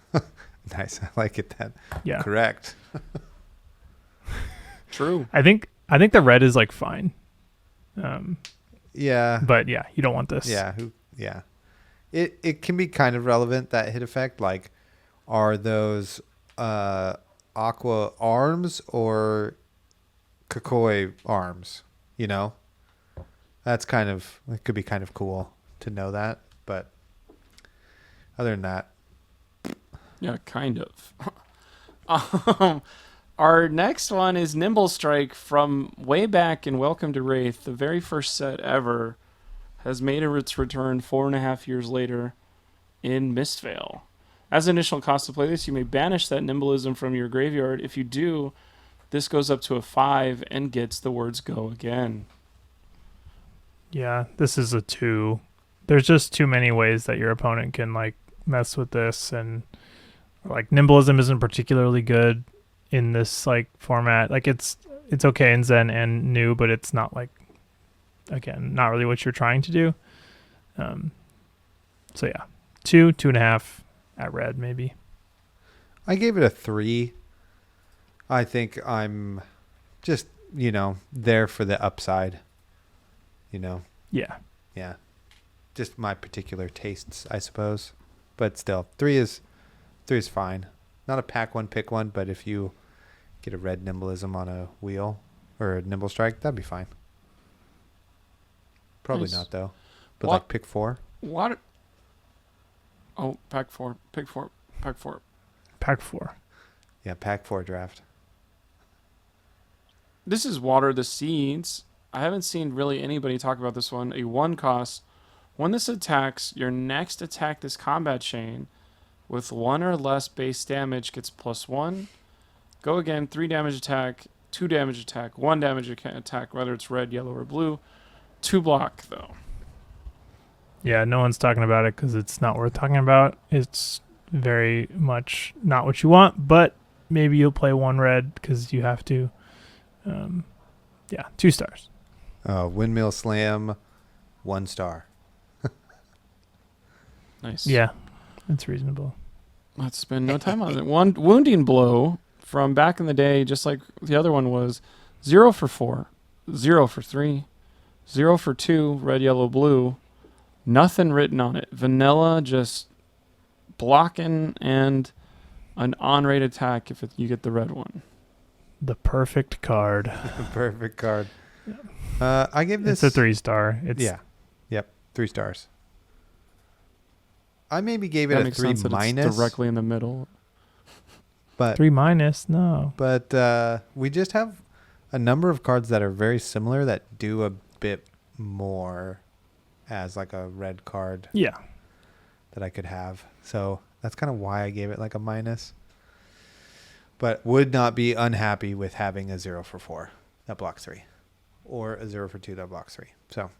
Speaker 1: Nice. I like it then.
Speaker 2: Yeah.
Speaker 1: Correct.
Speaker 3: True.
Speaker 2: I think the red is like fine.
Speaker 1: Yeah.
Speaker 2: But yeah, you don't want this.
Speaker 1: Yeah. Yeah. It can be kind of relevant, that hit effect. Like, are those aqua arms or Kakoi arms? You know? That's kind of, it could be kind of cool to know that. But other than that.
Speaker 3: Yeah, kind of. Our next one is Nimble Strike from way back in Welcome to Wraith. The very first set ever has made its return 4.5 years later in Mistveil. As initial cost to play this, you may banish that Nimbleism from your graveyard. If you do, this goes up to a 5 and gets the words go again.
Speaker 2: Yeah, this is a 2. There's just too many ways that your opponent can like mess with this, and like Nimbleism isn't particularly good in this like format. Like it's okay in Zen and New, but it's not like, again, not really what you're trying to do. So yeah, 2.5 at red maybe.
Speaker 1: I gave it a 3. I think I'm just, there for the upside.
Speaker 2: Yeah.
Speaker 1: Yeah. Just my particular tastes, I suppose. But still, 3 is fine. Not a pack one, pick one, but if you get a red Nimbleism on a wheel or a Nimble Strike, that'd be fine. Probably
Speaker 3: Nice.
Speaker 1: not, though. But
Speaker 3: What?
Speaker 1: like pick 4.
Speaker 3: What? Oh, pack 4. Pick 4. Pack 4.
Speaker 2: Pack 4.
Speaker 1: Yeah, pack 4 draft.
Speaker 3: This is Water the Seeds. I haven't seen really anybody talk about this one. A 1 cost. When this attacks, your next attack this combat chain with 1 or less base damage gets +1. Go again, 3 damage attack, 2 damage attack, 1 damage attack, whether it's red, yellow, or blue. 2 block, though.
Speaker 2: Yeah, no one's talking about it because it's not worth talking about. It's very much not what you want, but maybe you'll play 1 red because you have to. Yeah, 2 stars.
Speaker 1: Windmill Slam, 1 star.
Speaker 3: Nice.
Speaker 2: Yeah, it's reasonable.
Speaker 3: Let's spend no time on it. 1 Wounding Blow from back in the day, just like the other one was. 0 for 4, 0 for 3, 0 for 2, red, yellow, blue. Nothing written on it. Vanilla, just blocking and an on-rate attack if you get the red one.
Speaker 2: The perfect card.
Speaker 1: Perfect card. I gave this...
Speaker 2: It's a 3-star.
Speaker 1: Yeah. Yep. 3 stars. I maybe gave it
Speaker 3: That
Speaker 1: a
Speaker 3: makes
Speaker 1: 3
Speaker 3: sense that
Speaker 1: minus.
Speaker 3: it's directly in the middle.
Speaker 1: But
Speaker 2: 3 minus, no.
Speaker 1: But we just have a number of cards that are very similar that do a bit more as like a red card
Speaker 2: Yeah.
Speaker 1: that I could have. So that's kind of why I gave it like a minus. But would not be unhappy with having a 0 for 4 that blocks 3. Or a 0 for 2 that blocks 3. So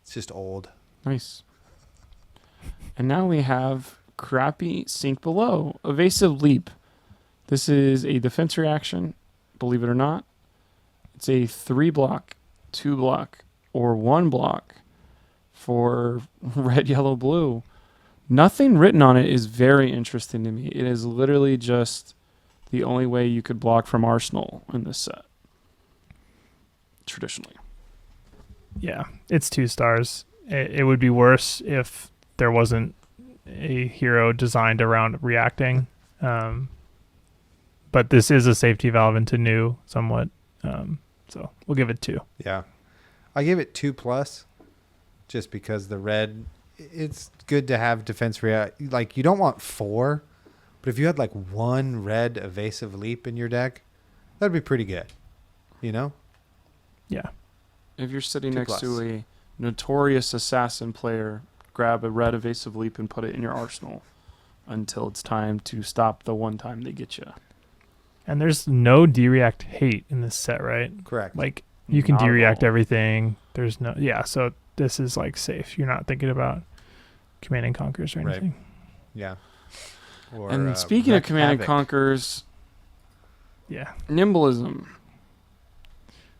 Speaker 1: it's just old.
Speaker 3: Nice. And now we have crappy Sink Below. Evasive Leap. This is a defense reaction, believe it or not. It's a 3 block, 2 block, or 1 block for red, yellow, blue. Nothing written on it is very interesting to me. It is literally just the only way you could block from Arsenal in this set. Traditionally.
Speaker 2: Yeah, it's 2 stars. It would be worse if there wasn't a hero designed around reacting. But this is a safety valve into New somewhat. So we'll give it 2.
Speaker 1: Yeah. I gave it 2+, just because the red, it's good to have defense react. Like, you don't want 4, but if you had like 1 red evasive leap in your deck, that'd be pretty good.
Speaker 2: Yeah.
Speaker 3: If you're sitting
Speaker 1: 2+.
Speaker 3: next to a notorious assassin player, grab a red evasive leap and put it in your arsenal until it's time to stop the one time they get you.
Speaker 2: And there's no D-React hate in this set, right?
Speaker 1: Correct.
Speaker 2: Like, you can
Speaker 3: Not at
Speaker 2: D-React
Speaker 3: all.
Speaker 2: everything. There's no... Yeah, so this is, like, safe. You're not thinking about Command and Conquers or
Speaker 1: Right.
Speaker 2: anything.
Speaker 1: Yeah. Or,
Speaker 3: And speaking of
Speaker 1: Wreck
Speaker 3: Command and
Speaker 1: Havoc.
Speaker 3: Conquers,
Speaker 2: Yeah.
Speaker 3: Nimblism.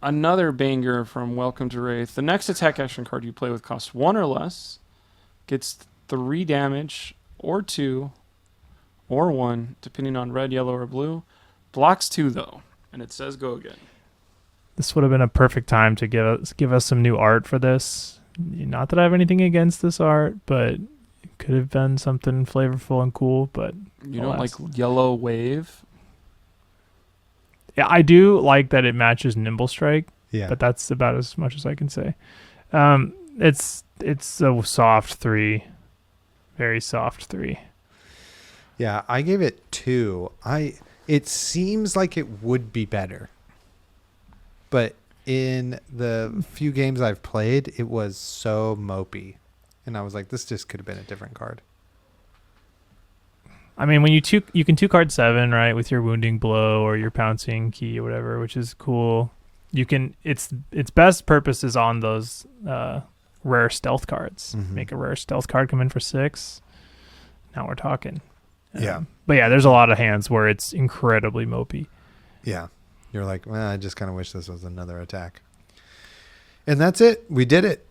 Speaker 3: Another banger from Welcome to Wraith. The next attack action card you play with costs 1 or less, gets 3 damage, or 2, or 1, depending on red, yellow, or blue. Blocks 2, though, and it says go again.
Speaker 2: This would have been a perfect time to give us some new art for this. Not that I have anything against this art, but it could have been something flavorful and cool. But
Speaker 3: You don't like
Speaker 2: alas.
Speaker 3: Yellow Wave?
Speaker 2: yeah, I do like that it matches Nimble Strike,
Speaker 1: Yeah.
Speaker 2: but that's about as much as I can say. It's a soft 3, very soft 3.
Speaker 1: Yeah, I gave it 2. It seems like it would be better. But in the few games I've played, it was so mopey. And I was like, this just could have been a different card.
Speaker 2: I mean, when you can 2-card 7, right, with your Wounding Blow or your Pouncing Key or whatever, which is cool. You can its best purpose is on those rare stealth cards.
Speaker 1: Mhm.
Speaker 2: Make a rare stealth card come in for 6. Now we're talking.
Speaker 1: Yeah.
Speaker 2: But yeah, there's a lot of hands where it's incredibly mopey.
Speaker 1: Yeah. You're like, well, I just kind of wish this was another attack. And that's it. We did it.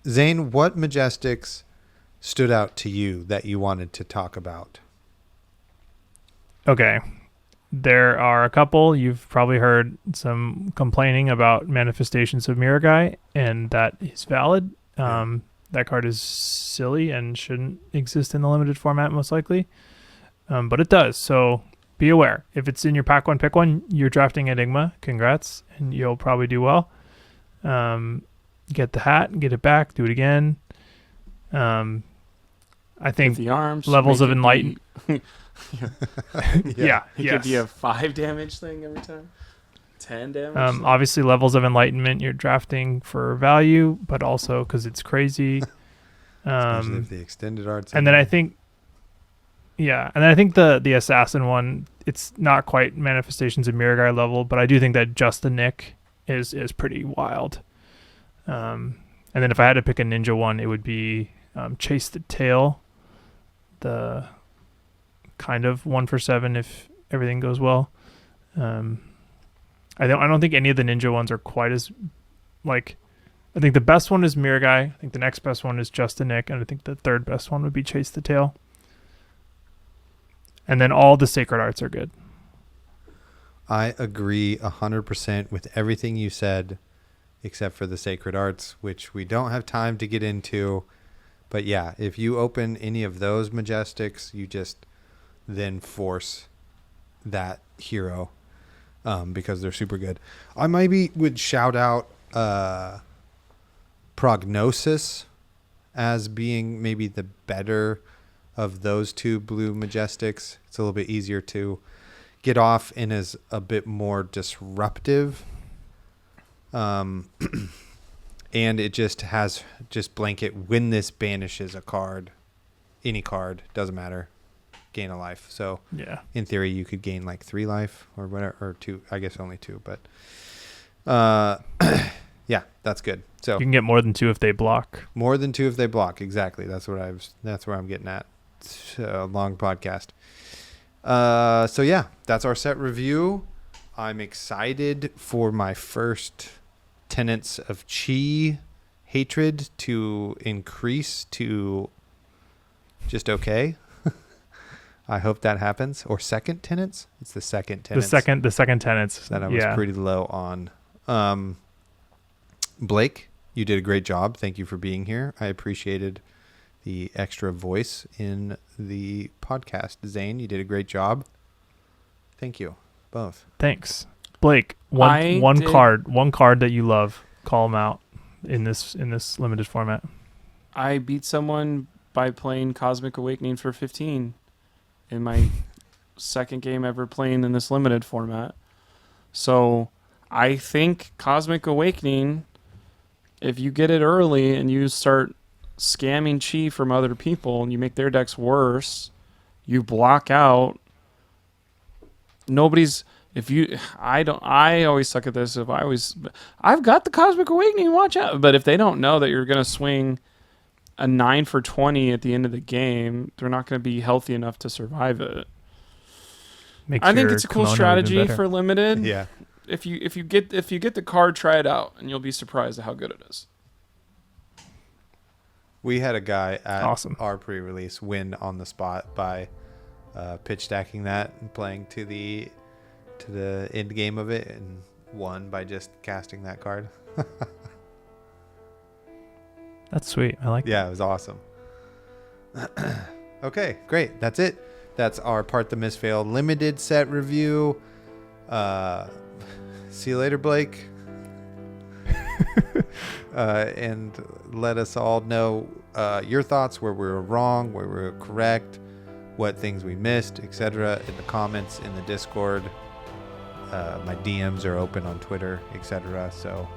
Speaker 1: Zayne, what Majestics stood out to you that you wanted to talk about?
Speaker 2: Okay. There are a couple. You've probably heard some complaining about Manifestations of Miragai, and that is valid.
Speaker 1: Yeah.
Speaker 2: That card is silly and shouldn't exist in the limited format, most likely. But it does, so be aware. If it's in your pack one, pick one, you're drafting Enigma. Congrats, and you'll probably do well. Get the hat, get it back, do it again. I
Speaker 3: With
Speaker 2: think
Speaker 3: the arms.
Speaker 2: levels
Speaker 3: make
Speaker 2: of
Speaker 3: it
Speaker 2: enlighten-
Speaker 3: be-
Speaker 2: yeah,
Speaker 3: It
Speaker 2: yes.
Speaker 3: could be a 5 damage thing every time. 10 damage. thing.
Speaker 2: Obviously, levels of enlightenment you're drafting for value, but also because it's crazy.
Speaker 1: Especially if the extended art's
Speaker 2: And then I think, the assassin one, it's not quite Manifestations of Miragai level, but I do think that just the Nick is pretty wild. And then if I had to pick a ninja one, it would be Chase the Tail, the kind of 1 for 7 if everything goes well. I don't think any of the ninja ones are quite as like. I think the best one is Miragai. I think the next best one is Just the Nick, and I think the third best one would be Chase the Tail. And then all the sacred arts are good.
Speaker 1: I agree 100% with everything you said, except for the sacred arts, which we don't have time to get into. But yeah, if you open any of those Majestics, you just then force that hero because they're super good. I maybe would shout out Prognosis as being maybe the better of those two blue Majestics. It's a little bit easier to get off and is a bit more disruptive. And it just has blanket when this banishes a card, any card, doesn't matter, gain a life. So
Speaker 2: Yeah.
Speaker 1: in theory you could gain like 3 life or whatever, or 2, I guess only 2, but yeah, that's good. So
Speaker 2: You can get more than 2 if they block.
Speaker 1: more than 2 if they block. Exactly. That's where I'm getting at. It's a long podcast. So yeah, that's our set review. I'm excited for my first tenets of chi hatred to increase to just okay. I hope that happens. Or second tenets. It's the second tenets.
Speaker 2: The second tenants.
Speaker 1: That I was pretty low on. Blake, you did a great job. Thank you for being here. I appreciated the extra voice in the podcast. Zayne, you did a great job. Thank you both.
Speaker 2: Thanks. Blake, one card that you love. Call them out in this limited format.
Speaker 3: I beat someone by playing Cosmic Awakening for 15 in my second game ever playing in this limited format. So I think Cosmic Awakening, if you get it early and you start scamming chi from other people and you make their decks worse, you block out nobody's. If you, I don't. I always suck at this. I've got the Cosmic Awakening. Watch out! But if they don't know that you're gonna swing a 9 for 20 at the end of the game, they're not gonna be healthy enough to survive it. I think it's a cool strategy for limited.
Speaker 1: Yeah.
Speaker 3: If you get the card, try it out, and you'll be surprised at how good it is.
Speaker 1: We had a guy at
Speaker 2: Awesome.
Speaker 1: our pre-release win on the spot by pitch stacking that and playing to the end game of it, and won by just casting that card.
Speaker 2: That's sweet. I like
Speaker 1: Yeah, it was awesome. Okay, great. That's it. That's our Part the Mistveil limited set review. See you later, Blake. And let us all know your thoughts, where we were wrong, where we were correct, what things we missed, etc. in the comments, in the Discord. My DMs are open on Twitter, etc. So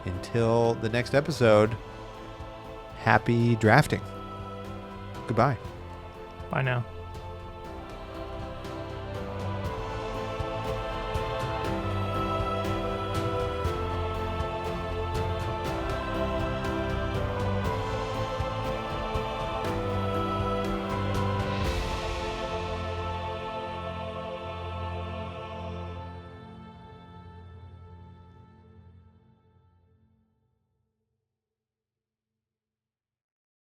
Speaker 1: until the next episode, happy drafting. Goodbye.
Speaker 2: Bye now.